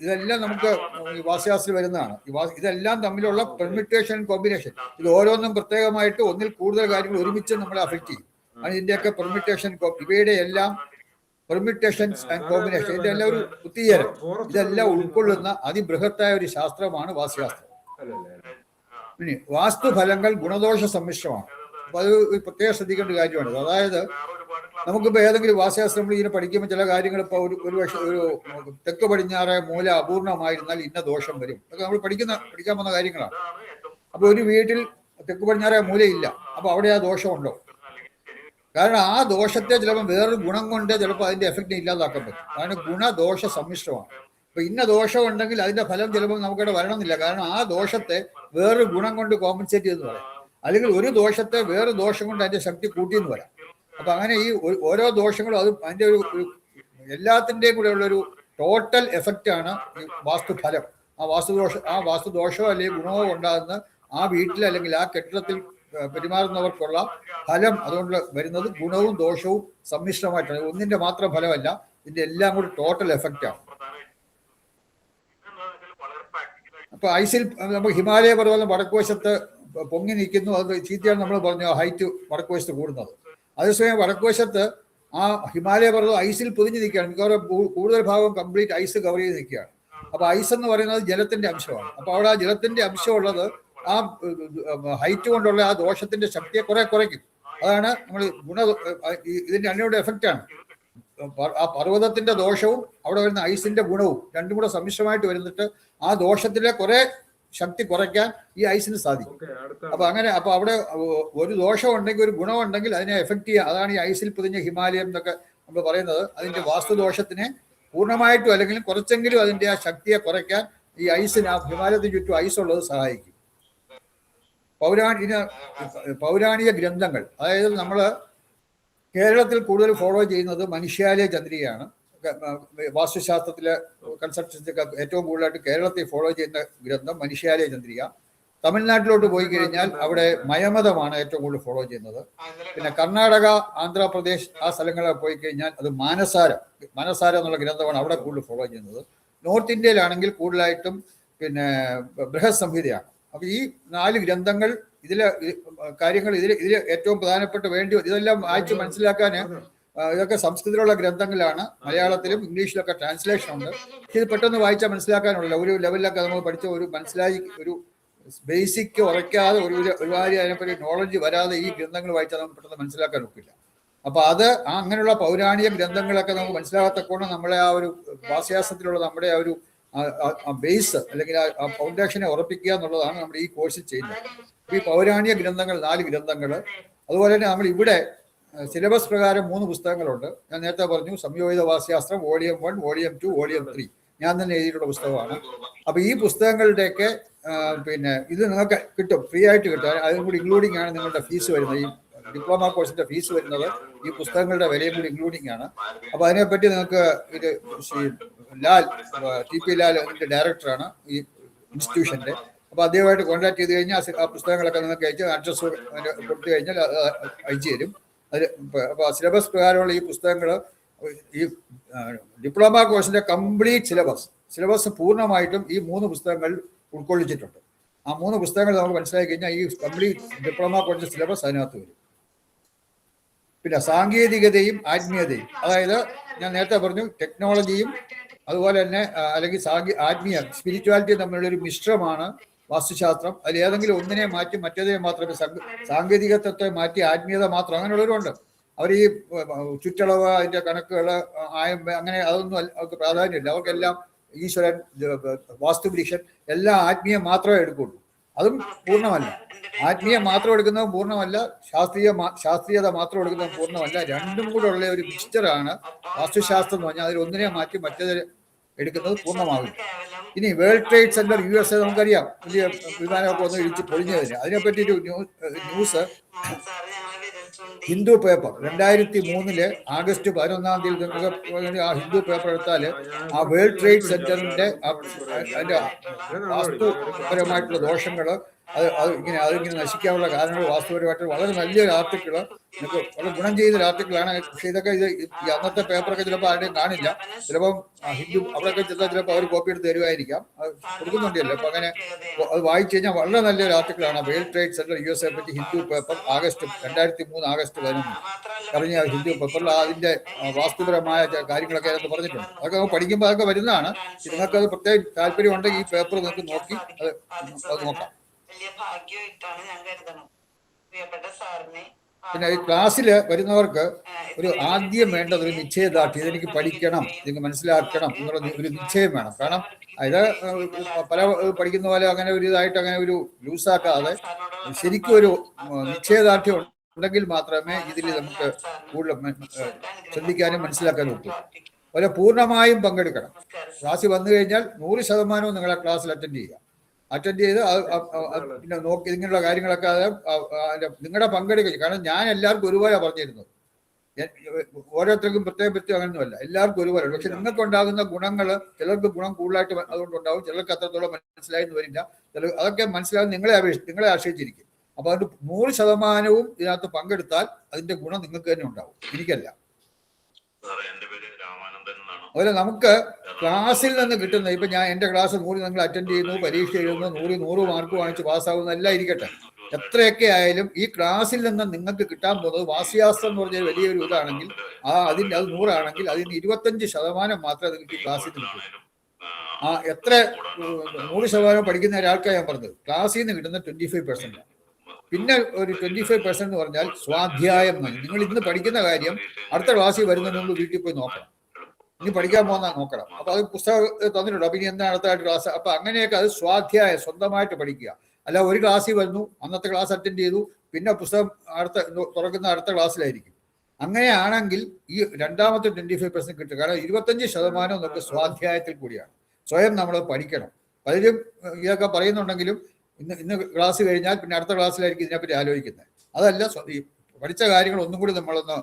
ഇതെല്ലാം നമുക്ക് വാസ്തുശാസ്ത്രത്തിൽ വരുന്നതാണ്. ഇതെല്ലാം തമ്മിലുള്ള പെർമ്യൂട്ടേഷൻ, കോമ്പിനേഷൻ, ഇത് ഓരോന്നും പ്രത്യേകമായിട്ട് ഒന്നിൽ കൂടുതൽ കാര്യങ്ങൾ ഒരുമിച്ച് നമ്മളെ അഫക്റ്റ് ചെയ്യും. ആണ് ഇതിന്റെയൊക്കെ പെർമ്യൂട്ടേഷൻ, ഇവയുടെ എല്ലാം പെർമ്യൂട്ടേഷൻസ് ആൻഡ് കോമ്പിനേഷൻ, ഇതെല്ലാം ഒരു ഉത്തീകരണം, ഇതെല്ലാം ഉൾക്കൊള്ളുന്ന അതിബൃഹത്തായ ഒരു ശാസ്ത്രമാണ് വാസ്തുശാസ്ത്രം. ഇനി വാസ്തുഫലങ്ങൾ ഗുണദോഷ സമ്മിശ്രമാണ്. അപ്പൊ അത് പ്രത്യേകം ശ്രദ്ധിക്കേണ്ട കാര്യമാണ്. അതായത് നമുക്കിപ്പോൾ ഏതെങ്കിലും വാസ്തുശാസ്ത്രം നമ്മൾ ഇതിനെ പഠിക്കുമ്പോൾ ചില കാര്യങ്ങൾ ഇപ്പോൾ ഒരു തെക്ക് പടിഞ്ഞാറ് മൂല അപൂർണമായിരുന്നാൽ ഇന്ന ദോഷം വരും. അതൊക്കെ നമ്മൾ പഠിക്കാൻ പോകുന്ന കാര്യങ്ങളാണ്. അപ്പൊ ഒരു വീട്ടിൽ തെക്ക് പടിഞ്ഞാറ് മൂലയില്ല, അപ്പൊ അവിടെ ആ ദോഷമുണ്ടോ? കാരണം ആ ദോഷത്തെ ചിലപ്പോൾ വേറൊരു ഗുണം കൊണ്ട് ചിലപ്പോൾ അതിന്റെ എഫക്റ്റ് ഇല്ലാതാക്കാൻ പറ്റും. അതാണ് ഗുണദോഷ സമ്മിശ്രമാണ്. അപ്പൊ ഇന്ന ദോഷം ഉണ്ടെങ്കിൽ അതിന്റെ ഫലം ചിലപ്പോൾ നമുക്കിവിടെ വരണമെന്നില്ല. കാരണം ആ ദോഷത്തെ വേറൊരു ഗുണം കൊണ്ട് കോമ്പൻസേറ്റ് ചെയ്തെന്ന് പറയാം. അല്ലെങ്കിൽ ഒരു ദോഷത്തെ വേറെ ദോഷം കൊണ്ട് അതിന്റെ ശക്തി കൂട്ടിയെന്ന് വരാം. അപ്പൊ അങ്ങനെ ഈ ഓരോ ദോഷങ്ങളും അത് അതിന്റെ ഒരു എല്ലാത്തിൻ്റെയും കൂടെ ഉള്ളൊരു ടോട്ടൽ എഫക്റ്റ് ആണ് ഈ വാസ്തുഫലം. ആ വാസ്തുദോഷമോ അല്ലെങ്കിൽ ഗുണമോ ഉണ്ടാകുന്ന ആ വീട്ടിൽ അല്ലെങ്കിൽ ആ കെട്ടിടത്തിൽ പെരുമാറുന്നവർക്കുള്ള ഫലം അതുകൊണ്ട് വരുന്നത് ഗുണവും ദോഷവും സമ്മിശ്രമായിട്ടാണ്. ഒന്നിന്റെ മാത്രം ഫലമല്ല, ഇതിന്റെ എല്ലാം കൂടി ടോട്ടൽ എഫക്റ്റ് ആണ്. അപ്പൊ ഐസിൽ നമുക്ക് ഹിമാലയ പർവ്വതം വടക്കുവശത്ത് പൊങ്ങി നിൽക്കുന്നു, അത് ചീത്തയാണ് നമ്മൾ പറഞ്ഞു, ഹൈറ്റ് വടക്കുവശത്ത് കൂടുന്നത്. അതേസമയം വടക്കുവശത്ത് ആ ഹിമാലയ പർവ്വതം ഐസിൽ പൊതിഞ്ഞ് നിൽക്കുകയാണ്. മിക്കവാറും കൂടുതൽ ഭാഗം കംപ്ലീറ്റ് ഐസ് കവർ ചെയ്ത് നിൽക്കുകയാണ്. അപ്പൊ ഐസ് എന്ന് പറയുന്നത് ജലത്തിന്റെ അംശമാണ്. അപ്പൊ അവിടെ ആ ജലത്തിന്റെ അംശമുള്ളത് ആ ഹൈറ്റ് കൊണ്ടുള്ള ആ ദോഷത്തിന്റെ ശക്തിയെ കുറയ്ക്കും. അതാണ് നമ്മൾ ഇതിന്റെ അന്നയുടെ എഫക്റ്റ് ആണ്. ആ പർവ്വതത്തിന്റെ ദോഷവും അവിടെ വരുന്ന ഐസിന്റെ ഗുണവും രണ്ടും കൂടെ സമ്മിശ്രമായിട്ട് വരുന്നിട്ട് ആ ദോഷത്തിലെ കുറെ ശക്തി കുറയ്ക്കാൻ ഈ ഐസിന് സാധിക്കും. അപ്പൊ അവിടെ ഒരു ദോഷം ഉണ്ടെങ്കിൽ ഒരു ഗുണം ഉണ്ടെങ്കിൽ അതിനെ എഫക്ട് ചെയ്യാം. അതാണ് ഈ ഐസിൽ പൊതിഞ്ഞ ഹിമാലയം എന്നൊക്കെ നമ്മൾ പറയുന്നത്. അതിന്റെ വാസ്തുദോഷത്തിനെ പൂർണ്ണമായിട്ടും അല്ലെങ്കിൽ കുറച്ചെങ്കിലും അതിന്റെ ആ ശക്തിയെ കുറയ്ക്കാൻ ഈ ഐസിന്, ആ ഹിമാലയത്തിന് ചുറ്റും ഐസ് ഉള്ളത് സഹായിക്കും. പൗരാണിക ഗ്രന്ഥങ്ങൾ, അതായത് നമ്മൾ കേരളത്തിൽ കൂടുതൽ ഫോളോ ചെയ്യുന്നത് മനുഷ്യാലയ ചന്ദ്രികയാണ്. വാസ്തുശാസ്ത്രത്തിലെ കൺസെപ്ഷൻസൊക്കെ ഏറ്റവും കൂടുതലായിട്ട് കേരളത്തിൽ ഫോളോ ചെയ്യുന്ന ഗ്രന്ഥം മനുഷ്യാലയ ചന്ദ്രിക. തമിഴ്നാട്ടിലോട്ട് പോയി കഴിഞ്ഞാൽ അവിടെ മയമതമാണ് ഏറ്റവും കൂടുതൽ ഫോളോ ചെയ്യുന്നത്. പിന്നെ കർണാടക, ആന്ധ്രാപ്രദേശ് ആ സ്ഥലങ്ങളിൽ പോയി കഴിഞ്ഞാൽ അത് മാനസാര എന്നുള്ള ഗ്രന്ഥമാണ് അവിടെ കൂടുതൽ ഫോളോ ചെയ്യുന്നത്. നോർത്ത് ഇന്ത്യയിലാണെങ്കിൽ കൂടുതലായിട്ടും പിന്നെ ബൃഹത് സംഹിതയാണ്. അപ്പൊ ഈ 4 ഗ്രന്ഥങ്ങൾ ഇതിലെ കാര്യങ്ങൾ ഇതിൽ ഏറ്റവും പ്രധാനപ്പെട്ട ഇതെല്ലാം വായിച്ച് മനസ്സിലാക്കാൻ ഇതൊക്കെ സംസ്കൃതത്തിലുള്ള ഗ്രന്ഥങ്ങളാണ്. മലയാളത്തിലും ഇംഗ്ലീഷിലൊക്കെ ട്രാൻസ്ലേഷൻ ഉണ്ട്. ഇത് പെട്ടെന്ന് വായിച്ചാൽ മനസ്സിലാക്കാനുള്ള ഒരു ലെവലിലൊക്കെ നമ്മൾ പഠിച്ച ഒരു ബേസിക് ഉറയ്ക്കാതെ ഒരുപാട് അതിനെപ്പറ്റി നോളജ് വരാതെ ഈ ഗ്രന്ഥങ്ങൾ വായിച്ചാൽ നമുക്ക് പെട്ടെന്ന് മനസ്സിലാക്കാൻ ഒക്കില്ല. അപ്പൊ അങ്ങനെയുള്ള പൗരാണിക ഗ്രന്ഥങ്ങളൊക്കെ നമുക്ക് മനസ്സിലാകത്തക്കോണം നമ്മളെ ആ ഒരു വാസ്തുശാസ്ത്രത്തിലുള്ള നമ്മുടെ ആ ഒരു ബേസ് അല്ലെങ്കിൽ ആ ഫൗണ്ടേഷനെ ഉറപ്പിക്കുക എന്നുള്ളതാണ് നമ്മൾ ഈ കോഴ്സിൽ ചെയ്യുന്നത്. ഈ പൗരാണിക ഗ്രന്ഥങ്ങൾ 4 ഗ്രന്ഥങ്ങൾ, അതുപോലെ തന്നെ നമ്മൾ ഇവിടെ സിലബസ് പ്രകാരം 3 പുസ്തകങ്ങളുണ്ട്. ഞാൻ നേരത്തെ പറഞ്ഞു, സംയോജിത വാസ്തുശാസ്ത്രം വോളിയം 1, വോളിയം 2, വോളിയം 3 ഞാൻ തന്നെ എഴുതിയിട്ടുള്ള പുസ്തകമാണ്. അപ്പൊ ഈ പുസ്തകങ്ങളുടെയൊക്കെ പിന്നെ ഇത് നിങ്ങൾക്ക് കിട്ടും, ഫ്രീ ആയിട്ട് കിട്ടും. അതും കൂടി ഇൻക്ലൂഡിംഗ് ആണ് നിങ്ങളുടെ ഫീസ് വരുന്നത്. ഈ ഡിപ്ലോമ കോഴ്സിന്റെ ഫീസ് വരുന്നത് ഈ പുസ്തകങ്ങളുടെ വിലയും കൂടി ഇൻക്ലൂഡിംഗ് ആണ്. അപ്പൊ അതിനെപ്പറ്റി നിങ്ങൾക്ക് ലാൽ, TP ലാൽ അതിന്റെ ഡയറക്ടറാണ് ഈ ഇൻസ്റ്റിറ്റ്യൂഷന്റെ. അപ്പോൾ അദ്ദേഹമായിട്ട് കോൺടാക്ട് ചെയ്ത് കഴിഞ്ഞാൽ ആ പുസ്തകങ്ങളൊക്കെ നിങ്ങൾക്ക് അയച്ച് അഡ്രസ്സ് കൊടുത്തു കഴിഞ്ഞാൽ അയച്ചു തരും. അത് അപ്പോൾ സിലബസ് പ്രകാരമുള്ള ഈ പുസ്തകങ്ങൾ ഈ ഡിപ്ലോമ കോഴ്സിൻ്റെ കംപ്ലീറ്റ് സിലബസ് പൂർണ്ണമായിട്ടും ഈ 3 പുസ്തകങ്ങൾ ഉൾക്കൊള്ളിച്ചിട്ടുണ്ട്. ആ 3 പുസ്തകങ്ങൾ നമുക്ക് മനസ്സിലാക്കി കഴിഞ്ഞാൽ ഈ കംപ്ലീറ്റ് ഡിപ്ലോമ കോഴ്സിൻ്റെ സിലബസ് അതിനകത്ത് വരും. പിന്നെ സാങ്കേതികതയും ആത്മീയതയും, അതായത് ഞാൻ നേരത്തെ പറഞ്ഞു ടെക്നോളജിയും അതുപോലെ തന്നെ അല്ലെങ്കിൽ ആത്മീയ സ്പിരിച്വാലിറ്റിയും തമ്മിലുള്ളൊരു മിശ്രമാണ് വാസ്തുശാസ്ത്രം. അതിൽ ഏതെങ്കിലും ഒന്നിനെ മാറ്റി മറ്റേതിനെ മാത്രമേ, സാങ്കേതികത്വത്തെ മാറ്റി ആത്മീയത മാത്രം, അങ്ങനെയുള്ളവരുണ്ട്. അവർ ഈ ചുറ്റളവ്, അതിൻ്റെ കണക്കുകൾ, ആയം, അങ്ങനെ അതൊന്നും അവർക്ക് പ്രാധാന്യമില്ല. അവർക്കെല്ലാം ഈശ്വരൻ, വാസ്തുപുരുഷൻ എല്ലാം ആത്മീയം മാത്രമേ എടുക്കുള്ളൂ. അതും പൂർണ്ണമല്ല. ആത്മീയം മാത്രം എടുക്കുന്നതും പൂർണ്ണമല്ല, ശാസ്ത്രീയത മാത്രം എടുക്കുന്നതും പൂർണ്ണമല്ല. രണ്ടും കൂടെ ഉള്ള ഒരു മിക്സ്ചറാണ് വാസ്തുശാസ്ത്രം എന്ന് പറഞ്ഞാൽ. അതിൽ ഒന്നിനെ മാറ്റി മറ്റേത് എടുക്കുന്നത് പൂർണ്ണമാവില്ല. ഇനി വേൾഡ് ട്രേഡ് സെന്റർ USA നമുക്കറിയാം, വലിയ വിമാനമൊക്കെ ഒന്ന് ഇടിച്ച് പൊളിഞ്ഞതിന്. അതിനെപ്പറ്റി ഒരു ന്യൂസ് ഹിന്ദു പേപ്പർ 2003 ആഗസ്റ്റ് 11 ആ ഹിന്ദു പേപ്പർ എടുത്താൽ ആ വേൾഡ് ട്രേഡ് സെന്ററിന്റെ അതിന്റെ വാസ്തുപരമായിട്ടുള്ള ദോഷങ്ങൾ, അതിങ്ങനെ നശിക്കാനുള്ള കാരണങ്ങൾ വാസ്തുപരമായിട്ട് വളരെ നല്ലൊരു ആർട്ടിക്കിള്, നിങ്ങൾക്ക് വളരെ ഗുണം ചെയ്തൊരു ആർട്ടിക്കിളാണ്. പക്ഷെ ഇതൊക്കെ അന്നത്തെ പേപ്പറൊക്കെ ചിലപ്പോൾ ആരുടെയും കാണില്ല. ചിലപ്പം ഹിന്ദു അവിടെയൊക്കെ ചിലപ്പോൾ അവർ കോപ്പി എടുത്ത് തരുമായിരിക്കാം, കൊടുക്കുന്നുണ്ടല്ലോ. അപ്പൊ അങ്ങനെ അത് വായിച്ചു കഴിഞ്ഞാൽ വളരെ നല്ലൊരു ആർട്ടിക്കിളാണ്. വേൾഡ് ട്രേഡ് സെന്റർ USA പറ്റി ഹിന്ദു പേപ്പർ 2003 ആഗസ്റ്റ് 11 പറഞ്ഞ ഹിന്ദു പേപ്പറിൽ അതിന്റെ വാസ്തുപരമായ കാര്യങ്ങളൊക്കെ അതിനകത്ത് പറഞ്ഞിട്ടുണ്ട്. അതൊക്കെ നമുക്ക് പഠിക്കുമ്പോൾ അതൊക്കെ വരുന്നതാണ്. നിങ്ങൾക്ക് അത് പ്രത്യേക താല്പര്യം ഉണ്ടെങ്കിൽ ഈ പേപ്പർ നിങ്ങൾക്ക് നോക്കി അത് നോക്കാം. പിന്നെ ഈ ക്ലാസ്സിൽ വരുന്നവർക്ക് ഒരു ആദ്യം വേണ്ടത് ഒരു നിശ്ചയദാർഢ്യം. ഇതെനിക്ക് പഠിക്കണം, ഇതെനിക്ക് മനസ്സിലാക്കണം എന്നുള്ള ഒരു നിശ്ചയം വേണം. കാരണം ഇത് പല പഠിക്കുന്ന പോലെ അങ്ങനെ ഒരു ഇതായിട്ട് അങ്ങനെ ഒരു ലൂസാക്കാതെ ശരിക്കും ഒരു നിശ്ചയദാർഢ്യം ഉണ്ടെങ്കിൽ മാത്രമേ ഇതിൽ നമുക്ക് കൂടുതൽ ശ്രദ്ധിക്കാനും മനസ്സിലാക്കാനും പറ്റൂ. അതുപോലെ പൂർണ്ണമായും പങ്കെടുക്കണം. ക്ലാസ്സിൽ വന്നു കഴിഞ്ഞാൽ 100% നിങ്ങളെ ക്ലാസ്സിൽ അറ്റൻഡ് ചെയ്യുക. അറ്റൻഡ് ചെയ്ത് പിന്നെ നോക്കി ഇങ്ങനെയുള്ള കാര്യങ്ങളൊക്കെ നിങ്ങളുടെ പങ്കെടുക്കില്ല. കാരണം ഞാൻ എല്ലാവർക്കും ഒരുപോലെ പറഞ്ഞിരുന്നത്, ഓരോരുത്തർക്കും പ്രത്യേകം അങ്ങനെയൊന്നുമല്ല, എല്ലാവർക്കും ഒരുപോലെ. പക്ഷെ നിങ്ങൾക്ക് ഉണ്ടാകുന്ന ഗുണങ്ങൾ ചിലർക്ക് ഗുണം കൂടുതലായിട്ട് അതുകൊണ്ടുണ്ടാവും, ചിലർക്ക് അത്രത്തോളം മനസ്സിലായെന്ന് വരില്ല. അതൊക്കെ മനസ്സിലാകും നിങ്ങളെ ആശ്രയിച്ചിരിക്കും. അപ്പൊ അതുകൊണ്ട് 100% ഇതിനകത്ത് പങ്കെടുത്താൽ അതിന്റെ ഗുണം നിങ്ങൾക്ക് തന്നെ ഉണ്ടാവും, എനിക്കല്ല. അതുപോലെ നമുക്ക് ക്ലാസ്സിൽ നിന്ന് കിട്ടുന്ന, ഇപ്പൊ ഞാൻ എൻ്റെ ക്ലാസ് 100 നിങ്ങൾ അറ്റൻഡ് ചെയ്യുന്നു, പരീക്ഷ എഴുതുന്നു, 100 മാർക്ക് വാങ്ങിച്ച് പാസ്സാകുന്ന എല്ലാം ഇരിക്കട്ടെ. എത്രയൊക്കെ ആയാലും ഈ ക്ലാസ്സിൽ നിന്ന് നിങ്ങൾക്ക് കിട്ടാൻ പോകുന്നത് വാസ്തുശാസ്ത്രം എന്ന് പറഞ്ഞാൽ വലിയൊരു ഇതാണെങ്കിൽ അത് 100 ആണെങ്കിൽ അതിന് 25% മാത്രമേ നിങ്ങൾക്ക് ഈ ക്ലാസ്സിൽ നിന്ന് കിട്ടൂ. എത്ര 100% പഠിക്കുന്ന ഒരാൾക്കാണ് ഞാൻ പറഞ്ഞത്. ക്ലാസ്സിൽ നിന്ന് കിട്ടുന്ന 25%. പിന്നെ ഒരു 25% എന്ന് പറഞ്ഞാൽ സ്വാധ്യായം. നിങ്ങൾ ഇന്ന് പഠിക്കുന്ന കാര്യം അടുത്ത ക്ലാസ്സിൽ വരുന്നതിന് മുമ്പ് വീട്ടിൽ പോയി നോക്കണം. ഇനി പഠിക്കാൻ പോകുന്ന നോക്കണം. അപ്പൊ അത് പുസ്തകം തന്നിട്ടുണ്ട്. അപ്പൊ ഇനി എന്താണ് അടുത്തായിട്ട് ക്ലാസ്? അപ്പൊ അങ്ങനെയൊക്കെ അത് സ്വാധ്യായം സ്വന്തമായിട്ട് പഠിക്കുക. അല്ല ഒരു ക്ലാസ്സിൽ വരുന്നു, അന്നത്തെ ക്ലാസ് അറ്റൻഡ് ചെയ്തു, പിന്നെ പുസ്തകം തുറക്കുന്ന അടുത്ത ക്ലാസ്സിലായിരിക്കും. അങ്ങനെയാണെങ്കിൽ ഈ രണ്ടാമത്തെ 25% കിട്ടും. കാരണം 25% നമുക്ക് സ്വാധ്യായത്തിൽ കൂടിയാണ്. സ്വയം നമ്മൾ പഠിക്കണം. പലരും ഇതൊക്കെ പറയുന്നുണ്ടെങ്കിലും ഇന്ന് ക്ലാസ് കഴിഞ്ഞാൽ പിന്നെ അടുത്ത ക്ലാസ്സിലായിരിക്കും ഇതിനെപ്പറ്റി ആലോചിക്കുന്നത്. അതല്ല, പഠിച്ച കാര്യങ്ങൾ ഒന്നും കൂടി നമ്മളൊന്ന്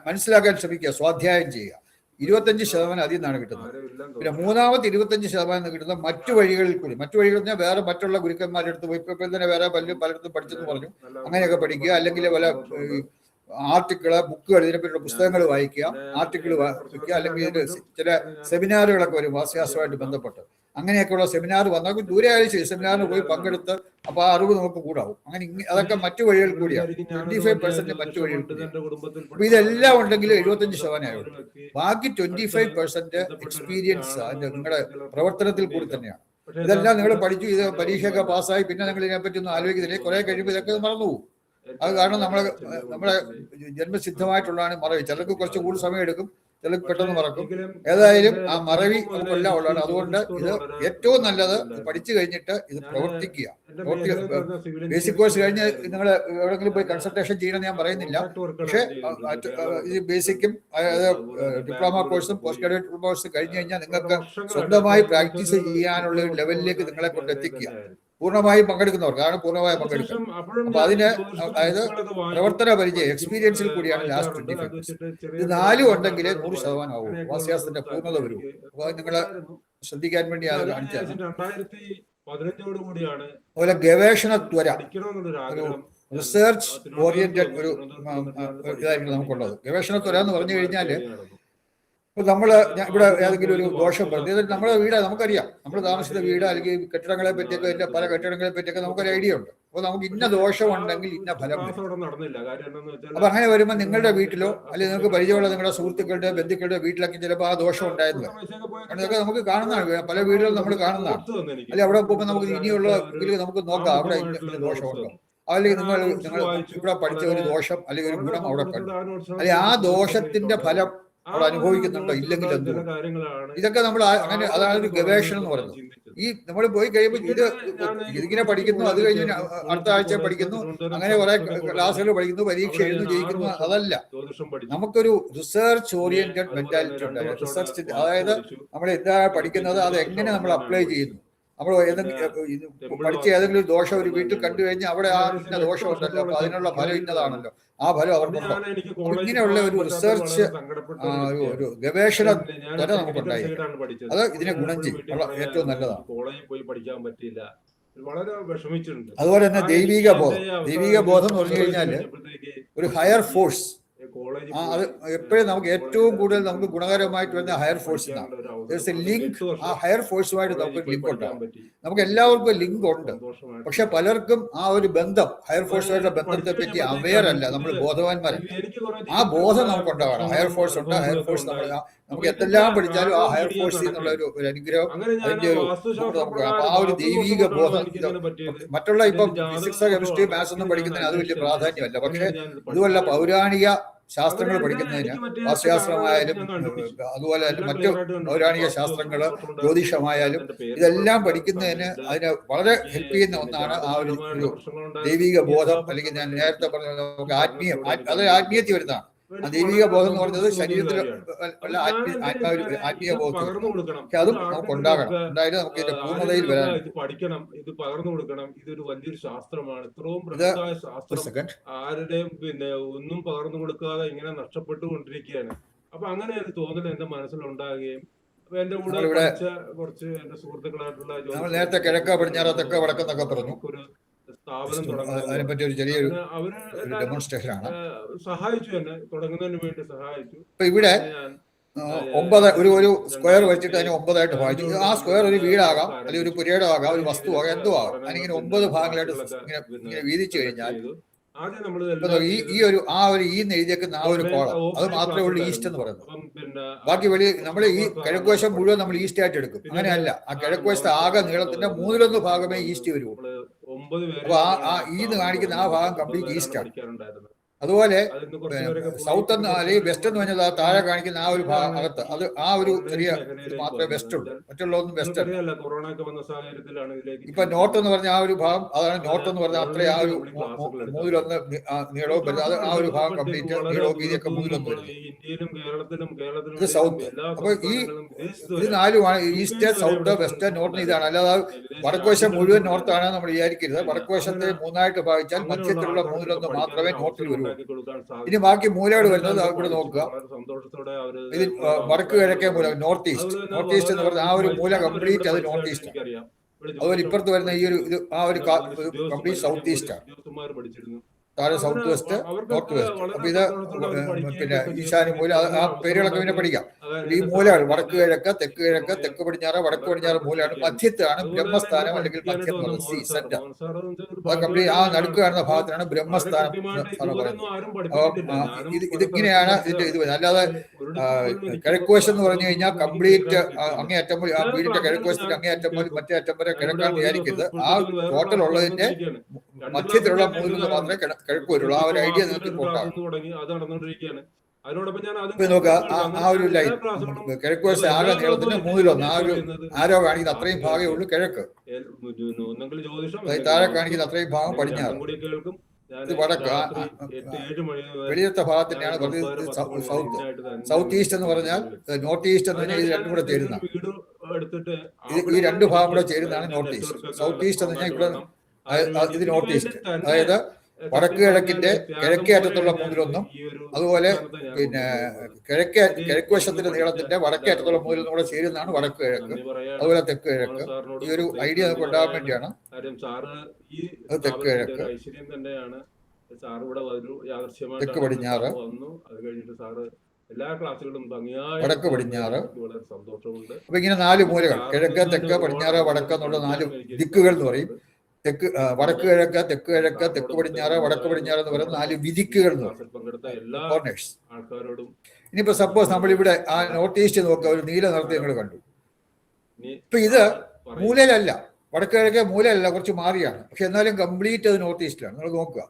മനസ്സിലാക്കാൻ ശ്രമിക്കുക, സ്വാധ്യായം ചെയ്യുക. 25% അതിൽ നിന്നാണ് കിട്ടുന്നത്. പിന്നെ മൂന്നാമത്തെ 25% കിട്ടുന്ന മറ്റു വഴികളിൽ കൂടി. മറ്റു വഴികൾ പറഞ്ഞാൽ വേറെ മറ്റുള്ള ഗുരുക്കന്മാരുടെ അടുത്ത് പോയി ഇപ്പൊ തന്നെ വേറെ പലയിടത്തും പഠിച്ചെന്ന് പറഞ്ഞു, അങ്ങനെയൊക്കെ പഠിക്കുക. അല്ലെങ്കിൽ പല ആർട്ടിക്കിള്, ബുക്കുകൾ, ഇതിനെപ്പറ്റിയുള്ള പുസ്തകങ്ങൾ വായിക്കുക, ആർട്ടിക്കിൾ വായിക്കുക. അല്ലെങ്കിൽ ഇതിന്റെ ചില സെമിനാറുകളൊക്കെ വരും വാസ്തുശാസ്ത്രമായിട്ട് ബന്ധപ്പെട്ട്. അങ്ങനെയൊക്കെയുള്ള സെമിനാർ വന്നാൽ ദൂരെ ആയാലും സെമിനാറിന് പോയി പങ്കെടുത്ത് അപ്പൊ ആ അറിവ് നമുക്ക് കൂടാവും. അങ്ങനെ അതൊക്കെ മറ്റു വഴികൾ കൂടിയാണ്. 25% മറ്റു വഴികൾ കൂടിയാണ്. അപ്പൊ ഇതെല്ലാം ഉണ്ടെങ്കിൽ 75% ആയുള്ളൂ. ബാക്കി 25% എക്സ്പീരിയൻസ് നിങ്ങളുടെ പ്രവർത്തനത്തിൽ കൂടി തന്നെയാണ്. ഇതെല്ലാം നിങ്ങൾ പഠിച്ചു, ഇത് പരീക്ഷയൊക്കെ പാസ്സായി, പിന്നെ നിങ്ങൾ ഇതിനെപ്പറ്റി ഒന്നും ആലോചിക്കുന്നില്ലേ. കുറെ കഴിയുമ്പോൾ ഇതൊക്കെ മറന്നുപോകും. അത് കാരണം നമ്മളെ ജന്മസിദ്ധമായിട്ടുള്ളതാണ് മറവി. ചിലർക്ക് കുറച്ച് കൂടുതൽ സമയം എടുക്കും, ചിലർക്ക് പെട്ടെന്ന് മറക്കും. ഏതായാലും ആ മറവി നമുക്കെല്ലാം ഉള്ളതാണ്. അതുകൊണ്ട് ഇത് ഏറ്റവും നല്ലത് പഠിച്ചു കഴിഞ്ഞിട്ട് ഇത് പ്രവർത്തിക്കുക. ബേസിക് കോഴ്സ് കഴിഞ്ഞ് നിങ്ങൾ എവിടെയെങ്കിലും പോയി കൺസൾട്ടേഷൻ ചെയ്യണമെന്ന് ഞാൻ പറയുന്നില്ല. പക്ഷേ ഇത് ബേസിക്കും അതായത് ഡിപ്ലോമ കോഴ്സും പോസ്റ്റ് ഗ്രാജുവേറ്റ് കോഴ്സും കഴിഞ്ഞു കഴിഞ്ഞാൽ നിങ്ങൾക്ക് സ്വന്തമായി പ്രാക്ടീസ് ചെയ്യാനുള്ള ഒരു ലെവലിലേക്ക് നിങ്ങളെ കൊണ്ട് എത്തിക്കുക. പൂർണ്ണമായും പങ്കെടുക്കുന്നവർക്കാണ് പൂർണ്ണമായും പങ്കെടുക്കുക. അപ്പൊ അതിന് അതായത് പ്രവർത്തന പരിചയം, എക്സ്പീരിയൻസിൽ കൂടിയാണ് ലാസ്റ്റ് 25%. ഇത് 4 ഉണ്ടെങ്കിലേ 100% ആവും വാസ്തുശാസ്ത്രത്തിന്റെ പൂർണ്ണത വരൂ. അപ്പൊ നിങ്ങൾ ശ്രദ്ധിക്കാൻ വേണ്ടി അത് കാണിച്ചതാണ്. 2015 കൂടിയാണ് അതുപോലെ ഗവേഷണ ത്വര, പഠിക്കണമെന്നുള്ളൊരു ഒരു ആഗ്രഹം റിസർച്ച് ഓറിയന്റഡ് ഒരു ഇതായിരിക്കും നമുക്കുള്ളത്. ഗവേഷണ ത്വര എന്ന് പറഞ്ഞു കഴിഞ്ഞാൽ ഇപ്പൊ നമ്മള് ഇവിടെ ഏതെങ്കിലും ഒരു ദോഷം പറഞ്ഞു, നമ്മുടെ വീട് നമുക്കറിയാം, നമ്മൾ താമസിച്ച വീട് അല്ലെങ്കിൽ കെട്ടിടങ്ങളെ പറ്റിയൊക്കെ അതിന്റെ പല കെട്ടിടങ്ങളെ പറ്റിയൊക്കെ നമുക്കൊരു ഐഡിയ ഉണ്ട്. അപ്പൊ നമുക്ക് ഇന്ന ദോഷം ഉണ്ടെങ്കിൽ ഇന്ന ഫലം വരും. അപ്പൊ അങ്ങനെ വരുമ്പോൾ നിങ്ങളുടെ വീട്ടിലോ അല്ലെങ്കിൽ നിങ്ങൾക്ക് പരിചയമുള്ള നിങ്ങളുടെ സുഹൃത്തുക്കളുടെ ബന്ധുക്കളുടെ വീട്ടിലൊക്കെ ചിലപ്പോൾ ആ ദോഷം ഉണ്ടായിരുന്നു വരും. കാരണം ഇതൊക്കെ നമുക്ക് കാണുന്നതാണ്, പല വീടുകളും നമ്മൾ കാണുന്നതാണ്. അല്ലെങ്കിൽ അവിടെ പോകുമ്പോൾ നമുക്ക് ഇനിയുള്ള ഇതിൽ നമുക്ക് നോക്കാം അവിടെ ഇന്ന ദോഷമുണ്ടോ, അല്ലെങ്കിൽ നിങ്ങൾ ഇവിടെ പഠിച്ച ഒരു ദോഷം അല്ലെങ്കിൽ ഒരു ഗുണം അവിടെ കണ്ടു, അല്ലെങ്കിൽ ആ ദോഷത്തിന്റെ ഫലം അവിടെ അനുഭവിക്കുന്നുണ്ടോ ഇല്ലെങ്കിൽ എന്ത്. ഇതൊക്കെ നമ്മൾ അങ്ങനെ, അതാണ് ഒരു ഗവേഷണം എന്ന് പറയുന്നത്. ഈ നമ്മൾ പോയി കഴിയുമ്പോൾ ഇതിങ്ങനെ പഠിക്കുന്നു, അത് കഴിഞ്ഞ് അടുത്ത ആഴ്ച പഠിക്കുന്നു, അങ്ങനെ കുറെ ക്ലാസ്സുകൾ പഠിക്കുന്നു, പരീക്ഷ എഴുതുന്നു, ജയിക്കുന്നു, അതല്ല. നമുക്കൊരു റിസർച്ച് ഓറിയന്റഡ് മെന്റാലിറ്റി ഉണ്ടായിരുന്നു. റിസർച്ച്, അതായത് നമ്മൾ എന്താ പഠിക്കുന്നത്, അത് എങ്ങനെ നമ്മൾ അപ്ലൈ ചെയ്യുന്നു. നമ്മൾ ഏതെങ്കിലും പഠിച്ച ഏതെങ്കിലും ദോഷം ഒരു വീട്ടിൽ കണ്ടു കഴിഞ്ഞാൽ അവിടെ ആ ഇന്ന ദോഷം ഉണ്ടല്ലോ, അപ്പൊ അതിനുള്ള ഫലം ഇന്നതാണല്ലോ, ആ ഫലം അവർക്കുണ്ടോ. ഇങ്ങനെയുള്ള ഒരു റിസർച്ച്, ഒരു ഗവേഷണ ത്വര നമുക്കുണ്ടായി. അത് ഇതിനെ ഗുണം ചെയ്യും, ഏറ്റവും നല്ലതാണ്. കോളേജിൽ പോയി പഠിക്കാൻ പറ്റില്ല, വളരെ വിഷമിച്ചിട്ടുണ്ട്. അതുപോലെ തന്നെ ദൈവിക ബോധം എന്ന് പറഞ്ഞു കഴിഞ്ഞാൽ ഒരു ഹയർ ഫോഴ്സ്, അത് എപ്പോഴും നമുക്ക് ഏറ്റവും കൂടുതൽ നമുക്ക് ഗുണകരമായിട്ട് വരുന്ന ഹയർ ഫോഴ്സിനാണ് ലിങ്ക്. ആ ഹയർ ഫോഴ്സുമായിട്ട് നമുക്ക് ലിങ്ക് ഉണ്ടാകും. നമുക്ക് എല്ലാവർക്കും ലിങ്ക് ഉണ്ട്, പക്ഷെ പലർക്കും ആ ഒരു ബന്ധം, ഹയർ ഫോഴ്സുമായിട്ടുള്ള ബന്ധത്തെ പറ്റി അവെയർ അല്ല, നമ്മൾ ബോധവാന്മാരല്ല. ആ ബോധം നമുക്കുണ്ടാവണം. ഹയർ ഫോഴ്സ് ഉണ്ട്, ഹയർ ഫോഴ്സ് നമുക്ക് എന്തെല്ലാം പഠിച്ചാലും ആ ഹയർ ഫോഴ്സിൽ നിന്നുള്ള ഒരു അനുഗ്രഹം, അതിന്റെ ഒരു നമുക്ക് ആ ഒരു ദൈവിക ബോധം. മറ്റുള്ള ഇപ്പം ഫിസിക്സ്, കെമിസ്ട്രി, മാത്സ് ഒന്നും പഠിക്കുന്നതിന് അത് വലിയ പ്രാധാന്യമല്ല. പക്ഷെ ഇതുമല്ല, പൗരാണിക ശാസ്ത്രങ്ങൾ പഠിക്കുന്നതിന്, വാസ്തുശാസ്ത്രമായാലും അതുപോലെ തന്നെ മറ്റു പൗരാണിക ശാസ്ത്രങ്ങൾ, ജ്യോതിഷമായാലും ഇതെല്ലാം പഠിക്കുന്നതിന് അതിന് വളരെ ഹെൽപ്പ് ചെയ്യുന്ന ഒന്നാണ് ആ ഒരു ദൈവിക ബോധം. അല്ലെങ്കിൽ ഞാൻ നേരത്തെ പറഞ്ഞ നമുക്ക് ആത്മീയം, അത് ആത്മീയത്തിൽ വരുന്നതാണ്. ആ ദൈവിക ബോധം എന്ന് പറയുന്നത് ശരീരത്തിൽ ആത്മീയ ബോധം, അതും നമുക്ക് ഉണ്ടാകണം. ഉണ്ടായാലും നമുക്ക് ഇതിന്റെ പൂർണ്ണതയിൽ വരാൻ. പഠിക്കണം, ഇത് പകർന്നു കൊടുക്കണം. ഇതൊരു വലിയൊരു ശാസ്ത്രമാണ്. ഇത്രയും ബൃഹത്തായ ശാസ്ത്രം ആരുടെയും ഒന്നും പകർന്നു കൊടുക്കാതെ ഇങ്ങനെ നഷ്ടപ്പെട്ടുകൊണ്ടിരിക്കുകയാണ്. അപ്പൊ അങ്ങനെ ഒരു തോന്നൽ എന്റെ മനസ്സിലുണ്ടാകുകയും എന്റെ കൂടെ കുറച്ച് എന്റെ സുഹൃത്തുക്കളായിട്ടുള്ള നേരത്തെ കിഴക്ക് പടിഞ്ഞാറ് തെക്ക് വടക്കെന്നൊക്കെ പറഞ്ഞു, സ്ഥാപനം അതിനെപ്പറ്റി ഒരു ചെറിയൊരു ഡെമോൺസ്ട്രേഷൻ ആണ്. സഹായിച്ചു, എന്നെ തുടങ്ങുന്നതിന് വേണ്ടി സഹായിച്ചു. ഇപ്പൊ ഇവിടെ 9 ഒരു സ്ക്വയർ വെച്ചിട്ട് അതിന് 9 ഭാഗിച്ചു. ആ സ്ക്വയർ ഒരു വീടാകാം, അല്ലെങ്കിൽ ഒരു പുരയിടമാകാം, ഒരു വസ്തു ആകാം, എന്തോ ആകാം. അതിങ്ങനെ 9 ഭാഗങ്ങളായിട്ട് ഇങ്ങനെ വീതിച്ചു കഴിഞ്ഞാൽ ഈ ഒരു ഈന്ന് എഴുതിയേക്കുന്ന ആ ഒരു കോളം, അത് മാത്രമേ ഉള്ളൂ ഈസ്റ്റ് എന്ന് പറയുന്നത്. ബാക്കി നമ്മൾ ഈ കിഴക്കുവശം മുഴുവൻ നമ്മൾ ഈസ്റ്റ് ആയിട്ട് എടുക്കും. അങ്ങനെയല്ല, ആ കിഴക്കുവശത്തെ ആകെ നീളത്തിന്റെ 1/3 ഭാഗമേ ഈസ്റ്റ് വരുള്ളൂ. അപ്പൊ ആ ഈന്ന് കാണിക്കുന്ന ആ ഭാഗം കംപ്ലീറ്റ് ഈസ്റ്റ് ആണ്. അതുപോലെ സൗത്ത് എന്ന് അല്ലെങ്കിൽ വെസ്റ്റ് എന്ന് പറഞ്ഞാൽ ആ താഴെ കാണിക്കുന്ന ആ ഒരു ഭാഗം അകത്ത്, അത് ആ ഒരു ചെറിയ മാത്രമേ വെസ്റ്റ് ഉള്ളൂ, മറ്റുള്ളതൊന്നും വെസ്റ്റ് അല്ല. ഇപ്പൊ നോർത്ത് എന്ന് പറഞ്ഞ ആ ഒരു ഭാഗം, അതാണ് നോർത്ത് എന്ന് പറഞ്ഞാൽ അത്ര ആ ഒരു 3/1 നീളവും വരുന്നത്. അത് ആ ഒരു ഭാഗം കംപ്ലീറ്റ് നീളവും വീതിയൊക്കെ 3/1 വരുന്നത്. ഇത് സൗത്ത്. അപ്പൊ ഇത് 4 ഈസ്റ്റ്, സൗത്ത്, വെസ്റ്റ്, നോർത്ത്. ഇതാണ്. അല്ലാതെ വടക്കുവശം മുഴുവൻ നോർത്താണ് നമ്മൾ വിചാരിക്കരുത്. വടക്കുവശത്തെ 3 ഭാഗിച്ചാൽ മധ്യത്തിലുള്ള 1/3 മാത്രമേ നോർത്തിൽ വരൂ. ഇനി ബാക്കി മൂലകൾ വരുന്നത് ഇവിടെ നോക്കുക. ഇത് വടക്ക് കിഴക്കേ മൂല, നോർത്ത് ഈസ്റ്റ് എന്ന് പറഞ്ഞാൽ ആ ഒരു മൂല കംപ്ലീറ്റ് അത് നോർത്ത് ഈസ്റ്റ്. അതുപോലെ ഇപ്പുറത്ത് വരുന്ന ഈ ഒരു ആ ഒരു കംപ്ലീറ്റ് സൗത്ത് ഈസ്റ്റ് ആണ്. താഴെ സൗത്ത് വെസ്റ്റ്, നോർത്ത് വെസ്റ്റ്. അപ്പൊ ഇത് പിന്നെ ഈശാന്യ മൂല, ആ പേരുകളൊക്കെ പിന്നെ പഠിക്കാം. ഈ മൂലകൾ വടക്ക് കിഴക്ക്, തെക്ക് കിഴക്ക്, തെക്ക് പടിഞ്ഞാറ്, വടക്ക് പടിഞ്ഞാറ് മൂലയാണ്. മധ്യത്താണ് ബ്രഹ്മസ്ഥാനം, അല്ലെങ്കിൽ മധ്യം എന്ന് പറയുന്നത് സെന്റർ. അത് കംപ്ലീറ്റ് ആ നടുക്ക് കാണുന്ന ഭാഗത്തിനാണ് ബ്രഹ്മസ്ഥാനം എന്ന് പറയുന്നത്. അപ്പൊ ഇതിങ്ങനെയാണ് ഇതിന്റെ ഇത് വരുന്നത്. അല്ലാതെ കിഴക്കുവശം എന്ന് പറഞ്ഞു കഴിഞ്ഞാൽ കംപ്ലീറ്റ് അങ്ങേയറ്റം പോലും, ആ വീടിന്റെ കിഴക്കുവശത്തിന്റെ അങ്ങേയറ്റം പോലും മറ്റേ അറ്റം വരെ കിഴക്കാൻ വിചാരിക്കരുത്. ആ ടോട്ടൽ ഉള്ളതിന്റെ മധ്യത്തിലുള്ള 3 മാത്രമേ കിഴക്ക് വരുള്ളൂ. ആ ഒരു ഐഡിയ നിങ്ങൾക്ക് ഉണ്ടാകും. നോക്കുക, ആ ഒരു ലൈൻ കിഴക്കുവശം ആകെ നീളത്തിന്റെ 1/3, ആ ഒരു ആരോ കാണിക്കുന്ന അത്രയും ഭാഗമേ ഉള്ളൂ കിഴക്ക്. താഴെ കാണിക്കുന്ന അത്രയും ഭാഗം പടിഞ്ഞാറ്. ഇത് വടക്ക്. വെളിയത്തെ ഭാഗത്തിന്റെയാണ് സൗത്ത് ഈസ്റ്റ് എന്ന് പറഞ്ഞാൽ. നോർത്ത് ഈസ്റ്റ് എന്ന് പറഞ്ഞാൽ ഇത് രണ്ടും കൂടെ ചേരുന്ന, ഈ 2 ഭാഗം കൂടെ ചേരുന്നതാണ് നോർത്ത് ഈസ്റ്റ്. സൗത്ത് ഈസ്റ്റ് എന്ന് പറഞ്ഞാൽ ഇവിടെ ഇത് നോർത്ത് ഈസ്റ്റ്. അതായത് വടക്ക് കിഴക്കിന്റെ കിഴക്കേ അറ്റത്തുള്ള മൂന്നിലൊന്നും, അതുപോലെ പിന്നെ കിഴക്ക് വശത്തിന്റെ നീളത്തിന്റെ വടക്കേ അറ്റത്തുള്ള മൂന്നിലൊന്നും കൂടെ ചേരുന്നതാണ് വടക്ക് കിഴക്ക്, അതുപോലെ തെക്ക് കിഴക്ക്. ഈ ഒരു ഐഡിയ നമുക്ക് ഉണ്ടാകാൻ വേണ്ടിയാണ് അത് തെക്ക് കിഴക്ക്. ഐശ്വര്യം തന്നെയാണ്. സാറ് ഇവിടെ വന്നു, തെക്ക് പടിഞ്ഞാറ്, വന്നു. അത് കഴിഞ്ഞിട്ട് സാറ് എല്ലാ ക്ലാസ്സുകളും ഭംഗിയായി വടക്ക് പടിഞ്ഞാറ്. വളരെ സന്തോഷമുണ്ട്. അപ്പൊ ഇങ്ങനെ 4 മൂലകൾ, കിഴക്ക്, തെക്ക്, പടിഞ്ഞാറ്, വടക്ക് എന്നുള്ള 4 ദിക്കുകൾ എന്ന് പറയും. തെക്ക് വടക്ക് കിഴക്ക്, തെക്ക് കിഴക്ക്, തെക്ക് പടിഞ്ഞാറ്, വടക്ക് പടിഞ്ഞാറ് എന്ന് പറയുന്ന 4 വിധിക്കുകൾ എന്ന് പറയും, കോർണേഴ്സ്. ഇനിയിപ്പോ സപ്പോസ് നമ്മളിവിടെ ആ നോർത്ത് ഈസ്റ്റ് നോക്കുക, ഒരു നീല നിറത്തെ നിങ്ങൾ കണ്ടു. ഇപ്പൊ ഇത് മൂലയിലല്ല, വടക്ക് കിഴക്കേ മൂലയല്ല, കുറച്ച് മാറിയാണ്. പക്ഷെ എന്നാലും കംപ്ലീറ്റ് അത് നോർത്ത് ഈസ്റ്റിലാണ്. നിങ്ങൾ നോക്കുക,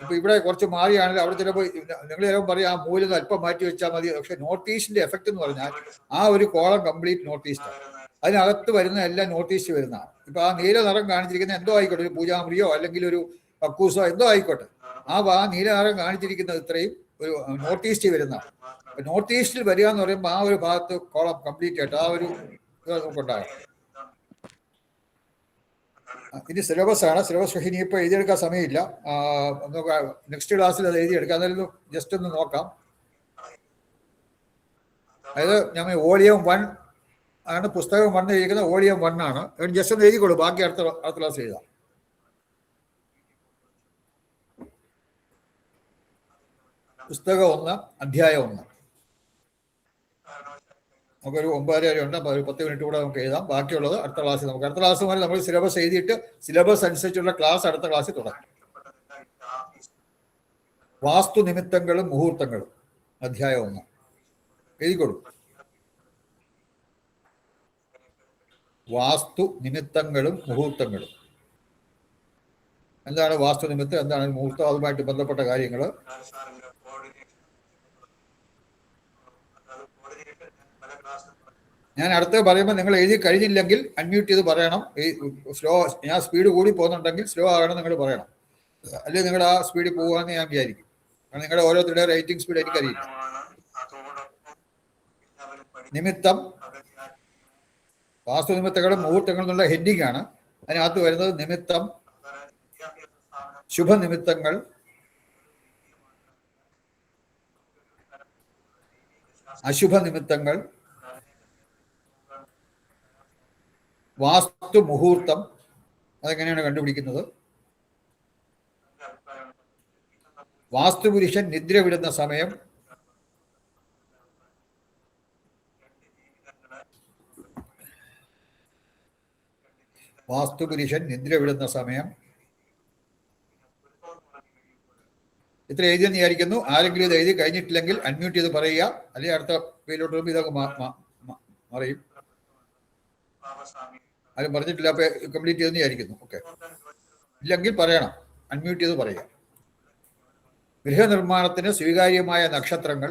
ഇപ്പൊ ഇവിടെ കുറച്ച് മാറിയാണെങ്കിൽ അവിടെ ചിലപ്പോൾ നിങ്ങൾ ചിലപ്പോൾ പറയും ആ മൂലം അല്പം മാറ്റി വെച്ചാൽ മതി. പക്ഷെ നോർത്ത് ഈസ്റ്റിന്റെ എഫക്ട് എന്ന് പറഞ്ഞാൽ ആ ഒരു കോളം കംപ്ലീറ്റ് നോർത്ത് ഈസ്റ്റാണ്. അതിനകത്ത് വരുന്ന എല്ലാം നോർത്ത് ഈസ്റ്റ് വരുന്നതാണ്. ഇപ്പൊ ആ നീല നിറം കാണിച്ചിരിക്കുന്ന എന്തോ ആയിക്കോട്ടെ, ഒരു പൂജാമുറിയോ അല്ലെങ്കിൽ ഒരു കക്കൂസോ എന്തോ ആയിക്കോട്ടെ, ആ നീല നിറം കാണിച്ചിരിക്കുന്നത് ഇത്രയും ഒരു നോർത്ത് ഈസ്റ്റ് വരുന്നതാണ്. നോർത്ത് ഈസ്റ്റിൽ വരിക എന്ന് പറയുമ്പോൾ ആ ഒരു ഭാഗത്ത് കോളം കംപ്ലീറ്റ് ആയിട്ട് ആ ഒരു നമുക്കുണ്ടാകും. ഇനി സിലബസ് ആണ്. സിലബസ് ഇനിയിപ്പോൾ എഴുതിയെടുക്കാൻ സമയമില്ല, നെക്സ്റ്റ് ക്ലാസ്സിൽ അത് എഴുതിയെടുക്കാം. അതായത് ജസ്റ്റ് ഒന്ന് നോക്കാം. അതായത് ഞാൻ വോളിയം 1 ആണ്, പുസ്തകം 1 എഴുതിയിരിക്കുന്നത് വോളിയം 1 ആണ്. ജസ്റ്റ് ഒന്ന് എഴുതിക്കോളൂ, ബാക്കി അടുത്ത ക്ലാസ് എഴുതാം. പുസ്തകം 1, അധ്യായം 1. നമുക്കൊരു 9:30 വരെ ഉണ്ട്. അപ്പോൾ ഒരു 10 മിനിറ്റ് കൂടെ നമുക്ക് എഴുതാം. ബാക്കിയുള്ളത് അടുത്ത ക്ലാസ്സിൽ നമുക്ക്, അടുത്ത ക്ലാസ് വരെ നമ്മൾ സിലബസ് എഴുതിയിട്ട് സിലബസ് അനുസരിച്ചുള്ള ക്ലാസ് അടുത്ത ക്ലാസ്സിൽ തുടങ്ങും. വാസ്തു നിമിത്തങ്ങളും മുഹൂർത്തങ്ങളും, അധ്യായം 1 എഴുതിക്കൊള്ളു. വാസ്തു നിമിത്തങ്ങളും മുഹൂർത്തങ്ങളും. എന്താണ് വാസ്തു നിമിത്തം, എന്താണ് മുഹൂർത്തം, അതുമായിട്ട് ബന്ധപ്പെട്ട കാര്യങ്ങൾ. ഞാൻ അടുത്ത് പറയുമ്പോൾ നിങ്ങൾ എഴുതി കഴിഞ്ഞില്ലെങ്കിൽ അൺമ്യൂട്ട് ചെയ്ത് പറയണം. ഈ സ്ലോ, ഞാൻ സ്പീഡ് കൂടി പോകുന്നുണ്ടെങ്കിൽ സ്ലോ ആകണം നിങ്ങൾ പറയണം. അല്ലെങ്കിൽ നിങ്ങൾ ആ സ്പീഡിൽ പോകുകയെന്ന് ഞാൻ വിചാരിക്കും. കാരണം നിങ്ങളുടെ ഓരോരുത്തരുടെ റൈറ്റിംഗ് സ്പീഡ് എനിക്കറിയില്ല. നിമിത്തം, വാസ്തു നിമിത്തങ്ങളും മുഹൂർത്തങ്ങളും എന്നുള്ള ഹെഡിങ് ആണ്. അതിനകത്ത് വരുന്നത് നിമിത്തം, ശുഭനിമിത്തങ്ങൾ, അശുഭ നിമിത്തങ്ങൾ, വാസ്തു മുഹൂർത്തം. അതെങ്ങനെയാണ് കണ്ടുപിടിക്കുന്നത്? വാസ്തുപുരുഷൻ നിദ്ര വിടുന്ന സമയം, വാസ്തുപുരുഷൻ നിദ്ര വിടുന്ന സമയം. ഇത്ര എഴുതിയെന്ന് വിചാരിക്കുന്നു. ആരെങ്കിലും ഇത് എഴുതി കഴിഞ്ഞിട്ടില്ലെങ്കിൽ അൺമ്യൂട്ട് ചെയ്ത് പറയുക, അല്ലെങ്കിൽ അടുത്ത പേരിലോട്ട് വരുമ്പോൾ ഇതൊക്കെ മറിയും. ആരും പറഞ്ഞിട്ടില്ല, അപ്പൊ കംപ്ലീറ്റ് ചെയ്തെന്ന് വിചാരിക്കുന്നു. ഓക്കെ, ഇല്ലെങ്കിൽ പറയണം, അൺമ്യൂട്ട് ചെയ്ത് പറയുക. ഗൃഹനിർമ്മാണത്തിന് സ്വീകാര്യമായ നക്ഷത്രങ്ങൾ,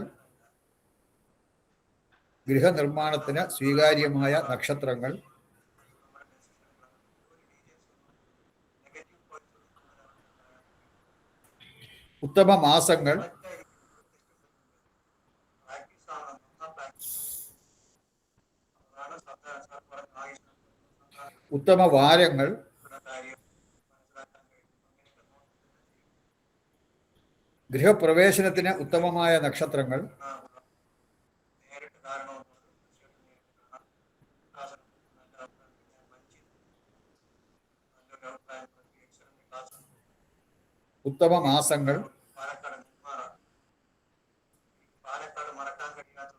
ഗൃഹനിർമ്മാണത്തിന് സ്വീകാര്യമായ നക്ഷത്രങ്ങൾ. ഉത്തമ മാസങ്ങൾ, ഉത്തമ വാരങ്ങൾ, ഗൃഹപ്രവേശനത്തിന് ഉത്തമമായ നക്ഷത്രങ്ങൾ, ഉത്തമ മാസങ്ങൾ,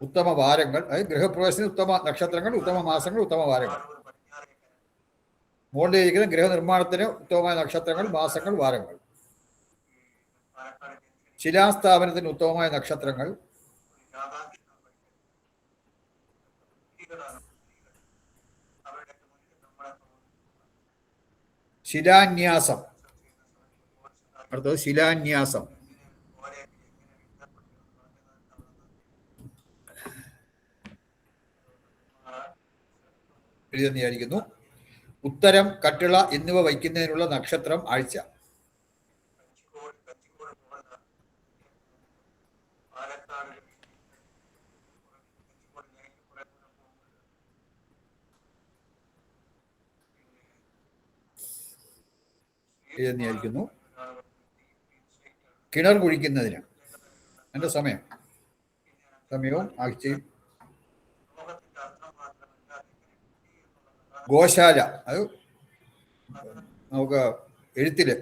ഉത്തമ വാരങ്ങൾ. അതായത് ഗൃഹപ്രവേശനത്തിന് ഉത്തമ നക്ഷത്രങ്ങൾ, ഉത്തമ മാസങ്ങൾ, ഉത്തമ വാരങ്ങൾ. മുകളിൽ ഇരിക്കുന്ന ഗൃഹനിർമ്മാണത്തിന് ഉത്തമമായ നക്ഷത്രങ്ങൾ, മാസങ്ങൾ, വാരങ്ങൾ. ശിലാസ്ഥാപനത്തിന് ഉത്തമമായ നക്ഷത്രങ്ങൾ, ശിലാന്യാസം. അടുത്തത് ശിലാന്യാസം. എഴുതുന്ന വിചാരിക്കുന്നു. ഉത്തരം, കട്ടിള എന്നിവ വയ്ക്കുന്നതിനുള്ള നക്ഷത്രം ആഴ്ച. എഴുതുന്ന വിചാരിക്കുന്നു. കിണർ കുഴിക്കുന്നതിന് എൻ്റെ സമയവും ആഴ്ചയും. ഗോശാല, അത് നമുക്ക് എഴുത്തില്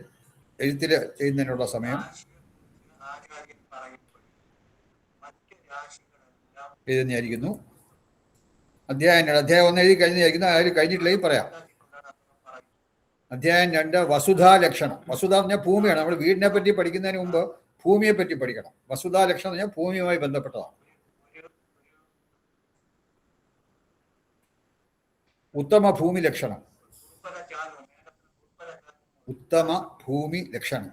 ചെയ്യുന്നതിനുള്ള സമയം എഴുതുന്നതായിരിക്കുന്നു. അധ്യായം 1 എഴുതി കഴിഞ്ഞായിരിക്കുന്നു. അതിൽ കഴിഞ്ഞിട്ടില്ലെങ്കിൽ പറയാം. അധ്യായം 2 വസുധാ ലക്ഷണം. വസുധ എന്ന് പറഞ്ഞാൽ ഭൂമിയാണ്. നമ്മൾ വീടിനെ പറ്റി പഠിക്കുന്നതിന് മുമ്പ് ഭൂമിയെ പറ്റി പഠിക്കണം. വസുധാ ലക്ഷണം എന്ന് പറഞ്ഞാൽ ഭൂമിയുമായി ബന്ധപ്പെട്ടതാണ്. ഉത്തമ ഭൂമി ലക്ഷണം. ഉത്തമ ഭൂമി ലക്ഷണം.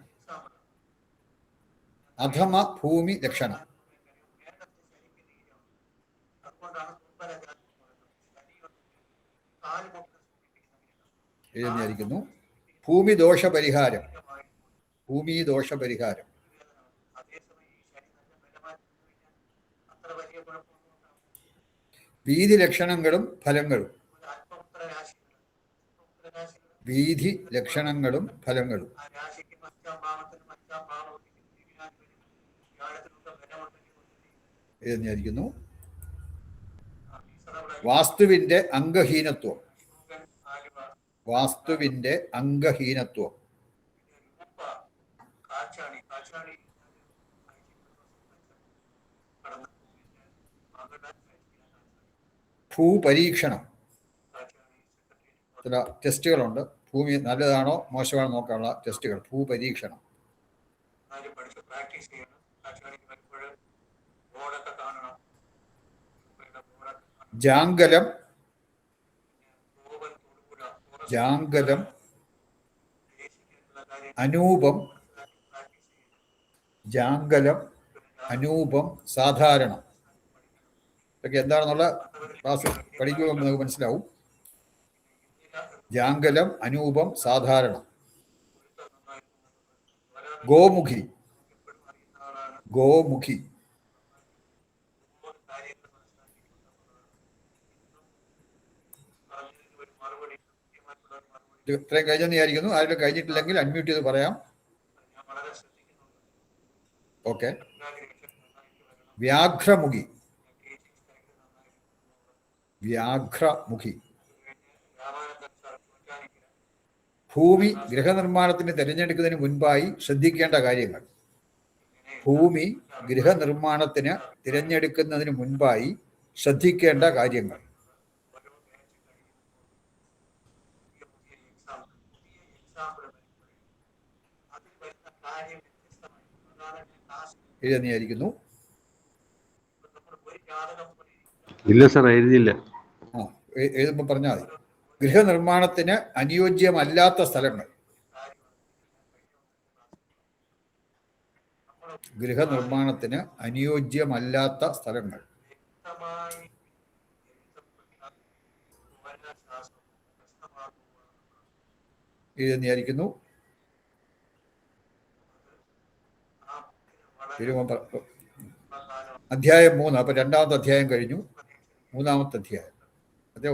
അധമ ഭൂമി ലക്ഷണം. എഴുതിയിരിക്കുന്നു. ഭൂമി ദോഷ പരിഹാരം. ഭൂമി ദോഷ പരിഹാരം. വീതി ലക്ഷണങ്ങളും ഫലങ്ങളും. വീതി ലക്ഷണങ്ങളും ഫലങ്ങളും എഴുതിയിരിക്കുന്നു. വാസ്തുവിന്റെ അംഗഹീനത്വം. വാസ്തുവിന്റെ അംഗഹീനത്വം. ഭൂപരീക്ഷണം. ചില ടെസ്റ്റുകളുണ്ട്. ഭൂമി നല്ലതാണോ മോശമാണോ നോക്കാനുള്ള ടെസ്റ്റുകൾ. ഭൂപരീക്ഷണം. ജാങ്കലം. ജാങ്കലം, അനൂപം. ജാങ്കലം, അനൂപം, സാധാരണം. ഇതൊക്കെ എന്താണെന്നുള്ള ക്ലാസ് പഠിക്കുമ്പോൾ നമുക്ക് മനസ്സിലാവും. ജാങ്കലം, അനൂപം, സാധാരണം. ഗോമുഖി. ഗോമുഖി. ഇത്രയും കഴിഞ്ഞെന്ന് വിചാരിക്കുന്നു. ആരെങ്കിലും കഴിഞ്ഞിട്ടില്ലെങ്കിൽ അൺമ്യൂട്ട് ചെയ്ത് പറയാം. ഓക്കെ. വ്യാഘ്രമുഖി. വ്യാഘ്രമുഖി. ഭൂമി ഗൃഹനിർമ്മാണത്തിന് തിരഞ്ഞെടുക്കുന്നതിന് മുൻപായി ശ്രദ്ധിക്കേണ്ട കാര്യങ്ങൾ. ഭൂമി ഗൃഹനിർമ്മാണത്തിന് തിരഞ്ഞെടുക്കുന്നതിന് മുൻപായി ശ്രദ്ധിക്കേണ്ട കാര്യങ്ങൾ. എഴുതിയിരിക്കുന്നു. ഇല്ല സാർ, എഴുതിയില്ല. എഴുതുമ്പോൾ പറഞ്ഞാൽ മതി. ഗൃഹനിർമ്മാണത്തിന് അനുയോജ്യമല്ലാത്ത സ്ഥലങ്ങൾ. ഗൃഹനിർമ്മാണത്തിന് അനുയോജ്യമല്ലാത്ത സ്ഥലങ്ങൾ. എഴുതിയിരിക്കുന്നു. അധ്യായം 3. അപ്പൊ 2ാമത്തെ അധ്യായം കഴിഞ്ഞു. 3ാമത്തെ അധ്യായം. അതേ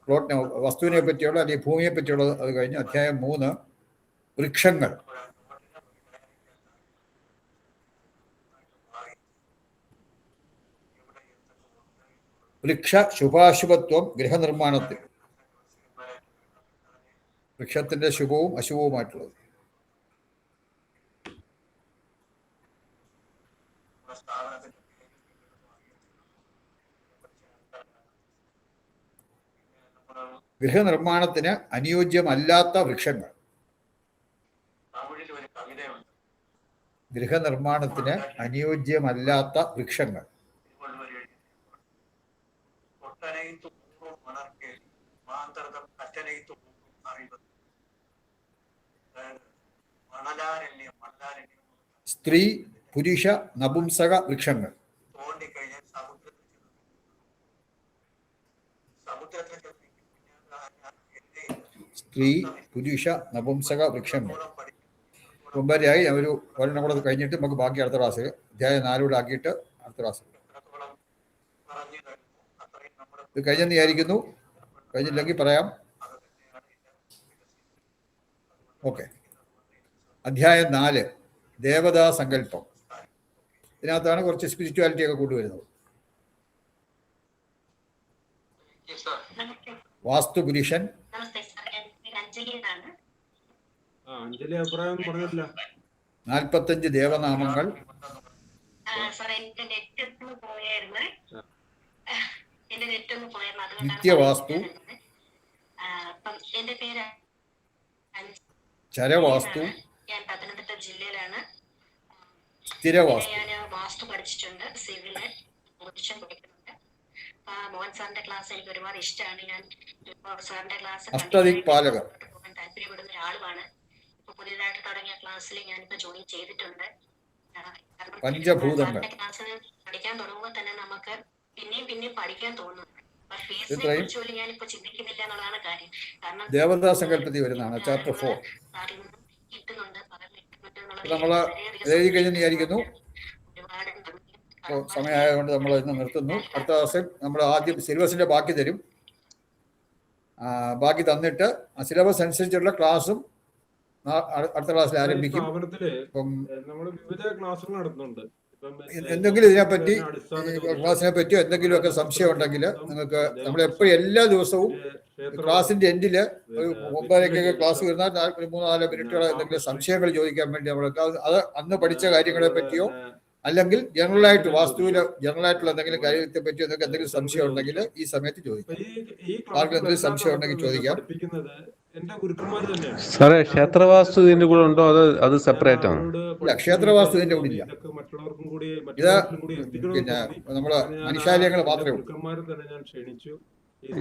പ്ലോട്ടിനെ വസ്തുവിനെ പറ്റിയുള്ള അല്ലെങ്കിൽ ഭൂമിയെ പറ്റിയുള്ളത് അത് കഴിഞ്ഞു. അധ്യായം 3 വൃക്ഷങ്ങൾ. വൃക്ഷ ശുഭാശുഭത്വം ഗൃഹനിർമ്മാണത്തിൽ. വൃക്ഷത്തിന്റെ ശുഭവും അശുഭവുമായിട്ടുള്ളത്. ഗൃഹനിർമ്മാണത്തിന് അനുയോജ്യമല്ലാത്ത വൃക്ഷങ്ങൾ. ഗൃഹനിർമ്മാണത്തിന് അനുയോജ്യമല്ലാത്ത വൃക്ഷങ്ങൾ. സ്ത്രീ പുരുഷ നപുംസക വൃക്ഷങ്ങൾ. സ്ത്രീ പുരുഷ നപുംസക വൃക്ഷങ്ങൾ. മുമ്പരെയായി ഒരു ഒരെണ്ണം കൂടെ കഴിഞ്ഞിട്ട് നമുക്ക് ബാക്കി അടുത്ത ക്ലാസ്സിൽ അധ്യായം 4 ആക്കിയിട്ട് അടുത്ത ക്ലാസ്സിൽ. ഇത് കഴിഞ്ഞെന്ന് വിചാരിക്കുന്നു. കഴിഞ്ഞില്ലെങ്കിൽ പറയാം. ഓക്കെ. അധ്യായം 4 ദേവതാ സങ്കല്പം. ഇതിനകത്താണ് കുറച്ച് സ്പിരിച്വാലിറ്റി ഒക്കെ കൊണ്ടുവരുന്നത്. വാസ്തുപുരുഷൻ. അഞ്ജലി അഭിപ്രായം പറഞ്ഞില്ല. 45 ദേവനാമങ്ങൾ. നിത്യവാസ്തു. ചരവാസ്തു. ജില്ലയിലാണ്. സ്ഥിരവാസ്തു. വാസ്തു പഠിച്ചിട്ടുണ്ട്, സിവില് പഠിക്കുന്നുണ്ട്. മോഹൻ സാറിന്റെ ക്ലാസ് എനിക്ക് ഒരുപാട് ഇഷ്ടമാണ്. ഞാൻ സാറിന്റെ ക്ലാസ് അഷ്ടദിക്പാലകർ താല്പര്യപ്പെടുന്ന ഒരാളുമാണ്. ഇപ്പൊ പുതിയതായിട്ട് തുടങ്ങിയ ക്ലാസ്സിൽ ഞാനിപ്പോ ജോയിൻ ചെയ്തിട്ടുണ്ട്. പഞ്ചഭൂതങ്ങൾ. ക്ലാസ്സിൽ പഠിക്കാൻ തുടങ്ങുമ്പോൾ തന്നെ നമുക്ക് പിന്നെയും പഠിക്കാൻ തോന്നുന്നു. ഫീസിനെ കുറിച്ച് പോലും ഞാനിപ്പോ ചിന്തിക്കുന്നില്ല എന്നുള്ളതാണ് കാര്യം. കാരണം ദേവതാ സങ്കല്പത്തിൽ വരുന്നതാണ് ചാപ്റ്റർ 4. കിട്ടുന്നുണ്ട്, നമ്മള് എഴുതി കഴിഞ്ഞെന്ന് വിചാരിക്കുന്നു. സമയമായതുകൊണ്ട് നമ്മൾ ഇന്ന് നിർത്തുന്നു. അടുത്ത ദിവസം നമ്മൾ ആദ്യം സിലബസിന്റെ ബാക്കി തരും. ബാക്കി തന്നിട്ട് ആ സിലബസ് അനുസരിച്ചുള്ള ക്ലാസ്സും അടുത്ത ക്ലാസ്സിൽ ആരംഭിക്കും. നമ്മൾ വിവിധ ക്ലാസ്സുകൾ നടത്തുന്നുണ്ട്. എന്തെങ്കിലും ഇതിനെപ്പറ്റി ക്ലാസ്സിനെ പറ്റിയോ എന്തെങ്കിലുമൊക്കെ സംശയം ഉണ്ടെങ്കിൽ നിങ്ങൾക്ക് നമ്മൾ എപ്പോഴും എല്ലാ ദിവസവും ക്ലാസിന്റെ എൻഡില് 9:30 ക്ലാസ് വരുന്ന 3-4 മിനിറ്റുകൾ എന്തെങ്കിലും സംശയങ്ങൾ ചോദിക്കാൻ വേണ്ടി നമ്മൾക്ക് അത് അന്ന് പഠിച്ച കാര്യങ്ങളെ പറ്റിയോ അല്ലെങ്കിൽ ജനറലായിട്ട് വാസ്തുവിൽ ജനറലായിട്ടുള്ള എന്തെങ്കിലും കാര്യത്തെ പറ്റിയോ നിങ്ങൾക്ക് എന്തെങ്കിലും സംശയം ഉണ്ടെങ്കിൽ ഈ സമയത്ത് ചോദിക്കാം. ആർക്കും എന്തെങ്കിലും സംശയം ഉണ്ടെങ്കിൽ ചോദിക്കാം. സാറേ, ക്ഷേത്രവാസ്തു ഇതിന്റെ കൂടെ ഉണ്ടോ? അത് സെപ്പറേറ്റ് ആണ്? ഇല്ല, ക്ഷേത്രവാസ്തു ഇതിന്റെ കൂടെ ഇല്ല. ഇത് പിന്നെ നമ്മള് മനുഷ്യാലയങ്ങൾ മാത്രമേ ഉള്ളൂ.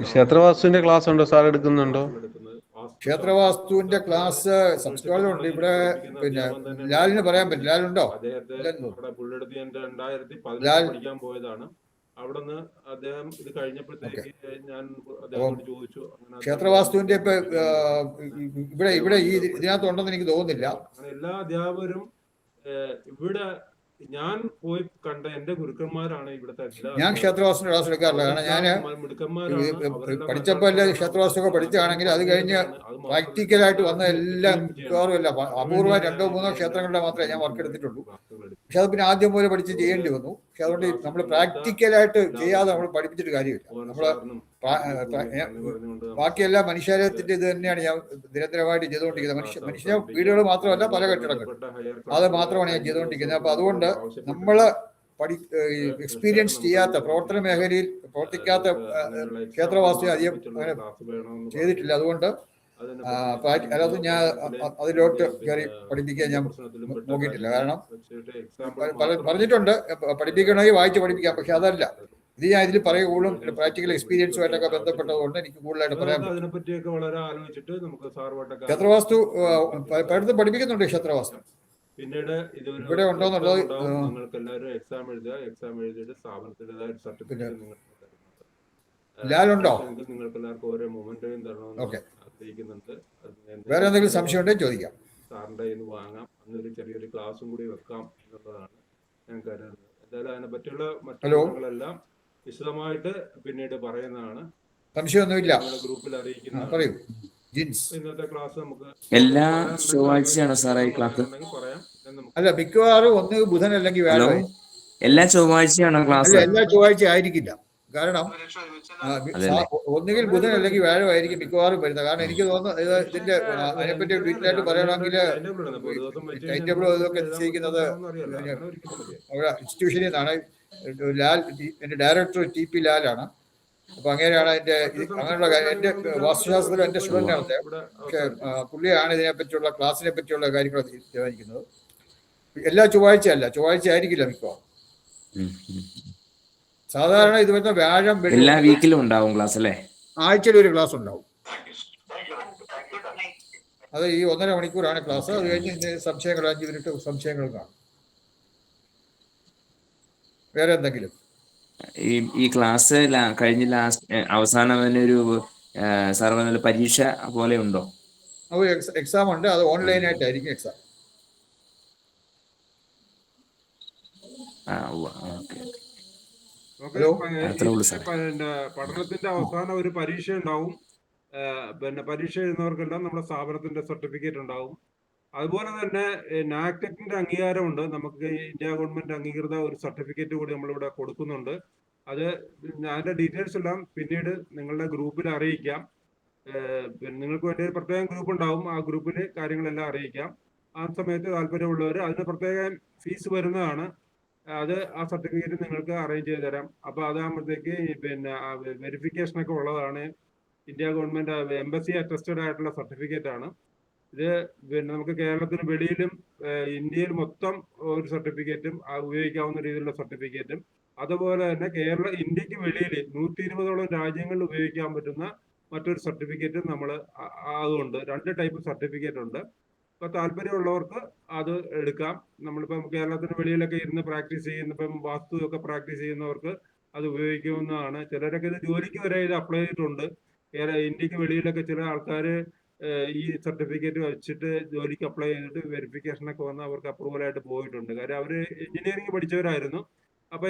ക്ഷേത്രവാസ്തുവിന്റെ ക്ലാസ് ഉണ്ടോ സാർ? എടുക്കുന്നുണ്ടോ? ക്ഷേത്രവാസ്തുവിന്റെ ക്ലാസ് സംസ്കാരമുണ്ട്. ഇവിടെ പിന്നെ ലാലിന് പറയാൻ പറ്റില്ല. ലാലുണ്ടോ? ലാൽ പോയതാണ്. അവിടുന്ന് അദ്ദേഹം ഇത് കഴിഞ്ഞപ്പോഴത്തേക്ക് ഞാൻ അദ്ദേഹത്തോട് ചോദിച്ചു. ക്ഷേത്രവാസ്തുവിന്റെ ഇപ്പൊ ഇവിടെ ഈ ഇതിനകത്ത് ഉണ്ടെന്ന് എനിക്ക് തോന്നുന്നില്ല. എല്ലാ അധ്യാപകരും ഇവിടെ ഞാൻ പോയി കണ്ട എന്റെ ഗുരുക്കന്മാരാണ് ഇവിടുത്തെ. ഞാൻ ക്ഷേത്രവാസ്തുവിന്റെ ക്ലാസ് എടുക്കാറില്ല. കാരണം ഞാൻ പഠിച്ചപ്പോ എല്ലാം ക്ഷേത്രവാസ്തുവൊക്കെ പഠിച്ചാണെങ്കിൽ അത് കഴിഞ്ഞ് പ്രാക്ടിക്കലായിട്ട് വന്ന എല്ലാം മിക്കവാറുമല്ല, അപൂർവ 2-3 ക്ഷേത്രങ്ങളുടെ മാത്രമേ ഞാൻ വർക്ക് എടുത്തിട്ടുള്ളൂ. പക്ഷെ അത് പിന്നെ ആദ്യം പോലെ പഠിച്ച് ചെയ്യേണ്ടി വന്നു. പക്ഷെ അതുകൊണ്ട് നമ്മൾ പ്രാക്ടിക്കലായിട്ട് ചെയ്യാതെ നമ്മൾ പഠിപ്പിച്ചിട്ട് കാര്യമില്ല. നമ്മള് ബാക്കിയെല്ലാം മനുഷ്യാലയത്തിന്റെ ഇത് തന്നെയാണ് ഞാൻ നിരന്തരമായിട്ട് ചെയ്തുകൊണ്ടിരിക്കുന്നത്. മനുഷ്യ വീടുകൾ മാത്രമല്ല, പല കെട്ടിടങ്ങൾ അത് മാത്രമാണ് ഞാൻ ചെയ്തുകൊണ്ടിരിക്കുന്നത്. അപ്പൊ അതുകൊണ്ട് നമ്മള് എക്സ്പീരിയൻസ് ചെയ്യാത്ത, പ്രവർത്തന മേഖലയിൽ പ്രവർത്തിക്കാത്ത ക്ഷേത്രവാസ്തു അധികം അങ്ങനെ ചെയ്തിട്ടില്ല. അതുകൊണ്ട് അല്ലാതെ ഞാൻ അതിലോട്ട് കയറി പഠിപ്പിക്കാൻ ഞാൻ നോക്കിയിട്ടില്ല. കാരണം പറഞ്ഞിട്ടുണ്ട് പഠിപ്പിക്കണമെങ്കിൽ വായിച്ച് പഠിപ്പിക്കാം. പക്ഷെ അതല്ല, ഇത് ഞാൻ ഇതിൽ പറയുകയുള്ളൂ. പ്രാക്ടിക്കൽ എക്സ്പീരിയൻസുമായിട്ടൊക്കെ ബന്ധപ്പെട്ടതുകൊണ്ട് എനിക്ക് കൂടുതലായിട്ട് പറയാൻ പറ്റും. ക്ഷേത്രവാസ്തു പലയിടത്തും പഠിപ്പിക്കുന്നുണ്ട്. ക്ഷേത്രവാസ്തു പിന്നീട് ഇവിടെ ഉണ്ടോന്നുള്ളത് നിങ്ങൾക്ക് എല്ലാവരും എക്സാം എഴുതുക. എക്സാം എഴുതിയിട്ട് സ്ഥാപനത്തിൻ്റെതായ സർട്ടിഫിക്കറ്റ് ലാലുണ്ടോ? നിങ്ങൾക്ക് എല്ലാവർക്കും ഓരോ മൊമെന്റോയും തരണമെന്ന് ആഗ്രഹിക്കുന്നുണ്ട്. വേറെ എന്തെങ്കിലും സംശയം ഉണ്ടെങ്കിൽ ചോദിക്കാം. സാറിന്റെ കയ്യിൽ നിന്ന് വാങ്ങാം. അന്നൊരു ചെറിയൊരു ക്ലാസ്സും കൂടി വെക്കാം എന്നുള്ളതാണ് ഞാൻ കരുതുന്നത്. എന്തായാലും അതിനെ പറ്റിയുള്ള മറ്റു കാര്യങ്ങളെല്ലാം വിശദമായിട്ട് പിന്നീട് പറയുന്നതാണ്. സംശയമൊന്നുമില്ല, ഗ്രൂപ്പിൽ അറിയിക്കുന്ന. പറയൂ. ഇന്നത്തെ ക്ലാസ് നമുക്ക് എല്ലാ ചൊവ്വാഴ്ചയാണോ സാറേ ക്ലാസ്? അല്ല, മിക്കവാറും ഒന്ന് ബുധൻ അല്ലെങ്കിൽ വ്യാഴം. എല്ലാ ചൊവ്വാഴ്ചയാണോ ക്ലാസ്? എല്ലാ ചൊവ്വാഴ്ച ആയിരിക്കില്ല. കാരണം ഒന്നുകിൽ ബുധൻ അല്ലെങ്കിൽ വ്യാഴം ആയിരിക്കും മിക്കവാറും വരുന്നത്. കാരണം എനിക്ക് തോന്നുന്നു ഇതിന്റെ അതിനെപ്പറ്റി ഡീറ്റെയിലായിട്ട് പറയണമെങ്കിൽ ടൈം ടേബിൾ ഇതൊക്കെ നിശ്ചയിക്കുന്നത് അവിടെ ഇൻസ്റ്റിറ്റ്യൂഷനിൽ നിന്നാണ്. ലാൽ, എന്റെ ഡയറക്ടർ TP ലാലാണ്. അപ്പൊ അങ്ങനെയാണ് അതിന്റെ അങ്ങനെയുള്ള എന്റെ വാസ്തുശാസ്ത്രത്തിൽ എന്റെ സ്റ്റുഡന്റ് ആണ്. പക്ഷെ പുള്ളിയാണ് ഇതിനെപ്പറ്റിയുള്ള ക്ലാസ്സിനെ പറ്റിയുള്ള കാര്യങ്ങൾ തീരുമാനിക്കുന്നത്. എല്ലാ ചൊവ്വാഴ്ച അല്ല, ചൊവ്വാഴ്ച ആയിരിക്കില്ല മിക്കവാറും. സാധാരണ ഇത് വരുന്ന വ്യാഴം എല്ലാ വീക്കിലും ഉണ്ടാവും ക്ലാസ് അല്ലേ? ആഴ്ചയിൽ ഒരു ക്ലാസ് ഉണ്ടാവും. അത് ഈ 1.5 മണിക്കൂറാണ് ക്ലാസ്. അത് കഴിഞ്ഞ് സംശയങ്ങൾ 5 മിനിറ്റ് സംശയങ്ങൾ കാണും. വേറെ എന്തെങ്കിലും? ഈ ക്ലാസ് കഴിഞ്ഞ അവസാനം ഒരു സർവ്വ പരീക്ഷ പോലെ ഉണ്ടോ? എക്സാം ഉണ്ട്. അത് ഓൺലൈനായിട്ടായിരിക്കും എക്സാം. പഠനത്തിന്റെ അവസാനം ഒരു പരീക്ഷ ഉണ്ടാവും. പിന്നെ പരീക്ഷ എഴുതുന്നവർക്കെല്ലാം നമ്മുടെ സ്ഥാപനത്തിന്റെ സർട്ടിഫിക്കറ്റ് ഉണ്ടാവും. അതുപോലെ തന്നെ നാക്ടെക്കിന്റെ അംഗീകാരമുണ്ട്. നമുക്ക് ഇന്ത്യ ഗവൺമെന്റ് അംഗീകൃത ഒരു സർട്ടിഫിക്കറ്റ് കൂടി നമ്മളിവിടെ കൊടുക്കുന്നുണ്ട്. അത് അതിന്റെ ഡീറ്റെയിൽസ് എല്ലാം പിന്നീട് നിങ്ങളുടെ ഗ്രൂപ്പിൽ അറിയിക്കാം. പിന്നെ നിങ്ങൾക്ക് വേണ്ടി ഒരു പ്രത്യേകം ഗ്രൂപ്പ് ഉണ്ടാവും. ആ ഗ്രൂപ്പിൽ കാര്യങ്ങളെല്ലാം അറിയിക്കാം. ആ സമയത്ത് താല്പര്യമുള്ളവർ, അതിന് പ്രത്യേകം ഫീസ് വരുന്നതാണ്. അത് ആ സർട്ടിഫിക്കറ്റ് നിങ്ങൾക്ക് അറേഞ്ച് ചെയ്ത് തരാം. അപ്പൊ അതാകുമ്പോഴത്തേക്ക് പിന്നെ വെരിഫിക്കേഷൻ ഒക്കെ ഉള്ളതാണ്. ഇന്ത്യ ഗവൺമെന്റ് എംബസി അറ്റസ്റ്റഡ് ആയിട്ടുള്ള സർട്ടിഫിക്കറ്റ് ആണ് ഇത്. പിന്നെ നമുക്ക് കേരളത്തിന് വെളിയിലും ഇന്ത്യയിൽ മൊത്തം ഒരു സർട്ടിഫിക്കറ്റും ഉപയോഗിക്കാവുന്ന രീതിയിലുള്ള സർട്ടിഫിക്കറ്റും, അതുപോലെ തന്നെ ഇന്ത്യക്ക് വെളിയിൽ 120ഓളം രാജ്യങ്ങളിൽ ഉപയോഗിക്കാൻ പറ്റുന്ന മറ്റൊരു സർട്ടിഫിക്കറ്റും നമ്മൾ അതുകൊണ്ട് 2 ടൈപ്പ് സർട്ടിഫിക്കറ്റ് ഉണ്ട്. അപ്പൊ താല്പര്യമുള്ളവർക്ക് അത് എടുക്കാം. നമ്മളിപ്പം കേരളത്തിന് വെളിയിലൊക്കെ ഇരുന്ന് പ്രാക്ടീസ് ചെയ്യുന്ന, ഇപ്പം വാസ്തു ഒക്കെ പ്രാക്ടീസ് ചെയ്യുന്നവർക്ക് അത് ഉപയോഗിക്കാവുന്നതാണ്. ചിലരൊക്കെ ഇത് ജോലിക്ക് വരെ ഇത് അപ്ലൈ ചെയ്തിട്ടുണ്ട്. ഇന്ത്യക്ക് വെളിയിലൊക്കെ ചില ആൾക്കാർ ഈ സർട്ടിഫിക്കറ്റ് വെച്ചിട്ട് ജോലിക്ക് അപ്ലൈ ചെയ്തിട്ട് വെരിഫിക്കേഷൻ ഒക്കെ വന്ന് അവർക്ക് അപ്രൂവൽ ആയിട്ട് പോയിട്ടുണ്ട്. കാര്യം അവർ എഞ്ചിനീയറിംഗ് പഠിച്ചവരായിരുന്നു. അപ്പൊ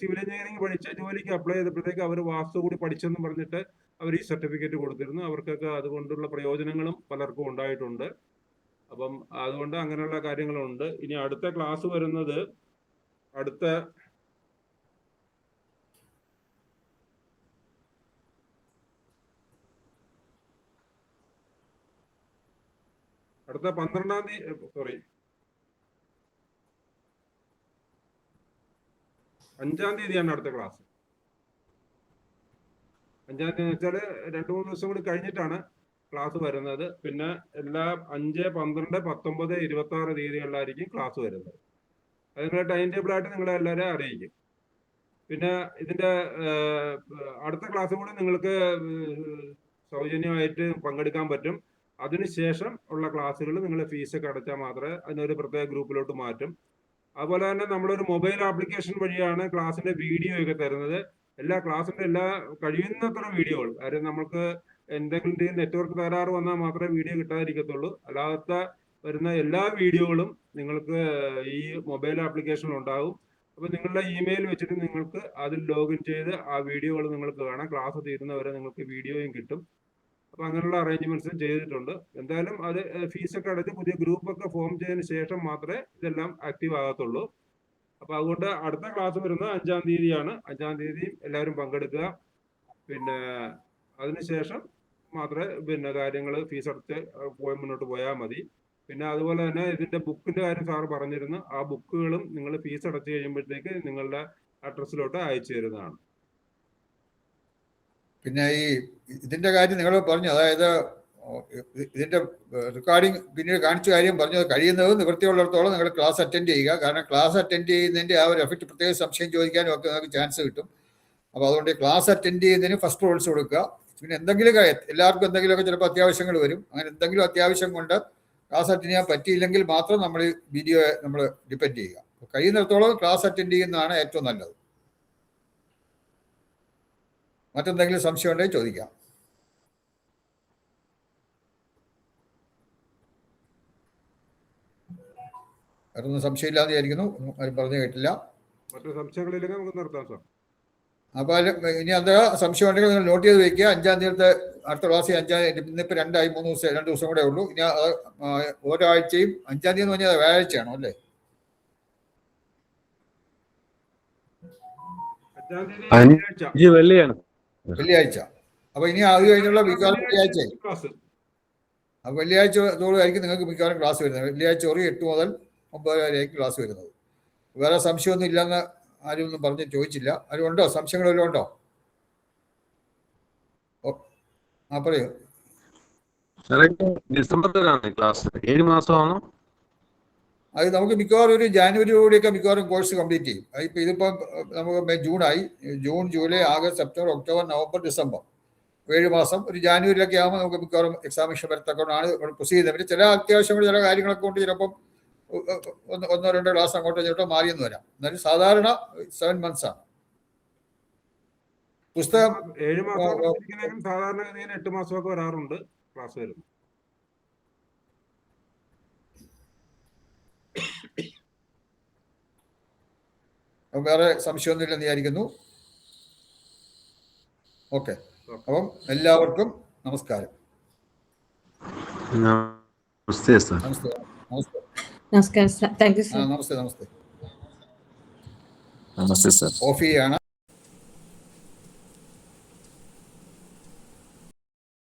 സിവിൽ എഞ്ചിനീയറിംഗ് പഠിച്ച ജോലിക്ക് അപ്ലൈ ചെയ്തപ്പോഴത്തേക്ക് അവർ വാസ്തു കൂടി പഠിച്ചെന്ന് പറഞ്ഞിട്ട് അവർ ഈ സർട്ടിഫിക്കറ്റ് കൊടുത്തിരുന്നു. അവർക്കൊക്കെ അതുകൊണ്ടുള്ള പ്രയോജനങ്ങളും പലർക്കും ഉണ്ടായിട്ടുണ്ട്. അപ്പം അതുകൊണ്ട് അങ്ങനെയുള്ള കാര്യങ്ങളുണ്ട്. ഇനി അടുത്ത ക്ലാസ് വരുന്നത് അടുത്ത അടുത്ത 12-ാം തീയതി, സോറി 5-ാം തീയതിയാണ് അടുത്ത ക്ലാസ്. 5-ാം തീയതി വെച്ചാൽ 2-3 ദിവസം കൂടി കഴിഞ്ഞിട്ടാണ് ക്ലാസ് വരുന്നത്. പിന്നെ എല്ലാ 5, 12, 19, 26 തീയതികളിലായിരിക്കും ക്ലാസ് വരുന്നത്. അത് നിങ്ങളുടെ ടൈം ടേബിൾ ആയിട്ട് നിങ്ങളെ എല്ലാവരെയും അറിയിക്കും. പിന്നെ ഇതിന്റെ അടുത്ത ക്ലാസ് കൂടി നിങ്ങൾക്ക് സൗജന്യമായിട്ട് പങ്കെടുക്കാൻ പറ്റും. അതിനുശേഷം ഉള്ള ക്ലാസ്സുകൾ നിങ്ങൾ ഫീസൊക്കെ അടച്ചാൽ മാത്രമേ അതിനൊരു പ്രത്യേക ഗ്രൂപ്പിലോട്ട് മാറ്റും. അതുപോലെ തന്നെ നമ്മളൊരു മൊബൈൽ ആപ്ലിക്കേഷൻ വഴിയാണ് ക്ലാസ്സിന്റെ വീഡിയോ ഒക്കെ തരുന്നത്. ക്ലാസ്സിന്റെ കഴിയുന്നത്ര വീഡിയോകൾ, കാര്യം നമുക്ക് എന്തെങ്കിലും നെറ്റ്വർക്ക് തകരാറ് വന്നാൽ മാത്രമേ വീഡിയോ കിട്ടാതിരിക്കത്തുള്ളൂ. അല്ലാത്ത വരുന്ന എല്ലാ വീഡിയോകളും നിങ്ങൾക്ക് ഈ മൊബൈൽ ആപ്ലിക്കേഷനിൽ ഉണ്ടാകും. അപ്പൊ നിങ്ങളുടെ ഇമെയിൽ വെച്ചിട്ട് നിങ്ങൾക്ക് അതിൽ ലോഗിൻ ചെയ്ത് ആ വീഡിയോകൾ നിങ്ങൾക്ക് കാണാം. ക്ലാസ് തീരുന്നവരെ നിങ്ങൾക്ക് വീഡിയോയും കിട്ടും. അപ്പൊ അങ്ങനെയുള്ള അറേഞ്ച്മെന്റ്സും ചെയ്തിട്ടുണ്ട്. എന്തായാലും അത് ഫീസൊക്കെ അടച്ച് പുതിയ ഗ്രൂപ്പൊക്കെ ഫോം ചെയ്തതിന് ശേഷം മാത്രമേ ഇതെല്ലാം ആക്റ്റീവ് ആകത്തുള്ളൂ. അപ്പൊ അതുകൊണ്ട് അടുത്ത ക്ലാസ് വരുന്നത് 5-ാം തീയതിയാണ്. 5-ാം തീയതി എല്ലാവരും പങ്കെടുക്കുക. പിന്നെ അതിനുശേഷം മാത്രമേ പിന്നെ കാര്യങ്ങൾ ഫീസ് അടച്ച് മുന്നോട്ട് പോയാൽ മതി. പിന്നെ അതുപോലെ തന്നെ ഇതിന്റെ ബുക്കിന്റെ കാര്യം സാറ് പറഞ്ഞിരുന്നു. ആ ബുക്കുകളും നിങ്ങൾ ഫീസ് അടച്ചു കഴിയുമ്പോഴത്തേക്ക് നിങ്ങളുടെ അഡ്രസ്സിലോട്ട് അയച്ചു തരുന്നതാണ്. പിന്നെ ഇതിന്റെ കാര്യം നിങ്ങൾ പറഞ്ഞു, അതായത് ഇതിന്റെ റെക്കോർഡിങ് പിന്നീട് കാണിച്ച കാര്യം പറഞ്ഞത് കഴിയുന്നത് നിവൃത്തിയുള്ളിടത്തോളം നിങ്ങൾ ക്ലാസ് അറ്റൻഡ് ചെയ്യുക. കാരണം ക്ലാസ് അറ്റൻഡ് ചെയ്യുന്നതിന്റെ ആ ഒരു എഫക്റ്റ് പ്രത്യേക സംശയം ചോദിക്കാനും ഒക്കെ നിങ്ങൾക്ക് ചാൻസ് കിട്ടും. അപ്പോൾ അതുകൊണ്ട് ക്ലാസ് അറ്റൻഡ് ചെയ്യുന്നതിന് ഫസ്റ്റ് പ്രിഫറൻസ് കൊടുക്കുക. പിന്നെ എന്തെങ്കിലും എല്ലാവർക്കും എന്തെങ്കിലുമൊക്കെ ചിലപ്പോൾ അത്യാവശ്യങ്ങൾ വരും. അങ്ങനെ എന്തെങ്കിലും അത്യാവശ്യം കൊണ്ട് ക്ലാസ് അറ്റൻഡ് ചെയ്യാൻ പറ്റിയില്ലെങ്കിൽ മാത്രം നമ്മൾ വീഡിയോയെ നമ്മൾ ഡിപ്പെൻഡ് ചെയ്യുക. കഴിയുന്നിടത്തോളം ക്ലാസ് അറ്റൻഡ് ചെയ്യുന്നതാണ് ഏറ്റവും നല്ലത്. മറ്റെന്തെങ്കിലും സംശയം ഉണ്ടെങ്കിൽ ചോദിക്കാം. വേറൊന്നും സംശയമില്ലാന്ന് വിചാരിക്കുന്നു. ആരും പറഞ്ഞു കേട്ടില്ല. മറ്റു സംശയങ്ങളില്ലെങ്കിൽ നമുക്ക് നിർത്താം സാർ. അപ്പോൾ ഇനി എന്താ സംശയം ഉണ്ടെങ്കിൽ നിങ്ങൾ നോട്ട് ചെയ്ത് വെക്കുക. 5-ാം തീയതി അടുത്ത ക്ലാസ് 5-ാം തീയതി. ഇന്നിപ്പോൾ 2 ദിവസം കൂടെ ഉള്ളൂ. ഇനി ഒരാഴ്ചയും 5-ാം തീയതി എന്ന് പറഞ്ഞാൽ വ്യാഴാഴ്ചയാണോ അല്ലേ? 5 വെള്ളിയാഴ്ച. അപ്പൊ ഇനി അത് കഴിഞ്ഞുള്ള മിക്കവാറും വെള്ളിയാഴ്ച. അപ്പൊ വെള്ളിയാഴ്ച തോറുമായിരിക്കും നിങ്ങൾക്ക് മിക്കവാറും ക്ലാസ് വരുന്നത്. വെള്ളിയാഴ്ച ഒരു 8 മുതൽ 9 വരെയായിരിക്കും ക്ലാസ് വരുന്നത്. വേറെ സംശയമൊന്നും ഇല്ലെന്ന് ആരും ഒന്നും പറഞ്ഞ് ചോദിച്ചില്ല. ആരും ഉണ്ടോ? സംശയങ്ങൾ വല്ലതും ഉണ്ടോ? പറയൂ. ഡിസംബറിലാണ് ക്ലാസ്. 7 മാസമാണോ? അത് നമുക്ക് മിക്കവാറും ഒരു ജാനുവരിയോടെയൊക്കെ മിക്കവാറും കോഴ്സ് കംപ്ലീറ്റ് ചെയ്യും. ഇതിപ്പം നമുക്ക് ജൂണായി. June, July, August, September, October, November, December 7 മാസം. ഒരു ജാനുവരിയിലൊക്കെ ആകുമ്പോൾ നമുക്ക് മിക്കവാറും എക്സാമിനേഷൻ വരത്തക്കൊണ്ടാണ് പ്രൊസീഡ് ചെയ്യുന്നത്. പിന്നെ ചില അത്യാവശ്യങ്ങൾ ചില കാര്യങ്ങളൊക്കെ കൊണ്ട് ചിലപ്പം 1-2 ക്ലാസ് അങ്ങോട്ടോ ഇങ്ങോട്ടോ മാറിയെന്ന് വരാം. എന്നാലും സാധാരണ 7 months ആണ്. പുസ്തകം 7 മാസം സാധാരണ 8 മാസമൊക്കെ വരാറുണ്ട് ക്ലാസ് വരുന്നത്. വേറെ സംശയമൊന്നുമില്ലെന്ന് വിചാരിക്കുന്നു. ഓക്കെ, അപ്പം എല്ലാവർക്കും നമസ്കാരം. നമസ്തേ സാർ. നമസ്കാരം. നമസ്തേ. നമസ്കാരം സാർ. Thank you sir. നമസ്തേ നമസ്തേ. നമസ്തേ സർ. ഓഫിയാണ്.